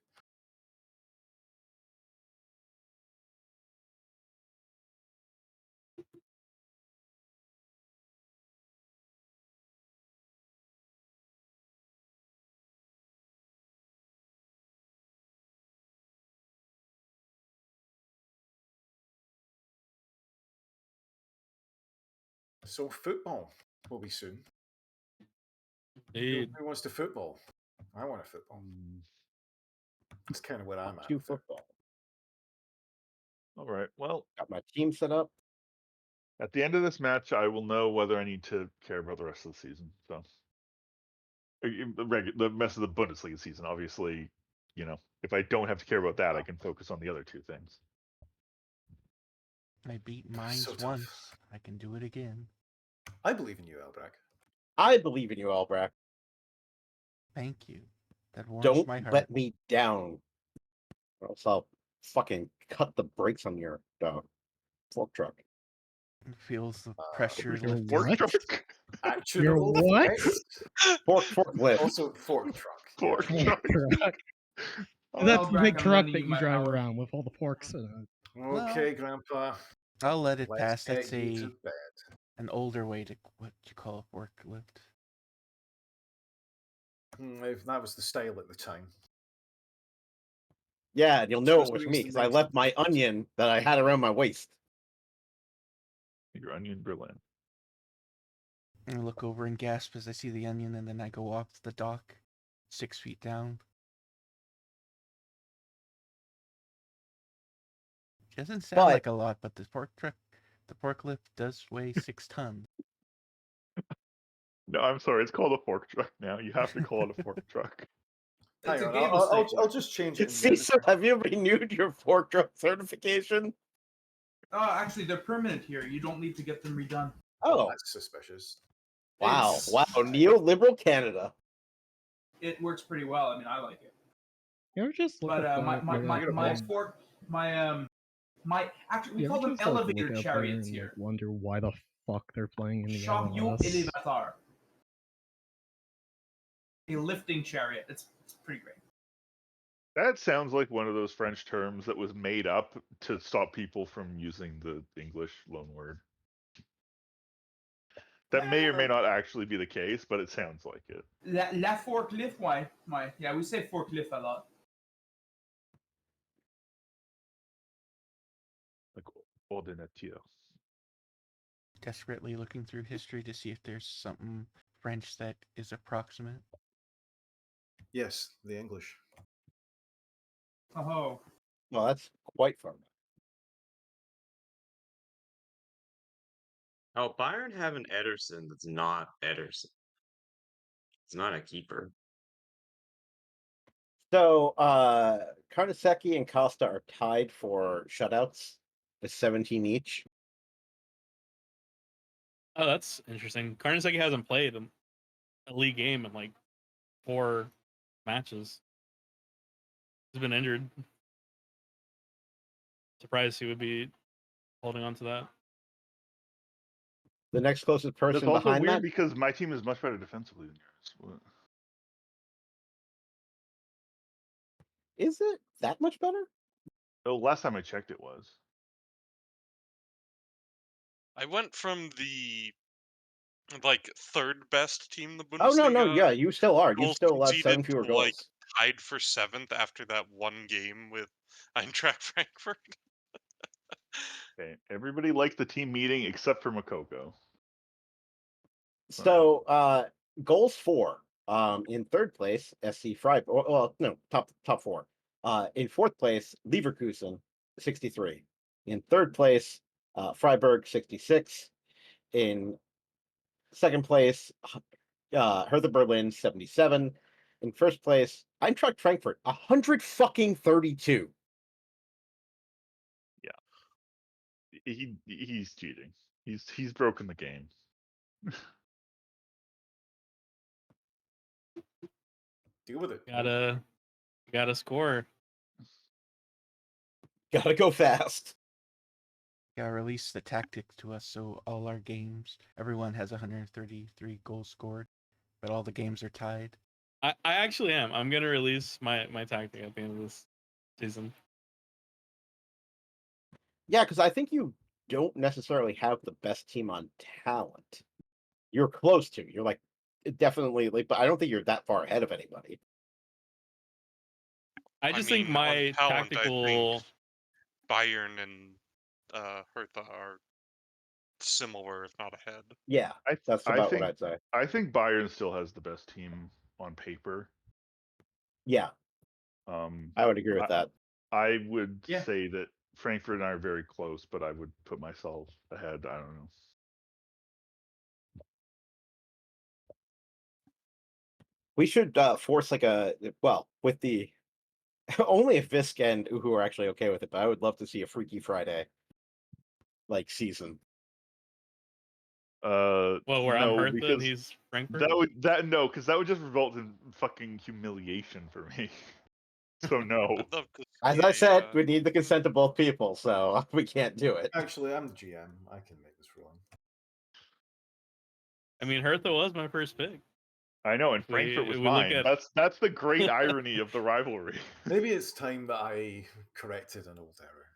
So football will be soon. Who wants to football? I want a football. That's kind of where I'm at. You football. All right. Well, got my team set up. At the end of this match, I will know whether I need to care about the rest of the season. So, the rest of the Bundesliga season, obviously, if I don't have to care about that, I can focus on the other 2 things. I beat Mainz once. I can do it again. I believe in you, Albrecht. I believe in you, Albrecht. Thank you. That warms Don't my heart. let me down, or else I'll fucking cut the brakes on your fork truck. It feels the pressure. Your lifting. what? Actionable what? Fork lift. Also fork truck. Fork yeah. truck. That's the big I'm truck lending that you you my drive power. around with all the forks in it. Okay, Grandpa. I'll let it Let's pass. get That's you to bed. an older way to what you call a forklift. If that was the style at the time. Yeah, and you'll know it was Especially me in because the I left my onion that I had around my waist. Your onion Berlin. I look over and gasp as I see the onion, and then I go off the dock, 6 feet down. Doesn't sound like a lot, but the forklift does weigh 6 tons. No, I'm sorry. It's called a fork truck now. You have to call it a fork truck. Hang on, I'll just change it. Cecil, have you renewed your fork truck certification? Actually, they're permanent here. You don't need to get them redone. Oh, that's suspicious. Wow, neoliberal Canada. It works pretty well. I mean, I like it. You ever just look But up my fork, actually we you call ever them just, like, elevator look up chariots there and, here. like, wonder why the fuck they're playing in the Champion MLS? élévateur. A lifting chariot. It's pretty great. That sounds like one of those French terms that was made up to stop people from using the English loanword. That may or may not actually be the case, but it sounds like it. La forklift, why? Yeah, we say forklift a lot. Like ordinateur. Desperately looking through history to see if there's something French that is approximate. Yes, the English. Oh. Well, that's quite far. Oh, Bayern have an Ederson that's not Ederson. It's not a keeper. So, Karnaseki and Costa are tied for shutouts with 17 each. Oh, that's interesting. Karnaseki hasn't played a league game in like 4 matches. He's been injured. Surprised he would be holding on to that. The next closest person That's also behind weird that. because my team is much better defensively than yours. Is it that much better? Oh, last time I checked, it was. I went from the like third best team in the Oh no, Bundesliga. yeah, you still are. You Goals still have 7 conceded, fewer like goals. tied for 7th after that one game with Eintracht Frankfurt. Okay, everybody liked the team meeting except for Makoko. So goals for in third place, SC Freiburg. Well, no, top 4. In fourth place, Leverkusen, 63. In third place, Freiburg, 66. In second place, Hertha Berlin, 77. In first place, Eintracht Frankfurt, 132. He's cheating. He's broken the game. Deal with it. Gotta score. Gotta go fast. Yeah, release the tactics to us so all our games, everyone has 133 goals scored, but all the games are tied. I actually am. I'm gonna release my tactic at the end of this season. Yeah, because I think you don't necessarily have the best team on talent. You're close to. You're like definitely like, but I don't think you're that far ahead of anybody. I just think mean, my on talent, tactical. I think Bayern and Hertha are similar, if not ahead. Yeah, that's I about think what I'd say. I think Bayern still has the best team on paper. Yeah, I would agree with that. I would Yeah. say that Frankfurt and I are very close, but I would put myself ahead. I don't know. We should force like a with the only if Visk and Uhu are actually okay with it, but I would love to see a Freaky Friday like season. Well, where I'm no, Hertha because and he's Frankfurt. because that would just result in fucking humiliation for me. So no. I'd love to As see I a, said, we need the consent of both people, so we can't do it. Actually, I'm the GM. I can make this ruling. I mean, Hertha was my first pick. I know, and We- Frankfurt was we look mine. at- That's the great irony of the rivalry. Maybe it's time that I corrected an old error.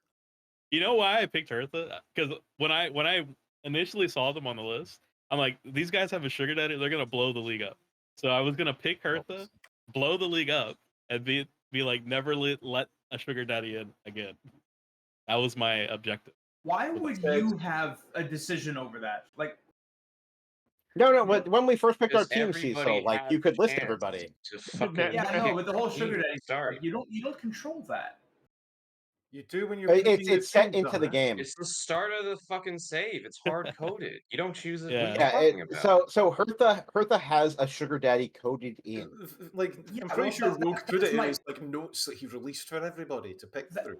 You know why I picked Hertha? Because when I initially saw them on the list, I'm like, these guys have a sugar daddy. They're gonna blow the league up. So I was gonna pick Hertha, blow the league up, and be like, never let a sugar daddy in again. That was my objective. Why would you have a decision over that? Like, No. When we first picked our Because team, Cecil, everybody like has you could a list chance everybody. to fucking yeah, I know, pick but the whole the sugar team. daddy, Sorry. like, you don't control that. You do when you're It's set into the game. It's the start of the fucking save. It's hard coded. You don't choose it. Yeah. What are you talking about? So Hertha has a sugar daddy coded in. Like Yeah, I'm pretty sure well, Rogue put it in my- his like notes that he released for everybody to pick through.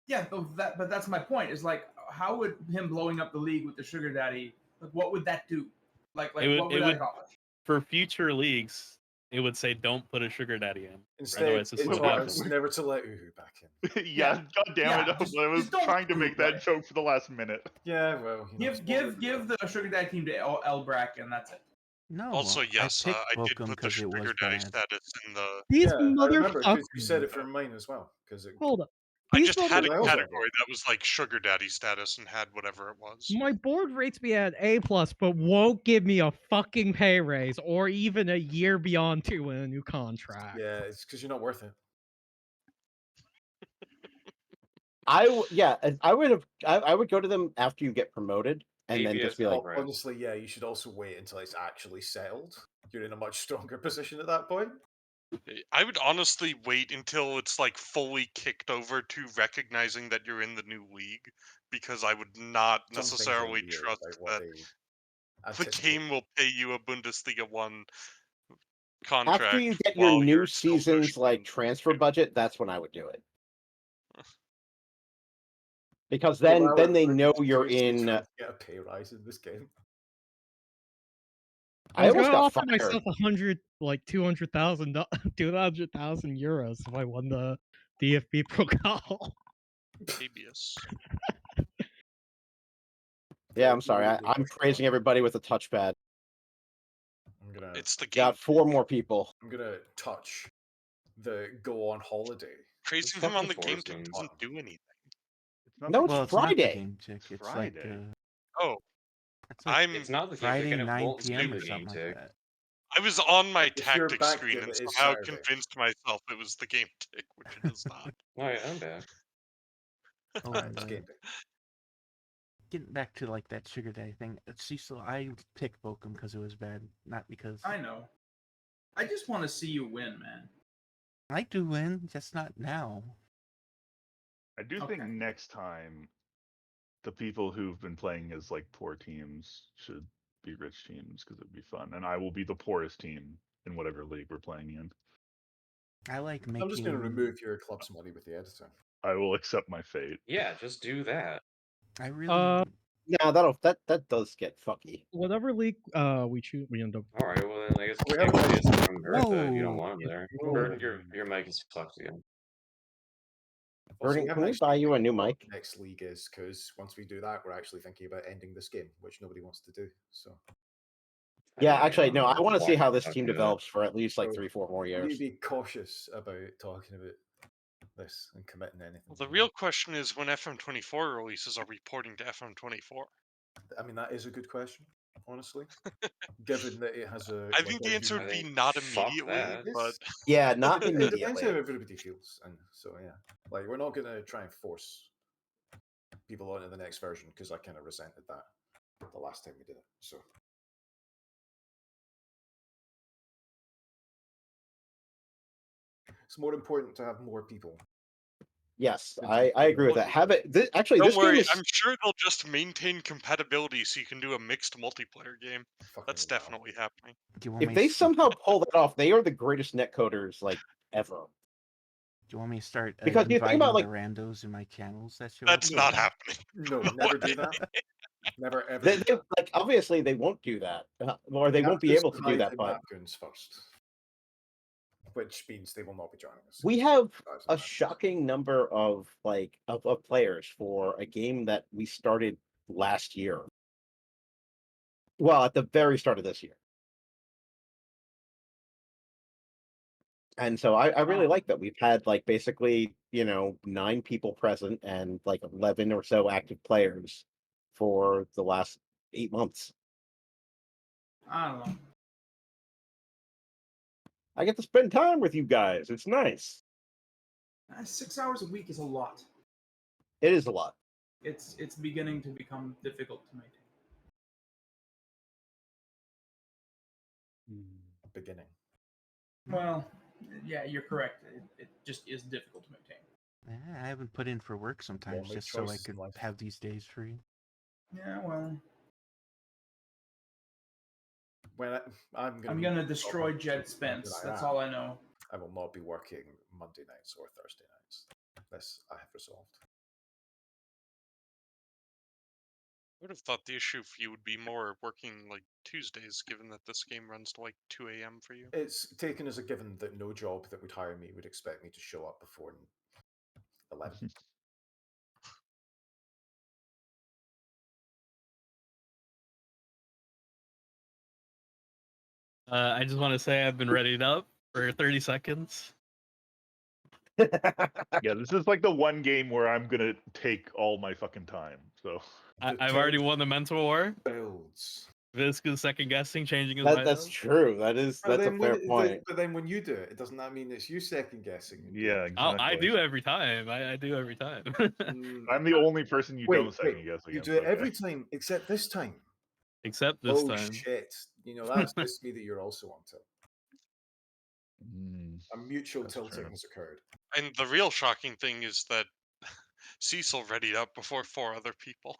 Yeah, but that's my point. Is like, how would him blowing up the league with the sugar daddy? Like, what would that do? Like what would that accomplish? For future leagues, it would say don't put a sugar daddy in. Instead, Otherwise, this it is what was happens. never to let Uhu back in. Yeah, god damn Yeah, it. just- I was just don't trying to do make it, that right. joke for the last minute. Yeah, well, you know, Give the sugar daddy team to Elbrack, and that's it. No. Also, yes, I picked did Bochum put the 'cause it was sugar daddy bad. status in the. These yeah, I remember because motherfuckers. you said it for mine as well. Because Hold up. I These just had a mother- category that was like sugar daddy status and had whatever it was. My board rates me at A+, but won't give me a fucking pay raise or even a year beyond 2 in a new contract. Yeah, it's because you're not worth it. I would go to them after you get promoted and then just be like, honestly, yeah, you should also wait until it's actually settled. You're in a much stronger position at that point. I would honestly wait until it's like fully kicked over to recognizing that you're in the new league, because I would not Something necessarily weird trust about what that they the anticipate. game will pay you a Bundesliga 1 contract. after you get your while new you're still season's pushing. like transfer budget, that's when I would do it. Because Well, then they we're know just you're seriously in. trying to get a pay rise in this game. I was almost gonna got offer fired. myself 200,000 euros if I won the DFB Pokal. Habeas. Yeah, I'm sorry. I'm praising everybody with a touchpad. I'm gonna. It's the game. Got 4 more people. I'm gonna touch the go on holiday. Praising Fuck him on the the game Force games. doesn't do anything. No, it's Well, it's not the Friday. game, Chick. It's Friday. like Oh, It's like It's not the case. Friday Again, it 9 won't p.m. skip or the game something like tick. that. I was on my If you're tactics back, screen then and it is somehow Saturday. convinced myself it was the game tick, which it is not. Oh, yeah, I'm back. Oh, It's game day. getting back to like that sugar daddy thing. Cecil, I picked Bochum because it was bad, not because I know. I just want to see you win, man. I do win, just not now. I do think next time the people who've been playing as like poor teams should be rich teams because it'd be fun, and I will be the poorest team in whatever league we're playing in. I like I'm just going to making. remove your club's money with the editor. I will accept my fate. Yeah, just do that. I really. Yeah, that does get fucky. Whatever league we choose, we end up. All right, well then I guess We kick haven't Jason mentioned- from Bertha if you don't Whoa. want him there. Whoa. Bert, your mic is fucked again. Also, Vernon, we can haven't we actually buy you a picked new what mic? the next league is, because once we do that, we're actually thinking about ending this game, which nobody wants to do. So Yeah, I actually, no. I want to see how this don't team do that. develops for at least like So, 3-4 more you years. need to be cautious about talking about this and committing anything. Well, the real question is when FM24 releases, are we porting to FM24? I mean, that is a good question, honestly. Given that it has a. I think the answer would be not immediately, but Yeah, not It depends immediately. how everybody feels, and so yeah, like we're not gonna try and force people onto the next version because I kind of resented that the last time we did it. So it's more important to have more people. Yes, I agree with that. Have it. Actually, don't this worry. game is. I'm sure they'll just maintain compatibility so you can do a mixed multiplayer game. That's Fucking wow. definitely happening. Do you want If me they to, somehow pull that off, they are the greatest netcoders like ever. do you want me to start Because you think inviting about, like- the randos in my channels that show That's up? not happening. No, never do that. Never ever. They, do they, that. like obviously they won't do that, or they We won't have be to able to do survive that. the But map goons first, which means they will not be joining us. we have Survives a the map goons. shocking number of of players for a game that we started last year. Well, at the very start of this year. And so I really like that we've had like basically 9 people present and like 11 or so active players for the last 8 months. I don't know. I get to spend time with you guys. It's nice. 6 hours a week is a lot. It is a lot. It's beginning to become difficult to maintain. Beginning. Well, yeah, you're correct. It just is difficult to maintain. I haven't put in for work sometimes make just so I choices in could life. have these days free. Yeah, well, When I'm I'm be gonna destroy open Jed to Spence. that I That's am. all I know. I will not be working Monday nights or Thursday nights. This I have resolved. I would have thought the issue for you would be more working like Tuesdays, given that this game runs to like 2 a.m. for you. It's taken as a given that no job that would hire me would expect me to show up before 11. I just want to say I've been readied up for 30 seconds. Yeah, this is like the one game where I'm gonna take all my fucking time. So I've already won the mental war. Builds. Visk is second guessing, changing his That's mind. true. That's a fair point. But then when you do it, doesn't that mean it's you second guessing? yeah, Oh, exactly. I do every time. I do every time. I'm the only person you don't second guess You against. do it okay. every time except this time. Except this Oh time. shit! That's just me that you're also on tilt. Mm, A mutual that's tilting true. has occurred. And the real shocking thing is that Cecil readied up before 4 other people.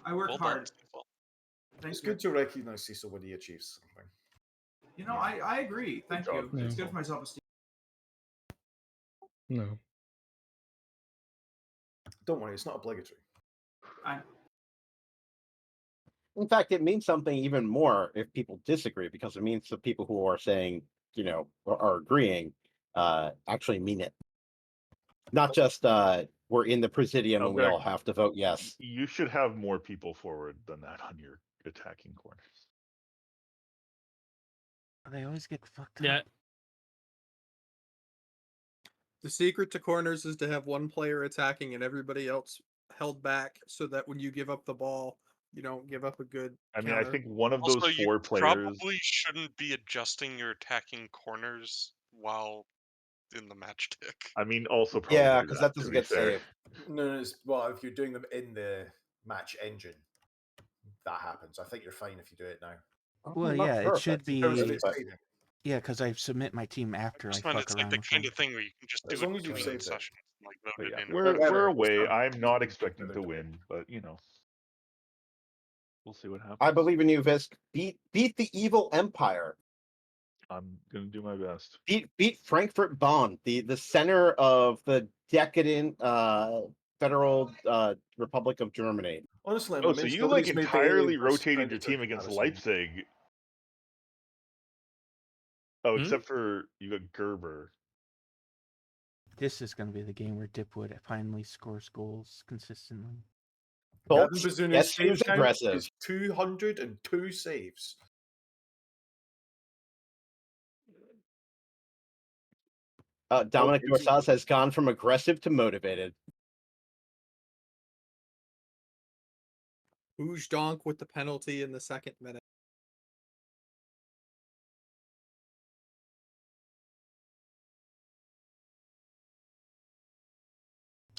I work Well hard. done, Cecil. Thank It's you. good to recognize Cecil when he achieves something. You know, I agree. Thank job, you. It's Cecil. good for my self-esteem. No. Don't worry, it's not obligatory. In fact, it means something even more if people disagree, because it means the people who are saying, are agreeing, actually mean it. Not just we're in the presidium and we all have to vote yes. You should have more people forward than that on your attacking corners. They always get fucked up. Yeah. The secret to corners is to have one player attacking and everybody else held back so that when you give up the ball, You don't give up a good I mean, I counter. think one of Also, those you 4 players. probably shouldn't be adjusting your attacking corners while in the matchstick. I mean, also probably Yeah, because that to doesn't be get fair. saved. No, well, if you're doing them in the match engine, that happens. I think you're fine if you do it now. Well, I'm not yeah, sure it if should that's the case, If be. it's but saving. Yeah, because I submit my team after I Just meant fuck it's like around the with kind them. of thing where you can just do As it long as you've between saved it. sessions, like load But it yeah, in. we're Whatever, away. it's fine. I'm not Just expecting give to it away. win, but we'll see what happens. I believe in you, Visk. Beat the evil empire. I'm gonna do my best. Beat Frankfurt Bonn, the center of the decadent federal Republic of Germany. Honestly, Oh, so you like entirely rotated your team against Leipzig? Oh, except for you got Gerber. This is going to be the game where Dipwood finally scores goals consistently. Gavin Folks, Bazuna's guess save who's count aggressive? is 202 saves. Dominic is he? Dorsaz has gone from aggressive to motivated. Hooge Donk with the penalty in the second minute.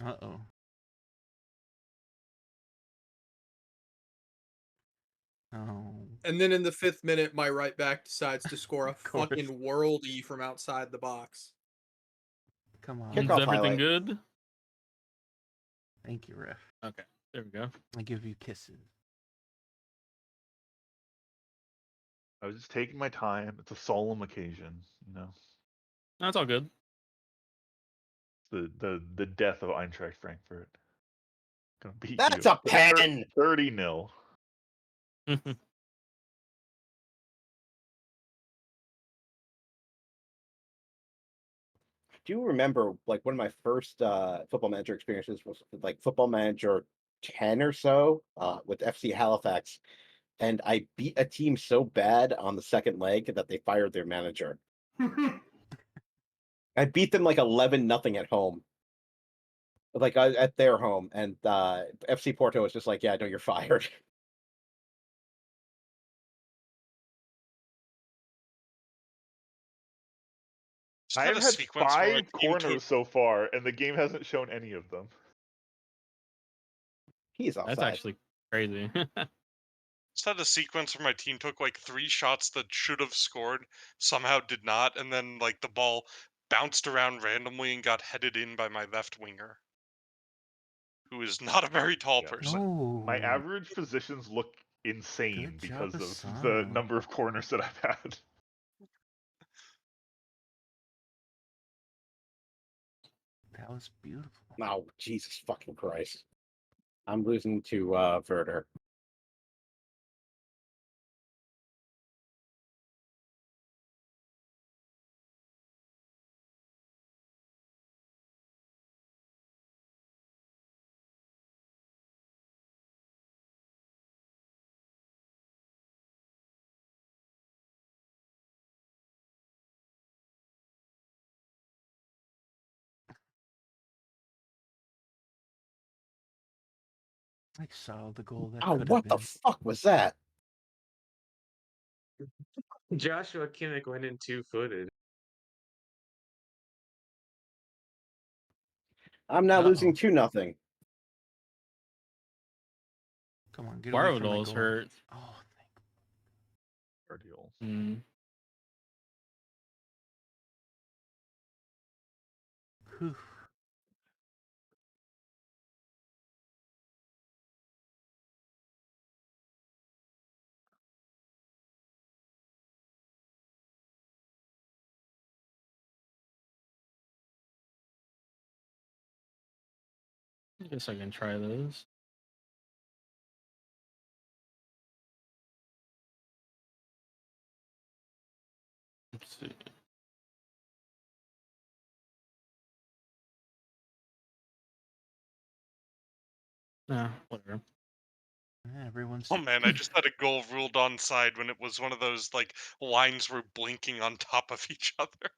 Uh-oh. Oh. And then in the 5th minute, my right back decides to score a course. fucking worldie from outside the box. Come on. Is Kickoff everything highlight. good? Thank you, ref. Okay, there we go. I give you kisses. I was just taking my time. It's a solemn occasion, you know. That's all good. The death of Eintracht Frankfurt. Gonna beat That's you. a pen. 30-0. Do you remember like one of my first football manager experiences was like football manager 10 or so with FC Halifax, and I beat a team so bad on the second leg that they fired their manager. I beat them like 11-0 at home, like at their home, and FC Porto was just like, "Yeah, no, you're fired." I have had 5 corners so far, and the game hasn't shown any of them. He's offside. That's actually crazy. Just had a sequence where my team took like 3 shots that should have scored, somehow did not, and then like the ball bounced around randomly and got headed in by my left winger, who is not a very tall person. My average positions look insane Good job, because of Asano. the number of corners that I've had. That was beautiful. Oh, Jesus fucking Christ. I'm losing to Werder. I saw the goal that Oh, could what have the been. fuck was that? Joshua Kinnick went in 2-footed. I'm now losing 2-0. Come on, get away from my Guardiola's goal. hurt. Oh, Guardiola. Whew. I guess I can try those. Let's see. Nah, whatever. Everyone's. Oh man, I just had a goal ruled onside when it was one of those like lines were blinking on top of each other.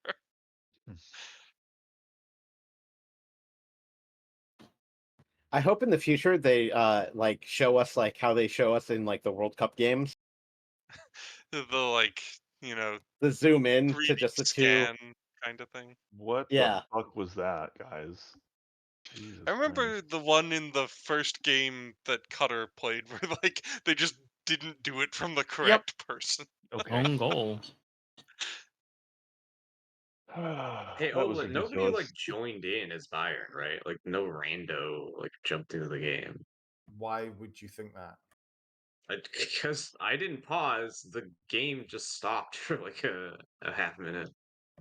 I hope in the future they like show us like how they show us in like the World Cup games. The like, The zoom in 3D to just the two. scan kind of thing. What Yeah. the fuck was that, guys? Jesus I remember Christ. the one in the first game that Cutter played where like they just didn't do it from the correct person. Okay. Own goal. Hey, That was but nobody ridiculous. joined in as Bayern, right? Like no rando jumped into the game. Why would you think that? Because I didn't pause, the game just stopped for like a half minute.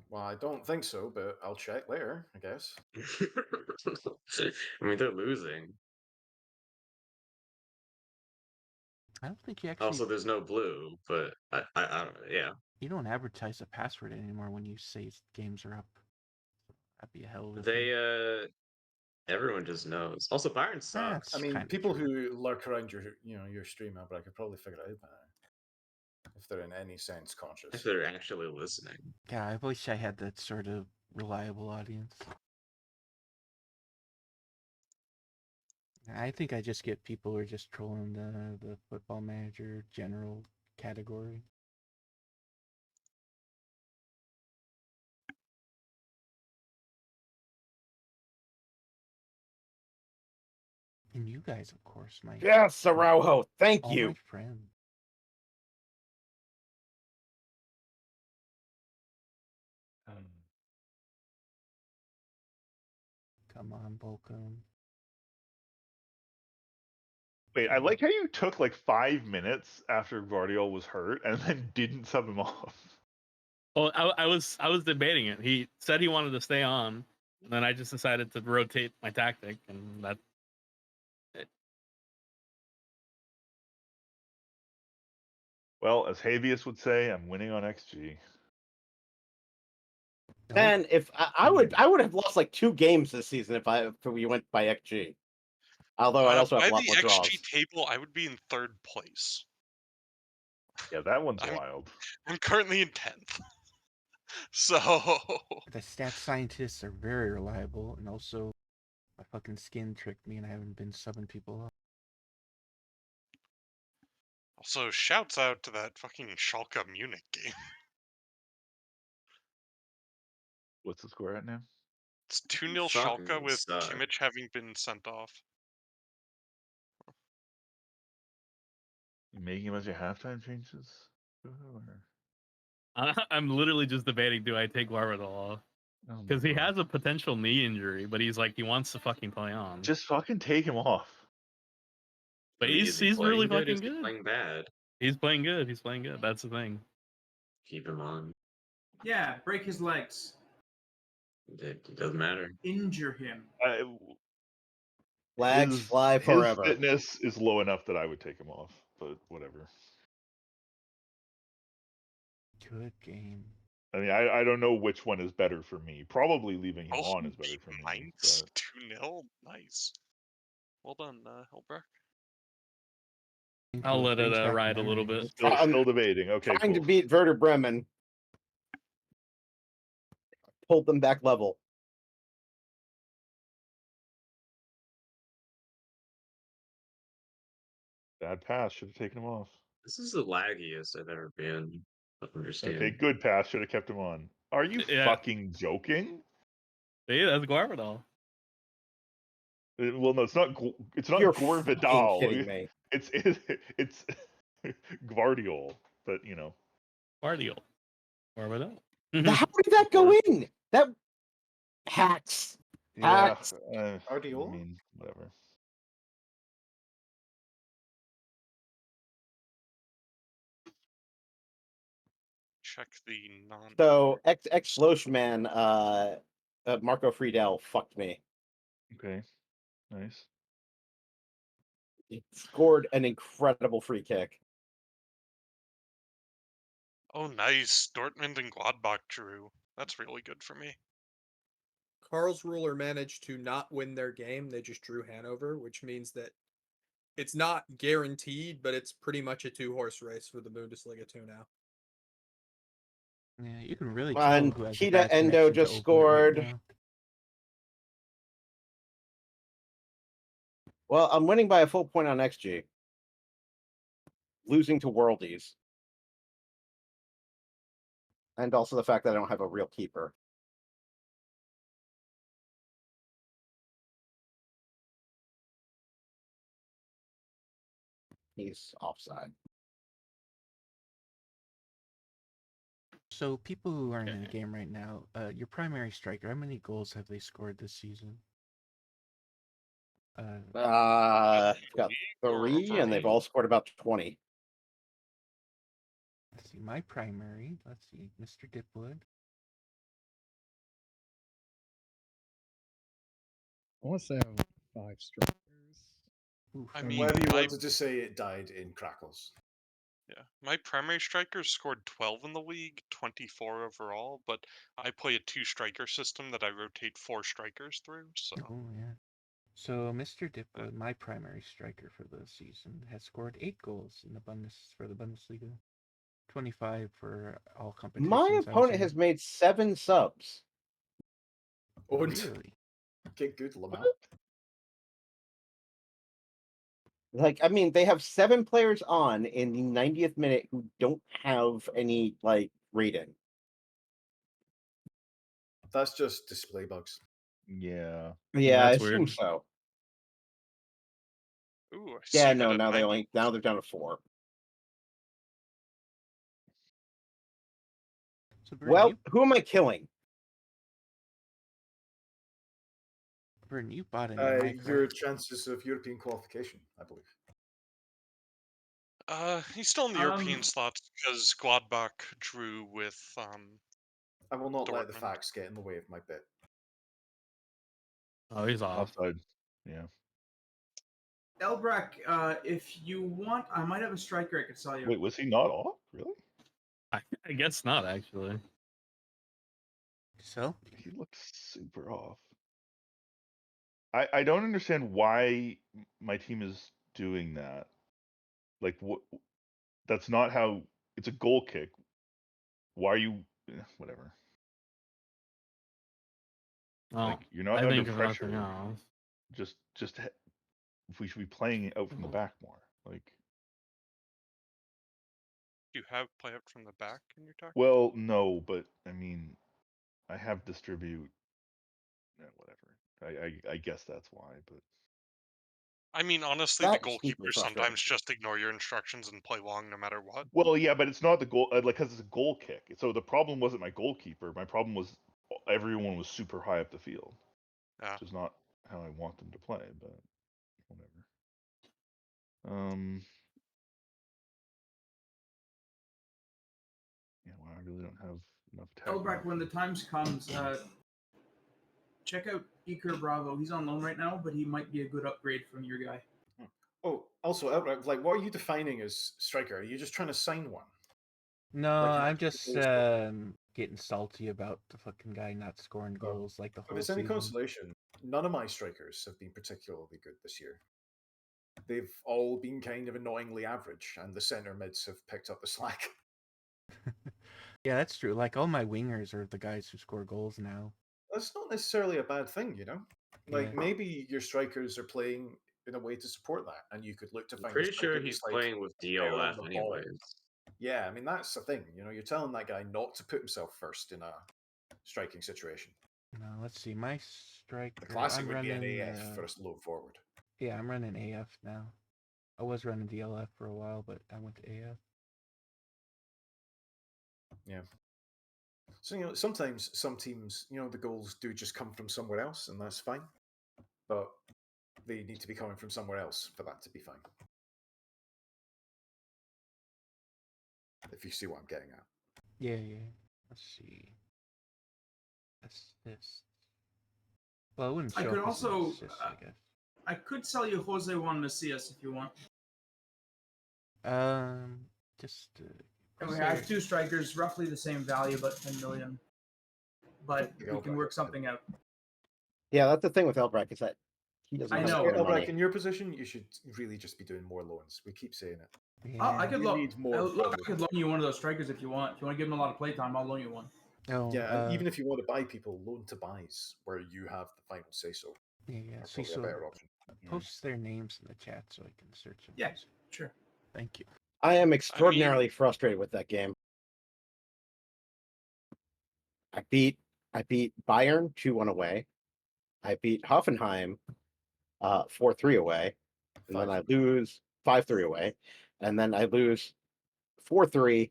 Well, I don't think so, but I'll check later, I guess. I mean, they're losing. I don't think you actually. Also, there's no blue, but I don't know. Yeah, You don't advertise a password anymore when you say games are up. That'd be a hell of a thing. they everyone just knows. Also, Bayern sucks. I That's mean, kinda people true. who lurk around your stream, but I could probably figure it out by now, if they're in any sense If conscious. they're actually listening. Yeah, I wish I had that sort of reliable audience. I think I just get people who are just trolling the football manager general category. And you guys, of course, my Yes, Araujo. Thank all you. my friends. Come on, Bochum. Wait, I like how you took like 5 minutes after Guardiola was hurt and then didn't sub him off. Well, I was debating it. He said he wanted to stay on, and then I just decided to rotate my tactic, and that. Well, as Havius would say, I'm winning on XG. Man, if I would have lost like 2 games this season if we went by XG. Although I'd also have By a lot the more XG draws. table, I would be in 3rd place. Yeah, that one's I'm- wild. I'm currently in 10th. So The stat scientists are very reliable, and also my fucking skin tricked me, and I haven't been subbing people up. also shouts out to that fucking Schalke Munich game. What's the score at now? It's 2-0 Fucking Schalke with suck. Kimmich having been sent off. You making a bunch of halftime changes? Or... I'm literally just debating: do I take Guardiola off? Oh my Because he God. has a potential knee injury, but he's like he wants to fucking play on. Just fucking take him off. But I mean, is he he's really playing good? fucking Is he good. playing bad? He's playing good. He's playing good. That's the thing. Keep him on. Yeah, break his legs. It doesn't matter. Injure him. Flags fly His forever. fitness is low enough that I would take him off, but whatever. Good game. I mean, I don't know which one is better for me. Probably leaving him on Bochum is better beat for me. Mainz But 2-0. Nice. Well done, Hilbert. I'll let it Brings back ride a little memories. bit. still debating. Okay, Trying to cool. beat Werder Bremen. Pulled them back level. Bad pass. Should have taken him off. This is the laggiest I've ever been. I don't understand. Okay, good pass. Should have kept him on. Are you Yeah. fucking joking? See, that's Guardiola. Well, no, it's not. It's not You're Gore fucking Vidal. kidding me. It's Gvardiol. But Guardiola. Guardiola. How did that go in? That hacks. yeah. Hacks. I Guardiola? mean, whatever. Check the non. So ex Loshman, Marco Friedel fucked me. Okay, nice. He scored an incredible free kick. Oh, nice. Dortmund and Gladbach drew. That's really good for me. Karlsruher managed to not win their game. They just drew Hanover, which means that it's not guaranteed, but it's pretty much a 2-horse race for the Bundesliga 2 now. Yeah, you can really tell And who has a Kita bad Endo connection to just open it right scored. now. Well, I'm winning by a full point on XG. Losing to Worldies. And also the fact that I don't have a real keeper. He's offside. So people who aren't in the game right now, your primary striker, how many goals have they scored this season? Got or 3, and they've overall? all scored about 20. Let's see, my primary. Let's see, Mr. Dipwood. I want to say I have 5 strikers. Ooh, I from- mean, Whatever you my, wanted to say, it died in crackles. yeah, my primary strikers scored 12 in the league, 24 overall, but I play a 2-striker system that I rotate 4 strikers through, so Oh yeah. So Mr. Dipwood, my primary striker for the season, has scored 8 goals in the for the Bundesliga. 25 for all competitions. My opponent has made 7 subs. Really? Get good, Lamau. Like, I mean, they have 7 players on in the 90th minute who don't have any, like, rating. That's just display bugs. Yeah. Yeah, I that's assume weird. so. ooh, I Yeah, see no, that at now 90. now they're down to 4. So Vern, Well, who am I killing? you bought in, Your chances of European qualification, I believe. He's still in the European slots because Gladbach drew with I will not let the Dortmund. facts get in the way of my bet. Oh, he's off. Offside. Yeah. Elbrack, if you want, I might have a striker I could sell you. Wait, was he not off? Really? I guess not, actually. So? He looked super off. I don't understand why my team is doing that. Like, what? That's not how. It's a goal kick. Why are you? Whatever. Well, Like, you're not I under think if nothing pressure. else. Just if we should be playing it out from the back more. Like, Do you have play out from the back in your tactic? well, no, but I mean, I have distribute. Whatever. I guess that's why, but I mean, honestly, That the is deeply goalkeepers frustrating. sometimes just ignore your instructions and play long no matter what. well, yeah, but it's not the goal. Like, because it's a goal kick. So the problem wasn't my goalkeeper. My problem was everyone was super high up the field, Yeah. which is not how I want them to play. But whatever. Yeah, well, I really don't have enough attacking Elbrack, when the options. times comes, check out Iker Bravo. He's on loan right now, but he might be a good upgrade from your guy. Oh, also, outright, like, what are you defining as striker? Are you just trying to sign one? No, Like, I'm just getting salty about the fucking guy not scoring goals like the If whole it's any season. consolation, none of my strikers have been particularly good this year. They've all been kind of annoyingly average, and the centre mids have picked up the slack. Yeah, that's true. Like all my wingers are the guys who score goals now. That's not necessarily a bad thing, you know? Like, Yeah. maybe your strikers are playing in a way to support that, and you could look to I'm find a pretty striker sure that's, he's like, playing with better on DLF the ball. anyways. Yeah, I mean, that's the thing. You know, you're telling that guy not to put himself first in a striking situation. No, let's see. My striker. The classic I'm would running, be an AF for a slow forward. Yeah, I'm running AF now. I was running DLF for a while, but I went to AF. Yeah. So, you know, sometimes some teams, you know, the goals do just come from somewhere else, and that's fine. But they need to be coming from somewhere else for that to be fine. If you see what I'm getting at. Yeah. Let's see. Assist. Well, it wouldn't show I could up as an also, assist, I guess. I could sell you Jose Juan Macias if you want. Just. Okay, I have 2 strikers, roughly the same value, about 10 million. But we can work something out. Yeah, that's the thing with Elbrack is that he doesn't I have know. the Elbrack, money. in your position, you should really just be doing more loans. We keep saying it. Yeah. Oh, I could You loan. need more Look, I forward. could loan you one of those strikers if you want. If you want to give him a lot of playtime, I'll loan you one. Oh, Yeah, and even if you want to buy people, loan to buys, where you have the final say so. Yeah. Are See, probably a better option. Post their names in the chat so I can search them. Yeah, sure. Thank you. I am extraordinarily frustrated with that game. I beat Bayern 2-1 away. I beat Hoffenheim 4-3 away. And then I lose 5-3 away. And then I lose 4-3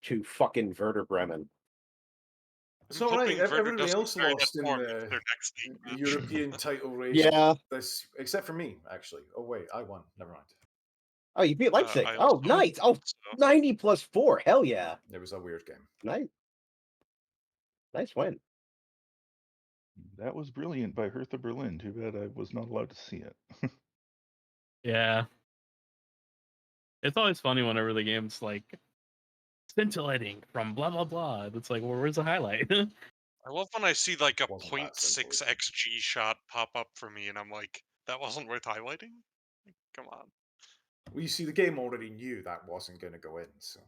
to fucking Werder Bremen. It's I'm all right. hoping Werder Everybody doesn't else carry that lost in form into the their next league match. European title race. Yeah. This, except for me, actually. Oh wait, I won. Never mind. Oh, you beat Leipzig. I Oh, also nice. Oh, so 90 plus 4. Hell yeah. It was a weird game. Nice win. That was brilliant by Hertha Berlin. Too bad I was not allowed to see it. Yeah. It's always funny whenever the game's like scintillating from blah blah blah. It's like, well, where's the highlight? I love when I see like a Wasn't that 0.6 scintillating. XG shot pop up for me, and I'm like, that wasn't worth highlighting. Come on. Well, you see, the game already knew that wasn't going to go in, so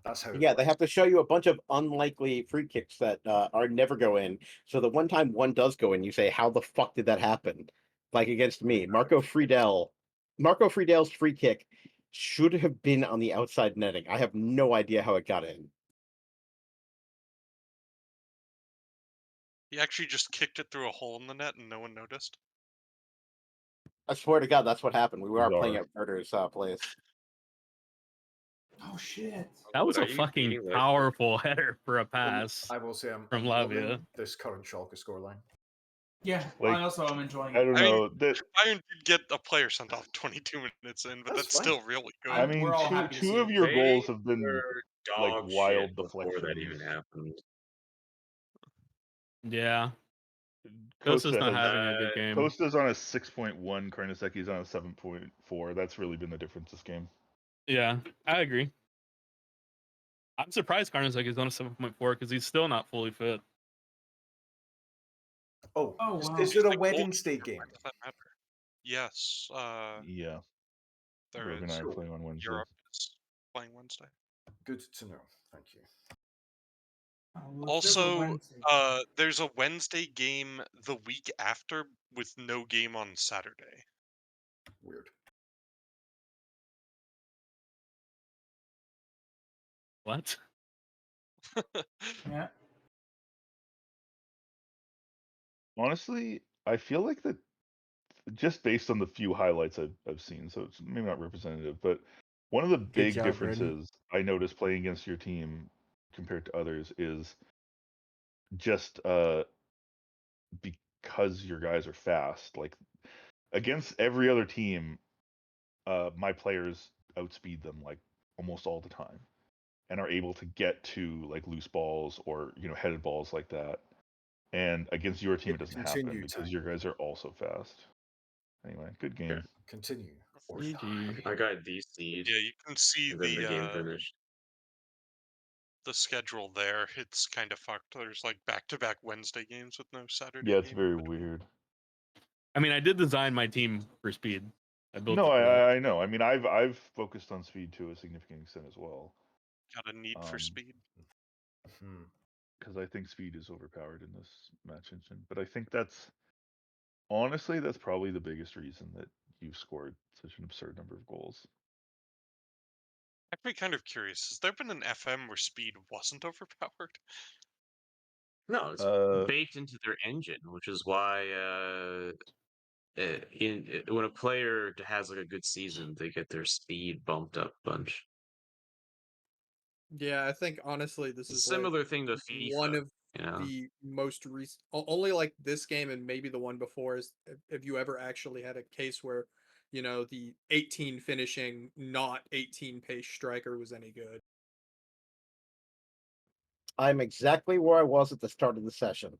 that's how it Yeah, they works. have to show you a bunch of unlikely free kicks that are never go in. So the one time one does go in, you say, "How the fuck did that happen?" Like against me, Marco Friedel's free kick should have been on the outside netting. I have no idea how it got in. He actually just kicked it through a hole in the net, and no one noticed. I swear to God, that's what happened. We were playing Bizarre. at Werder's place. Oh shit. That was Are a you fucking beating Leipzig? powerful header for a pass I will say I'm from loving Lavia. this current Schalke scoreline. Yeah, Like, I also am enjoying I it. don't I mean, know that. Bayern did get a player sent off 22 minutes in, but That's that's fine. still really good. I mean, We're all happy to two see of it. your They goals have been were like dog wild shit before that deflections. even happened. Yeah. Costa Costa's not has having a good game. Costa's on a 6.1. Karnaseki's on a 7.4. That's really been the difference this game. Yeah, I agree. I'm surprised Karnasek is on a 7.4 because he's still not fully fit. Oh, Oh, wow. is there a Like, Wednesday goalkeeper, game? why does that matter? Yes, Yeah, there Rogue and is. I are playing on Wednesdays. Europe is playing Wednesday. Good to know. Thank you. Oh, well, if there's a Also, Wednesday. there's a Wednesday game the week after with no game on Saturday. Weird. What? Yeah. Honestly, I feel like that just based on the few highlights I've seen, so it's maybe not representative, but one of the big job, Braden. differences I noticed playing against your team compared to others is just because your guys are fast. Like against every other team, my players outspeed them like almost all the time and are able to get to like loose balls or headed balls like that. And against your team, it doesn't happen Continue, because Ty. your guys are also fast. Anyway, good game. Yeah. Continue. Or GG. I got DC'd, Yeah, you can see and then the game finished. the schedule there. It's kind of fucked. There's like back-to-back Wednesday games with no Saturday Yeah, it's game. very weird. I mean, I did design my team for speed. I built No, it for that. I know. I mean, I've focused on speed to a significant extent as well. Got a need for speed. Hmm. Because I think speed is overpowered in this match engine. But I think that's honestly that's probably the biggest reason that you've scored such an absurd number of goals. I'd be kind of curious. Has there been an FM where speed wasn't overpowered? No, it's Uh, baked into their engine, which is why when a player has like a good season, they get their speed bumped up a bunch. Yeah, I think honestly this is like Similar thing to FIFA. one of You know, the most recent. Only like this game and maybe the one before is if you ever actually had a case where the 18 finishing, not 18 pace striker was any good. I'm exactly where I was at the start of the session.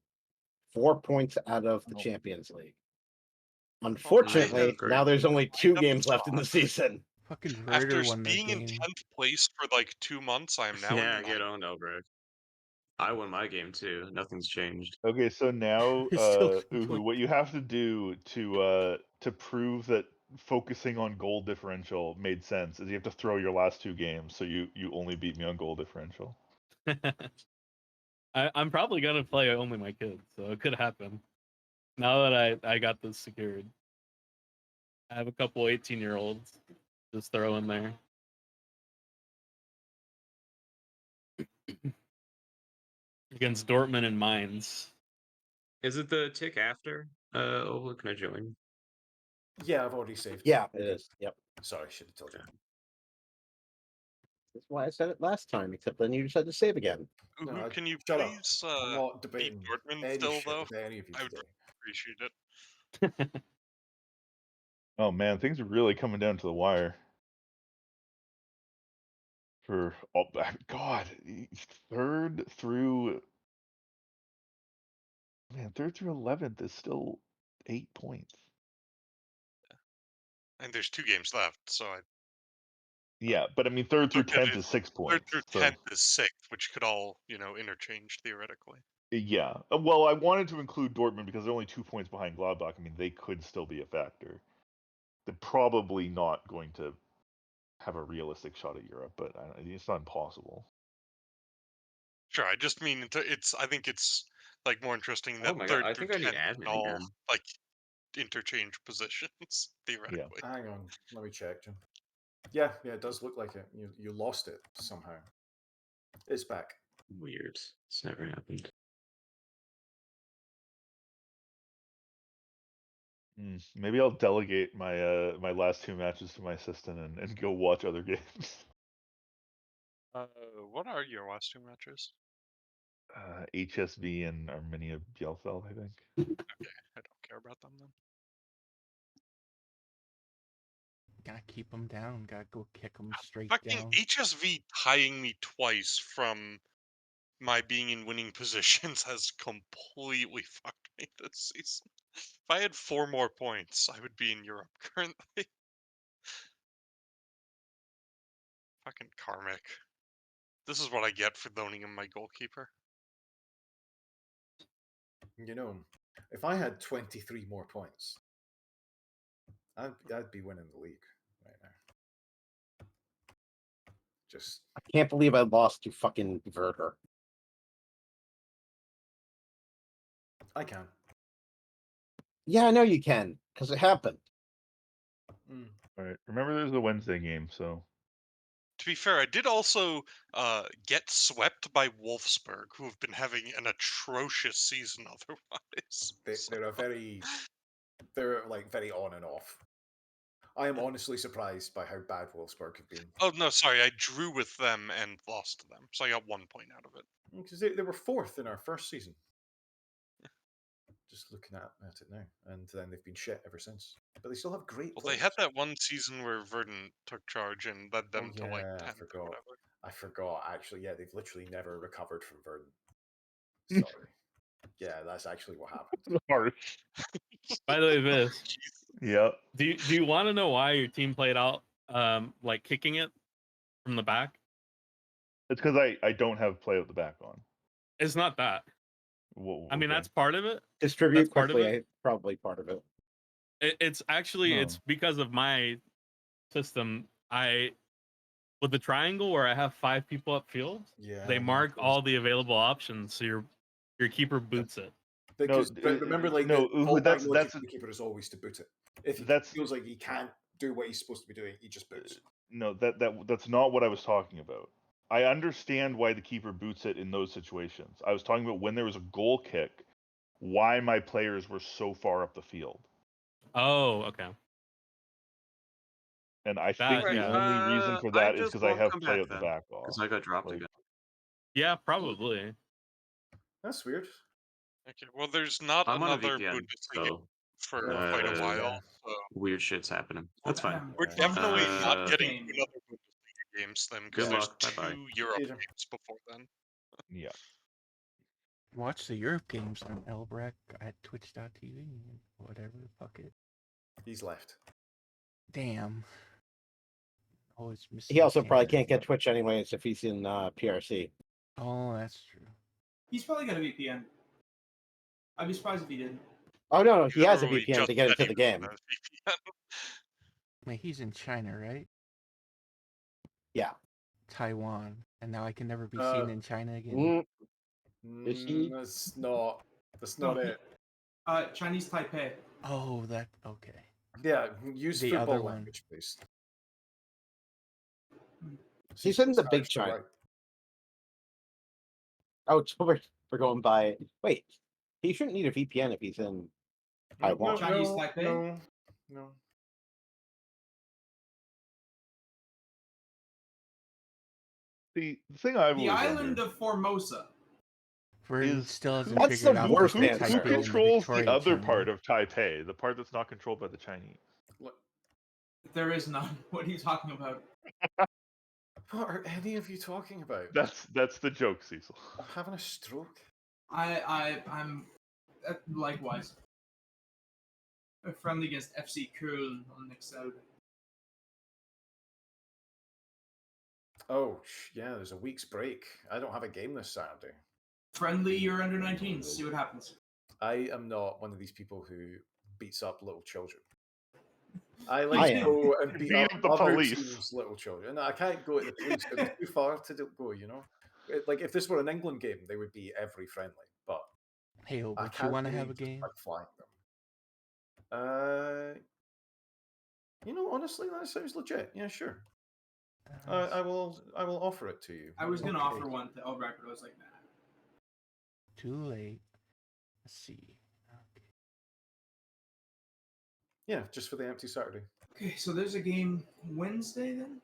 4 points out of the Oh. Champions League. have Unfortunately, great now there's team. only I 2 have games left in the thought. season. Fucking After Werder won their being in game. 10th place for like 2 months, I am now Yeah, in get 9th. owned, Elbrick. I won my game too. Nothing's changed. Okay, so now, He's still Uhu, playing. what you have to do to prove that focusing on goal differential made sense is you have to throw your last 2 games, so you only beat me on goal differential. I'm probably gonna play only my kids, so it could happen. Now that I got this secured, I have a couple 18-year-olds just throw in there. Against Dortmund and Mainz. Is it the tick after? Oh, can I join? Yeah, I've already saved. Yeah, it is. Yep. Sorry, should have told you. That's why I said it last time, except then you just had to save again. No, Can you shut up. please I'm not beat debating Dortmund any still, shit though? with any of you I would today. appreciate it. Oh man, things are really coming down to the wire. For God, third through 11th is still 8 points. And there's 2 games left, so I Yeah, but I mean, third through look at 10th it. is 6 Third points. through So 10th is 6th, which could all, interchange theoretically. yeah, well, I wanted to include Dortmund because they're only 2 points behind Gladbach. I mean, they could still be a factor. They're probably not going to have a realistic shot at Europe, but it's not impossible. Sure, I just mean I think it's like more interesting Oh that my god, third I through think I need 10th can admin all again. like interchange positions theoretically. Hang on, let me check, Jim. Yeah, it does look like it. You lost it somehow. It's back. Weird. It's never happened. Maybe I'll delegate my my last 2 matches to my assistant and go watch other games. What are your last 2 matches? HSV and Arminia Bielefeld, I think. Okay, I don't care about them then. Gotta keep them down. Gotta go kick them straight Fucking down. HSV tying me twice from my being in winning positions has completely fucked me this season. If I had 4 more points, I would be in Europe currently. Fucking karmic. This is what I get for loaning him my goalkeeper. If I had 23 more points, I'd be winning the league right now. Just I can't believe I lost to fucking Werder. I can. Yeah, I know you can, because it happened. All right. Remember, there's the Wednesday game, so. To be fair, I did also get swept by Wolfsburg, who have been having an atrocious season otherwise. They're like very on and off. I am honestly surprised by how bad Wolfsburg have been. Oh no, sorry, I drew with them and lost to them, so I got 1 point out of it. Because they were 4th in our first season. Just looking at it now, and then they've been shit ever since. But they still have great Well, players. they had that one season where Verdun took charge and led them to like 10th I forgot. or whatever. I forgot. Actually, yeah, they've literally never recovered from Verdun. Sorry. Yeah, that's actually what happened. Harsh. By the way, Viz, Yep. do you want to know why your team played out like kicking it from the back? It's because I don't have play at the back on. It's not that. Whoa, I mean, okay. that's part of it. Distribute That's part of quickly, it. probably part of it. It's actually No. it's because of my system. With the triangle where I have 5 people upfield, Yeah, they mark all the available options, so your keeper boots it. Because remember, like the fallback logic of the keeper is always to boot it. If he feels like he can't do what he's supposed to be doing, he just boots. No, that's not what I was talking about. I understand why the keeper boots it in those situations. I was talking about when there was a goal kick, why my players were so far up the field. Oh, okay. And I think the only reason for that is because I have play at the back off. Because I got dropped again. Yeah, probably. That's weird. Okay, well, there's not I'm on a another VPN, Bundesliga so for quite a while. So weird shit's happening. That's fine. we're definitely not getting to another Bundesliga games then, because Good there's luck. Bye-bye. 2 Europe games before then. Yeah. Watch the Europe games on Elbrek at twitch.tv. Whatever, fuck it. He's left. Damn. Always missing. He also probably can't get Twitch anyways if he's in PRC. Oh, that's true. He's probably got a VPN. I'd be surprised if he didn't. Oh no, he has a Literally VPN to just get said into he the game. was on a VPN. Wait, he's in China, right? Yeah. Taiwan, and now I can never be seen in China again. Is he? That's not No, it. Chinese Taipei. Oh, that okay. Yeah, use The football other one. language, please. He's in the Big actually China. right. Oh, so we're going by. Wait, he shouldn't need a VPN if he's in No, Taiwan. Chinese Taipei? no. The thing I've The always island wondered of Formosa. Vern is still hasn't That's figured the out worst between answer. who Taipei and the controls the Victoria other Channel. part of Taipei, the part that's not controlled by the Chinese. There is none. What are you talking about? What are any of you talking about? That's the joke, Cecil. I'm having a stroke. I'm likewise. We're friendly against FC Köln on next Saturday. Oh, yeah, there's a week's break. I don't have a game this Saturday. Friendly, you're under 19s. See what happens. I am not one of these people who beats up little children. I I like to am. go and beat Beat up up the other police. teams' little children. I can't go to the police. It's too far to go, you know? Like, if this were an England game, they would be every friendly. But Hey, I would you can't want to really have a just, game? like, flying them. Honestly, that sounds legit. Yeah, sure. I will offer it to you. I was gonna Okay. offer one to Elbright, but I was like, nah. Too late. Let's see. Okay. Yeah, just for the empty Saturday. Okay, so there's a game Wednesday then?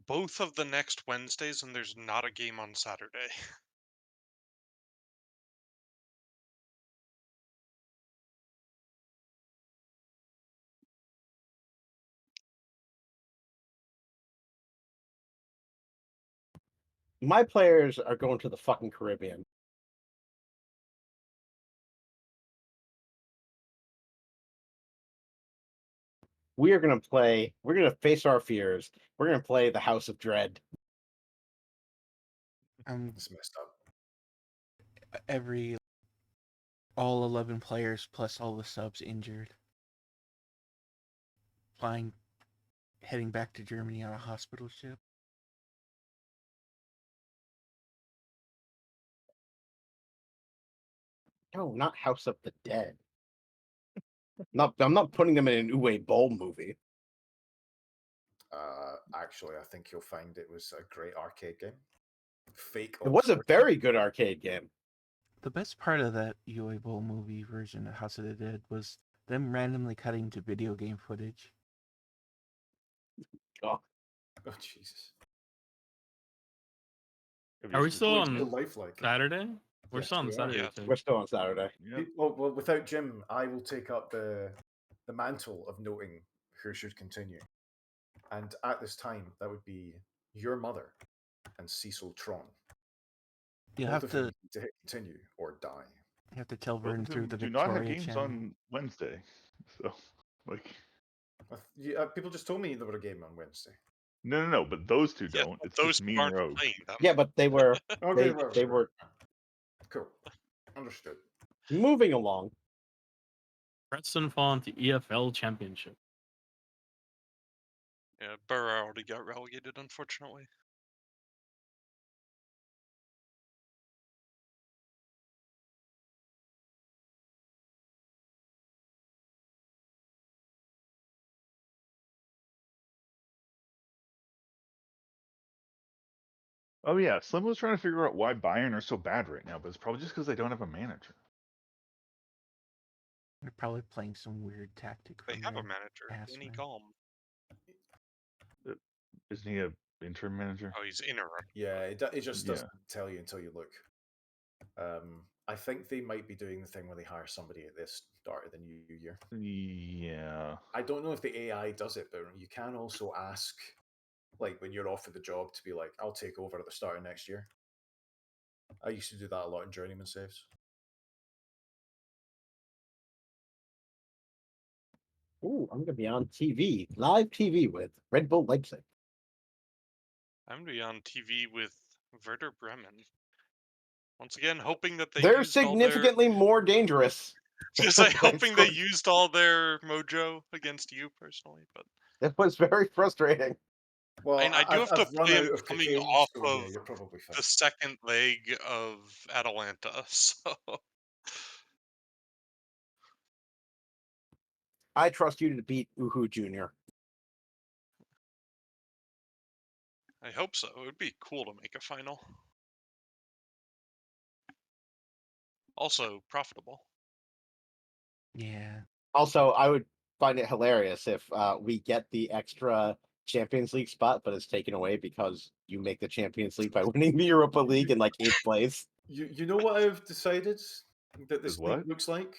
Both of the next Wednesdays, and there's not a game on Saturday. My players are going to the fucking Caribbean. We are going to play. We're going to face our fears. We're going to play the House of Dread. It's messed up. All 11 players plus all the subs injured. Heading back to Germany on a hospital ship. No, not House of the Dead. I'm not putting them in an Uwe Boll movie. Actually, I think you'll find it was a great arcade game. Fake. It was a Oxford. very good arcade game. The best part of that UA Bowl movie version of House of the Dead was them randomly cutting to video game footage. Oh, Oh, Jesus. Are we still It's so on lifelike. Saturday? We're Yes, still on we are. Saturday. Yeah. too. we're still on Saturday. Yep. Well, without Jim, I will take up the mantle of noting who should continue. And at this time, that would be your mother and Cecil Tron. You Both have of whom to need to hit continue or die. you have to tell Both Vern of through them the do not have Victoria games channel. on Wednesday, so like People just told me there were a game on Wednesday. no, but those two Yeah, don't. It's those just me two and aren't Rogue. playing them. Yeah, but they were Okay, they were cool. Understood. moving along. Preston Font EFL Championship. Yeah, Borough already got relegated, unfortunately. Oh yeah, Slim was trying to figure out why Bayern are so bad right now, but it's probably just because they don't have a manager. They're probably playing some weird tactic. They from have a their manager, ass Danny man. Galm. Isn't he a interim manager? Oh, he's interim. Yeah, it just Yeah. doesn't tell you until you look. I think they might be doing the thing where they hire somebody at the start of the new year. Yeah. I don't know if the AI does it, but you can also ask, like when you're offered the job, to be like, "I'll take over at the start of next year." I used to do that a lot in journeyman saves. Ooh, I'm gonna be on TV, live TV with Red Bull Leipzig. I'm gonna be on TV with Werder Bremen. Once again, hoping that they They're used all their significantly more dangerous. just like They hoping they scored- used all their mojo against you personally, but It was very frustrating. Well, I do have to I've run play out them of coming cocaine, off so of yeah, you're probably fine. the second leg of Atalanta, so I trust you to beat Uhu Jr. I hope so. It would be cool to make a final. Also profitable. Yeah. Also, I would find it hilarious if we get the extra Champions League spot, but it's taken away because you make the Champions League by winning the Europa League in like 8th place. You know what I've decided that this Is league what? looks like?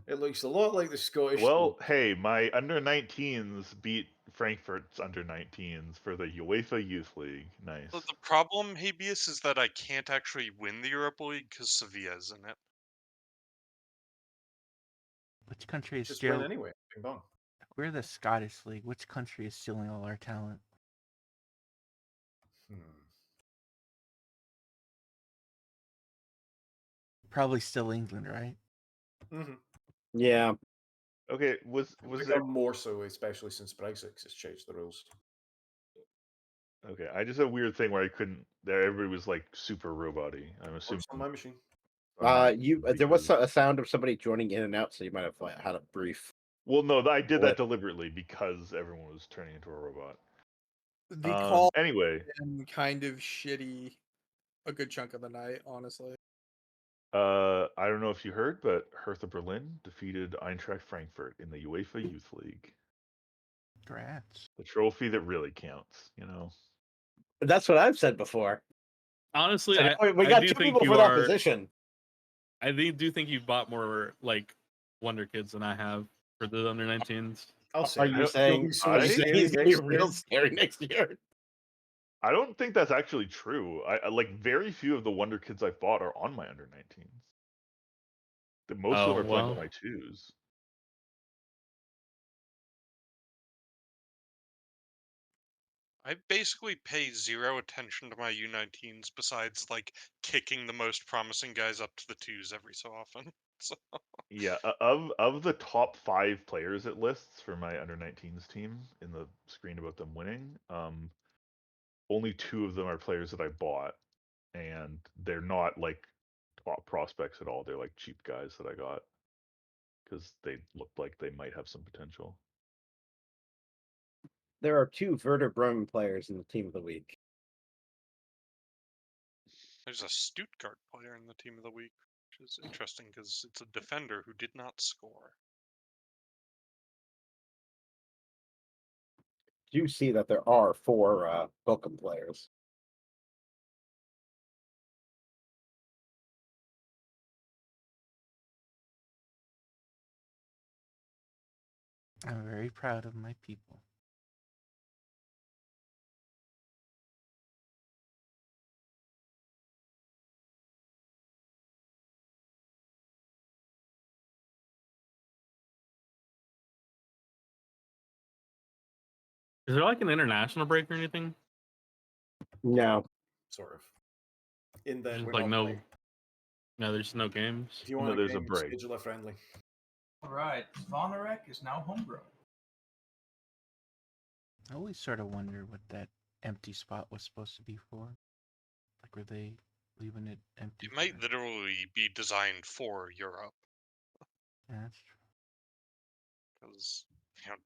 It looks a lot like the Scottish Well, league. hey, my under-19s beat Frankfurt's under-19s for the UEFA Youth League. Nice. The problem, Habeas, is that I can't actually win the Europa League because Sevilla's in it. Which country is Just win still? anyway. Bing bong. We're the Scottish League. Which country is stealing all our talent? Hmm. Probably still England, right? Mm-hmm. Yeah. Okay, was it more so, especially since Brexit, 'cause it's changed the rules. okay? I just had a weird thing where I couldn't. There, everybody was like super robot-y. I'm assuming. Works on my machine. There was because- a sound of somebody joining in and out, so you might have had a brief. Well, no, I did that What? deliberately because everyone was turning into a robot. The call Anyway, been kind of shitty a good chunk of the night, honestly. I don't know if you heard, but Hertha Berlin defeated Eintracht Frankfurt in the UEFA Youth League. Congrats. The trophy that really counts, you know. That's what I've said before. Honestly, So I, we I got do two think people you for that are. position. I do think you've bought more like Wonder Kids than I have for the under 19s. I'll say. Are you saying he's gonna be real scary next year? I don't think that's actually true. I like very few of the Wonder Kids I've bought are on my under 19s. Most of them are playing with my twos. I basically pay zero attention to my U19s besides like kicking the most promising guys up to the twos every so often. So Yeah, of the top 5 players it lists for my under 19s team in the screen about them winning, only 2 of them are players that I bought, and they're not like top prospects at all. They're like cheap guys that I got because they looked like they might have some potential. There are 2 Werder Bremen players in the team of the week. there's a Stuttgart player in the team of the week, which is interesting because it's a defender who did not score. Do see that there are 4 Bochum players. I'm very proud of my people. Is there like an international break or anything? No. Sort of. In that Just we're like not no. playing. No, there's no games. If you No, want there's a game, break. schedule a friendly. All right, Vonarek is now homegrown. I always sort of wonder what that empty spot was supposed to be for. Like, were they leaving it empty? It might literally be designed for Europe Yeah, that's true. because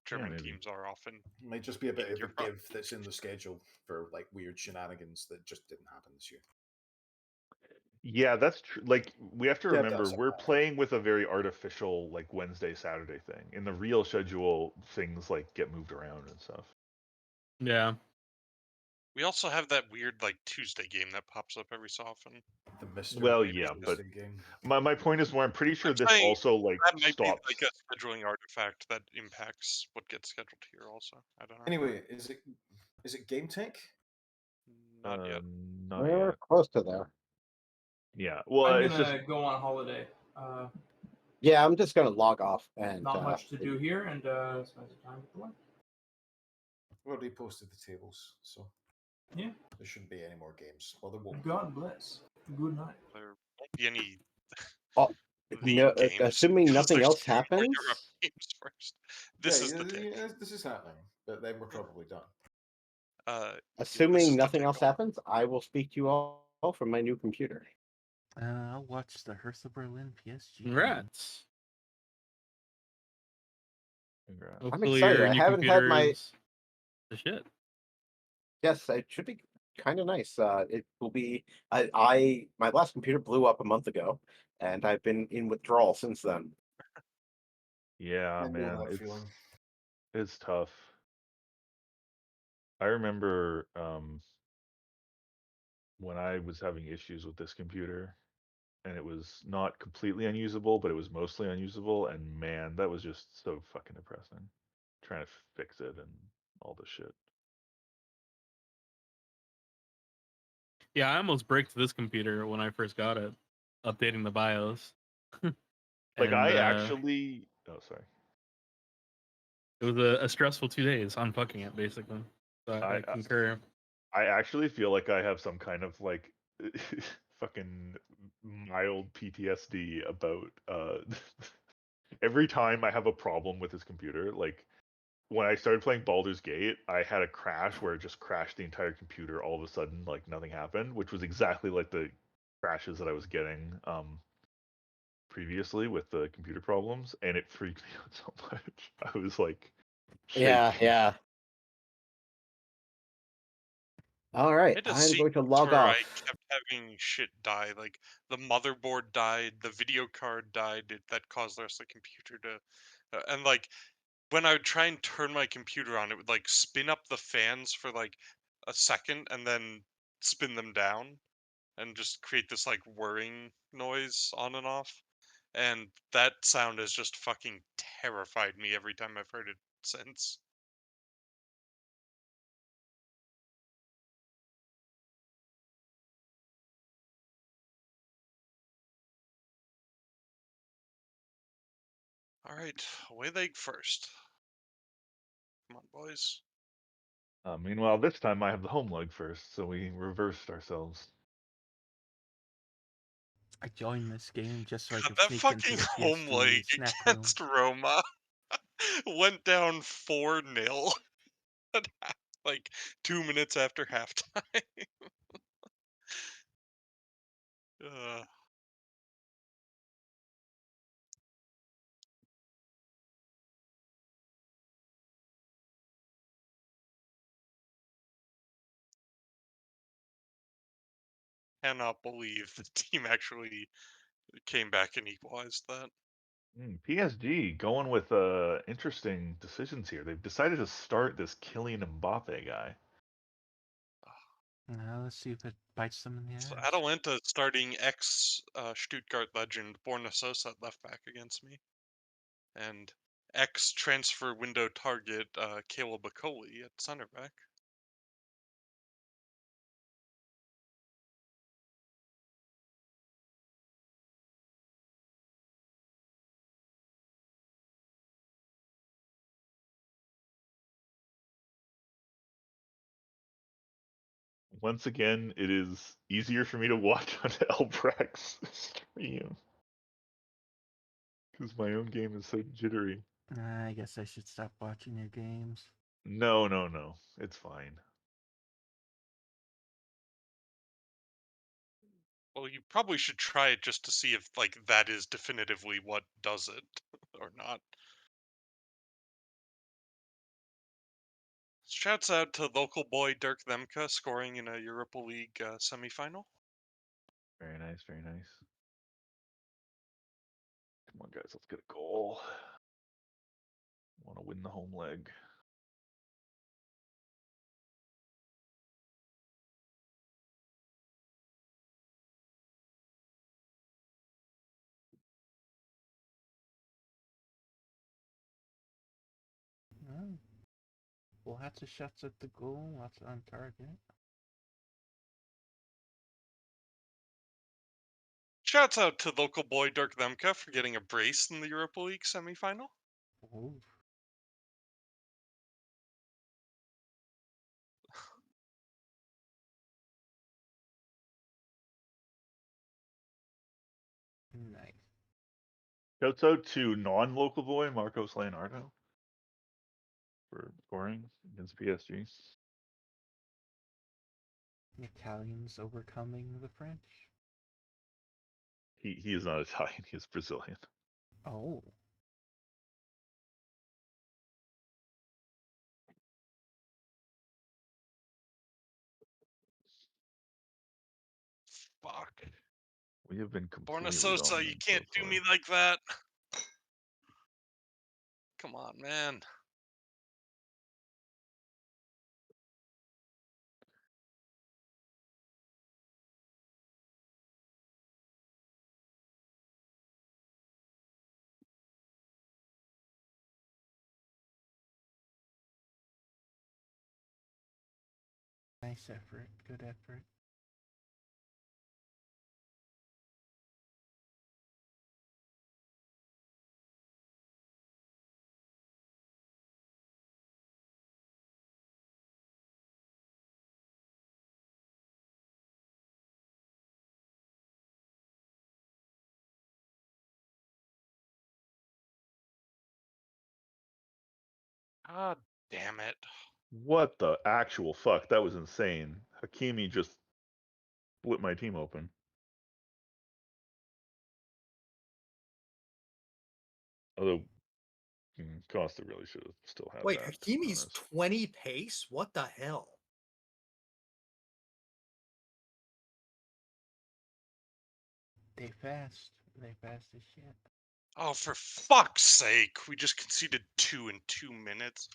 German maybe. teams are often. It might just be a bit in of a Europe. give that's in the schedule for like weird shenanigans that just didn't happen this year. Yeah, that's true. Like we have to Yeah, remember that's we're okay. playing with a very artificial like Wednesday Saturday thing. In the real schedule, things like get moved around and stuff. Yeah. We also have that weird like Tuesday game that pops up every so often. The Mr. Well, Baby yeah, but Tuesday game. my point is more. I'm pretty sure I'm this saying also like that might stops. be like a scheduling artifact that impacts what gets scheduled here. Also, I don't know. Anyway, is it Game Tech? Not yet. Not We're yet. close to there. Yeah. Well, I'm it's gonna just go on holiday. Yeah, I'm just gonna log off and Not much to do here, and spend some time with the wife. We already posted the tables, so Yeah. there shouldn't be any more games. Well, there won't. God bless. Good night. There won't be any. Oh, league no, games assuming because nothing there's else 2 more happens. Europe games first. This is the tick. This is happening, but then we're probably done. This Assuming is the nothing tick else happens, I will speak to you all from my new computer. I'll watch the Hertha Berlin PSG. Congrats. Congrats. Hopefully excited. your I new haven't had computer my- is the shit. Yes, it should be kind of nice. It will be. I my last computer blew up a month ago, and I've been in withdrawal since then. Yeah, I know man, that feeling. it's tough. I remember when I was having issues with this computer, and it was not completely unusable, but it was mostly unusable, and man, that was just so fucking depressing. Trying to fix it and all this shit. Yeah, I almost bricked this computer when I first got it, updating the BIOS. Like And, I actually, oh sorry, it was a stressful 2 days unfucking it, basically. So I I concur. I actually feel like I have some kind of like fucking mild PTSD about every time I have a problem with this computer. Like when I started playing Baldur's Gate, I had a crash where it just crashed the entire computer all of a sudden, like nothing happened, which was exactly like the crashes that I was getting previously with the computer problems, and it freaked me out so much. I was like shaking. Yeah. All right, I had a I'm going to sequence log where I off. kept having shit die. Like the motherboard died, the video card died. That caused the rest of the computer to, and like when I would try and turn my computer on, it would like spin up the fans for like a second and then spin them down and just create this like whirring noise on and off. And that sound has just fucking terrified me every time I've heard it since. All right, away leg first. Come on, boys. Meanwhile, this time I have the home leg first, so we reversed ourselves. I joined this game just so I God, could that sneak into fucking the home leg PSG snack room. against Roma went down 4-0 at like 2 minutes after halftime. uh, cannot believe the team actually came back and equalized that. PSG going with interesting decisions here. They've decided to start this Kylian Mbappe guy. Now let's see if it bites them in the So ass. Atalanta starting ex Stuttgart legend Borna Sosa at left back against me, and ex transfer window target Caleb Bacoli at center back. Once again, it is easier for me to watch on Elbrecht's stream because my own game is so jittery. I guess I should stop watching your games. No, it's fine. Well, you probably should try it just to see if like that is definitively what does it or not. Shouts out to local boy Dirk Themke scoring in a Europa League semifinal. Very nice, very nice. Come on, guys, let's get a goal. Want to win the home leg. Oh. Lots of shots at the goal, lots on target. Shouts out to local boy Dirk Themke for getting a brace in the Europa League semifinal. Oh. Nice. Shouts out to non-local boy Marcos Leonardo for scoring against PSG. The Italians overcoming the French. He is not Italian, he is Brazilian. Oh. We have been completely Borna Sosa, you dominating can't so do me far. like that. Come on, man. Nice effort. Good effort. God damn it. What the actual fuck? That was insane. Hakimi just split my team open. Although Costa really should have still had Wait, that. To be Hakimi's honest. 20 pace? What the hell? They fast. They fast as shit. Oh, for fuck's sake. We just conceded 2 in 2 minutes.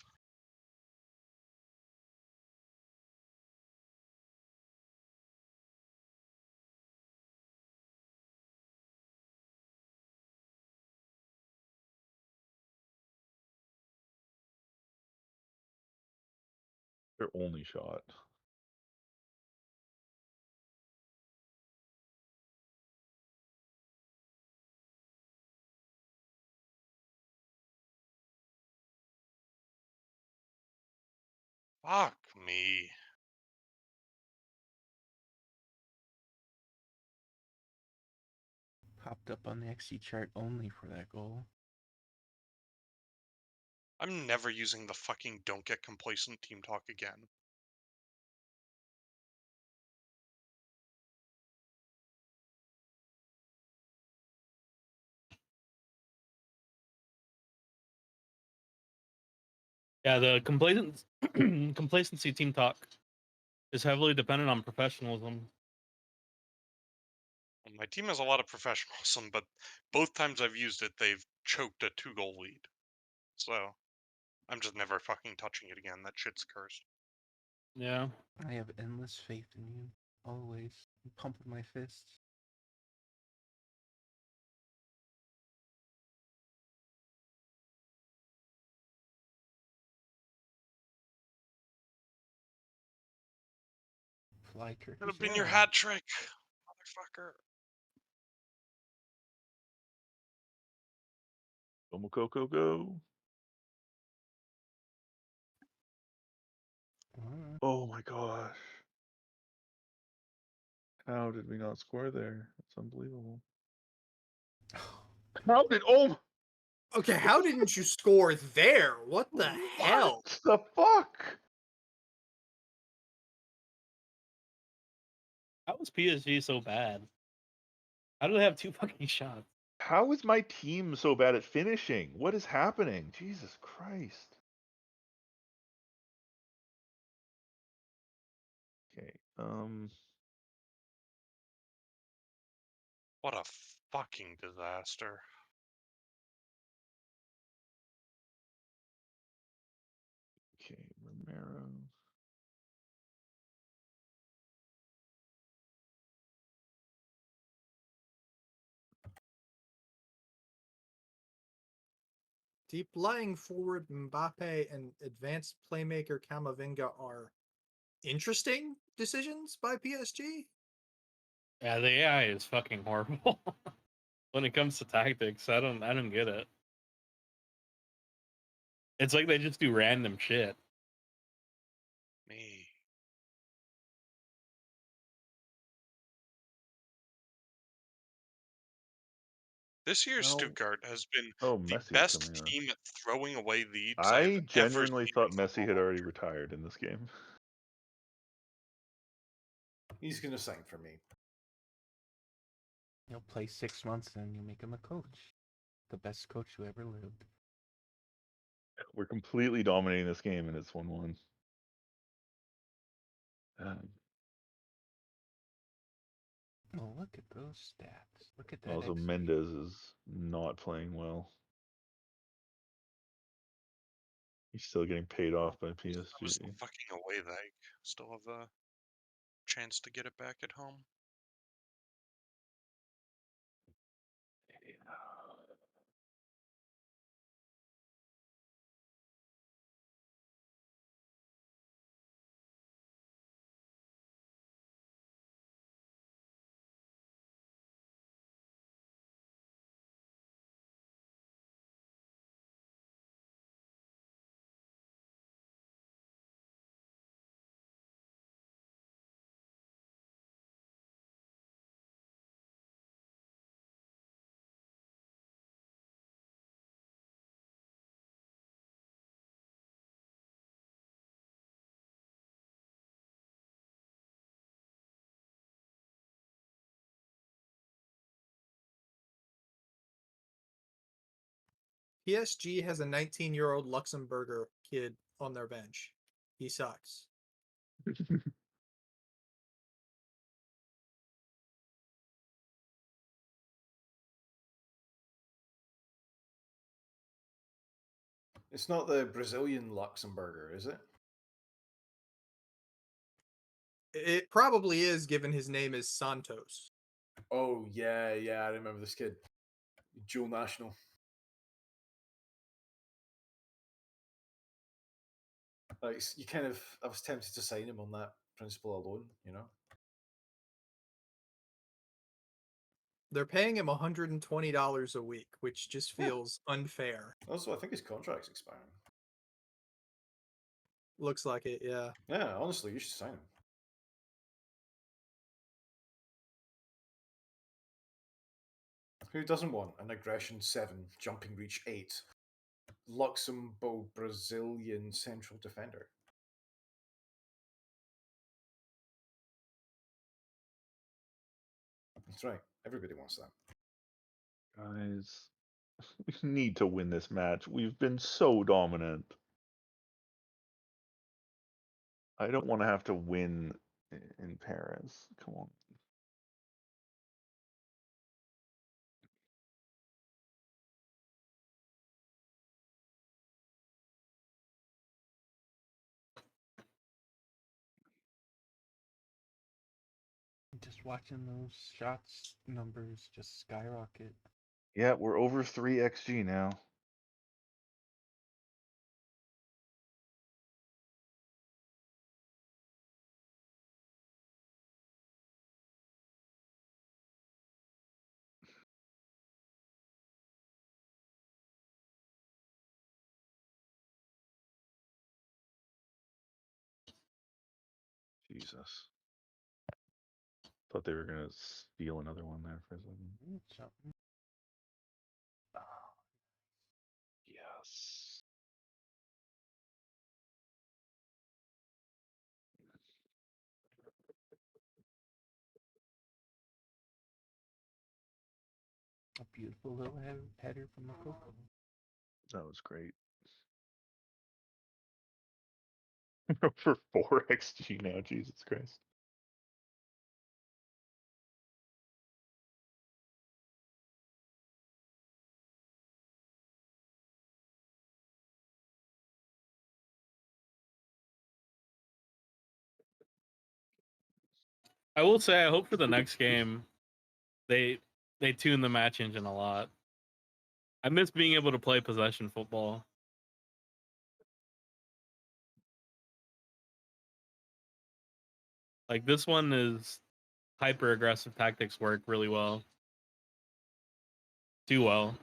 Their only shot. Fuck me. Popped up on the XC chart only for that goal. I'm never using the fucking don't get complacent team talk again. Yeah, the complacency team talk is heavily dependent on professionalism. My team has a lot of professionalism, but both times I've used it, they've choked a 2-goal lead. So, I'm just never fucking touching it again. That shit's cursed. Yeah. I have endless faith in you. Always. I'm pumping my fists. Fly Could Turkish have been your airline. hat trick, motherfucker. Go Mokoko, go. Oh my gosh. How did we not score there? That's unbelievable. How did Okay, how didn't you score there? What the hell? What the fuck? How was PSG so bad? How do they have 2 fucking shots? How is my team so bad at finishing? What is happening? Jesus Christ. Okay. What a fucking disaster. Okay, Romero. Deep lying forward Mbappe and advanced playmaker Camavinga are interesting decisions by PSG. Yeah, the AI is fucking horrible. When it comes to tactics, I don't get it. It's like they just do random shit. Me. This year, Well, Stuttgart has been oh, the Messi's best coming on. team at throwing away leads I have I ever genuinely seen. thought Messi had already retired in this game. He's going to sign for me. He'll play 6 months and you make him a coach. The best coach who ever lived. We're completely dominating this game, and it's 1-1. Oh, look at those stats. Look at that. Also, XP. Mendes is not playing well. He's still getting paid off by That was PSG. the fucking away leg. Still have a chance to get it back at home. PSG has a 19-year-old Luxembourger kid on their bench. He sucks. It's not the Brazilian Luxembourger, is it? It probably is, given his name is Santos. Oh yeah, I remember this kid. Dual national. Like you kind of, I was tempted to sign him on that principle alone, you know. They're paying him $120 a week, which just Yeah. feels unfair. Also, I think his contract's expiring. Looks like it, yeah. Yeah, honestly, you should sign him. Who doesn't want an aggression 7, jumping reach 8, Luxembourg Brazilian central defender? That's right. Everybody wants that. Guys, we need to win this match. We've been so dominant. I don't want to have to win in Paris. Come on. Just watching those shots numbers just skyrocket. Yeah, we're over 3 XG now. Jesus. Thought they were going to steal another one there for a second. Something. Yes. A beautiful little header from Makoko. That was great. For 4 XG now, Jesus Christ. I will say, I hope for the next game, they tune the match engine a lot. I miss being able to play possession football. Like this one is hyper aggressive tactics work really well. Too well.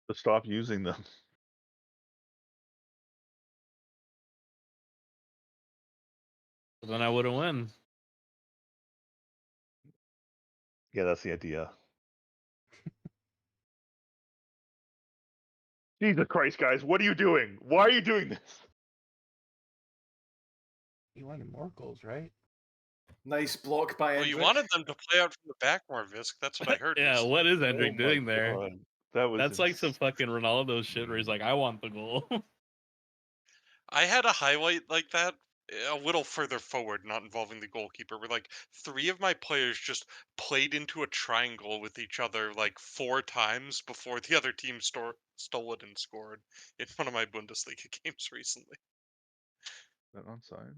To stop using them. So then I wouldn't win. Yeah, that's the idea. Jesus Christ, guys, what are you doing? Why are you doing this? You wanted more goals, right? Nice block by Well, Endrick. you wanted them to play out from the back more, Visk. That's what I heard. Yeah, recently. what is Oh Endrick my doing there? God. That was That's like some fucking Ronaldo shit where he's like, I want the goal. I had a highlight like that a little further forward, not involving the goalkeeper, where like 3 of my players just played into a triangle with each other like 4 times before the other team stole it and scored in one of my Bundesliga games recently. Is that onside?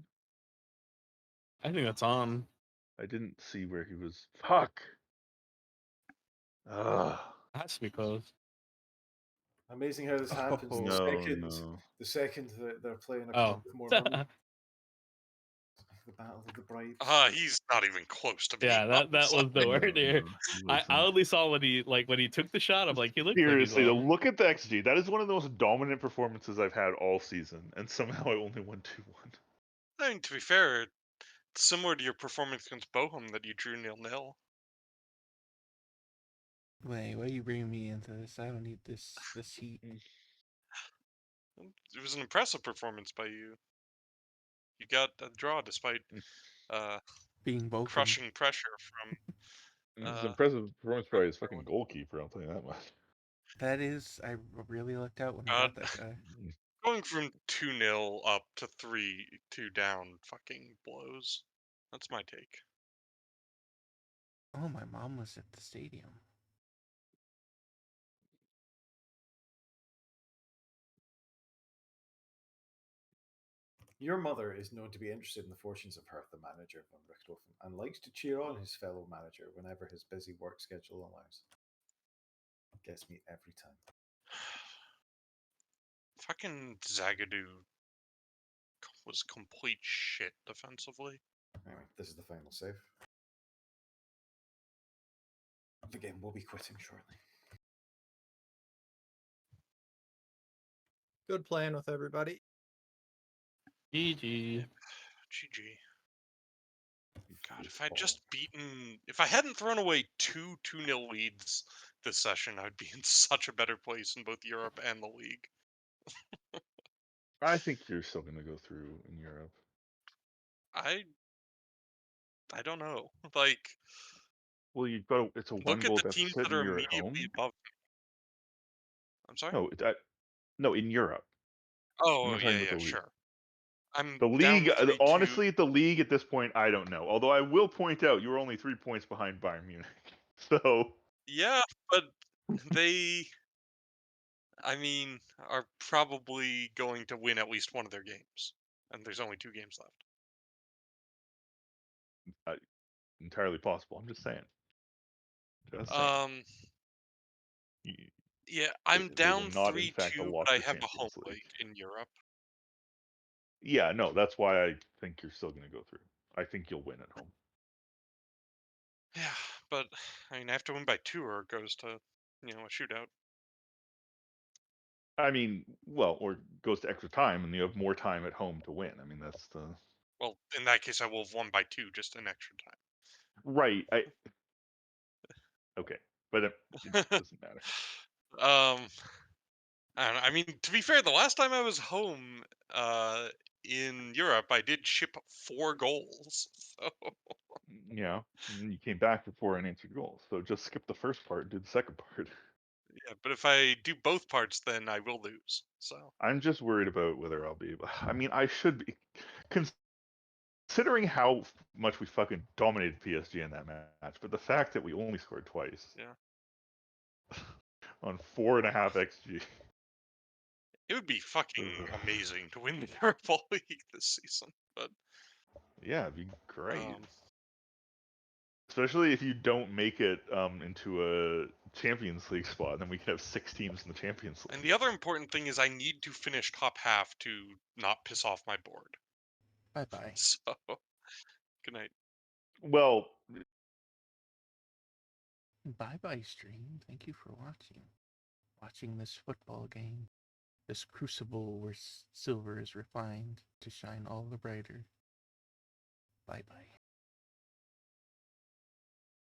I think that's on. I didn't see where he was. Fuck. Ugh. Has to be closed. Amazing how this happens. Oh. The second that they're playing a Oh. club with more money. The battle of the brides. He's not even close to being Yeah, that was the No, word there. he I wasn't. only saw when he took the shot. I'm like, he looked Seriously, like he's on. look at the XG. That is one of the most dominant performances I've had all season, and somehow I only won 2-1. I mean, to be fair, it's similar to your performance against Bochum that you drew 0-0. Wait, why are you bringing me into this? I don't need this heat. It was an impressive performance by you. You got a draw despite Being Bochum. crushing pressure from. It's impressive performance by his fucking goalkeeper, I'll tell you that much. That is, I really lucked out when I got that guy. Going from 2-0 up to 3-2 down fucking blows. That's my take. Oh, my mom was at the stadium. Your mother is known to be interested in the fortunes of her, the manager of Von Richthofen, and likes to cheer on his fellow manager whenever his busy work schedule allows. Gets me every time. Fucking Zagadou was complete shit defensively. Anyway, this is the final save. The game will be quitting shortly. Good playing with everybody. GG. GG. God, if I hadn't thrown away 2-0 leads this session, I'd be in such a better place in both Europe and the league. I think you're still going to go through in Europe. I don't know. Like, well, you've got it's a look one at goal the teams deficit, that are and you're at home. immediately above me. I'm sorry. No, in Europe. Oh, I'm talking about yeah, the league. sure. I'm The league, down 3-2. honestly, at the league at this point, I don't know. Although I will point out, you were only 3 points behind Bayern Munich. So Yeah, but they, I mean, are probably going to win at least one of their games, and there's only 2 games left. entirely possible. I'm just saying. Just saying. Yeah, I'm They were down not, in fact, a 3-2, lock but I for have a home Champions League. league in Europe. Yeah, no, that's why I think you're still going to go through. I think you'll win at home. Yeah, but I mean, I have to win by 2 or it goes to, a shootout. I mean, well, or goes to extra time, and you have more time at home to win. I mean, that's the Well, in that case, I will have won by 2 just in extra time. right. Okay, but it doesn't matter. I don't know. I mean, to be fair, the last time I was home in Europe, I did ship 4 goals. So Yeah, and you came back for 4 unanswered goals. So just skip the first part and do the second part. yeah, but if I do both parts, then I will lose. So I'm just worried about whether I'll be able. I mean, I should be. Considering how much we fucking dominated PSG in that match, but the fact that we only scored twice. Yeah. On 4.5 XG. It would be fucking amazing to win the Europa League this season, but yeah, it'd be great. Especially if you don't make it into a Champions League spot, then we could have 6 teams in the Champions League. And the other important thing is I need to finish top half to not piss off my board. Bye-bye. So, good night. Well, Bye-bye, stream. Thank you for watching. Watching this football game. This crucible where silver is refined to shine all the brighter. Bye-bye.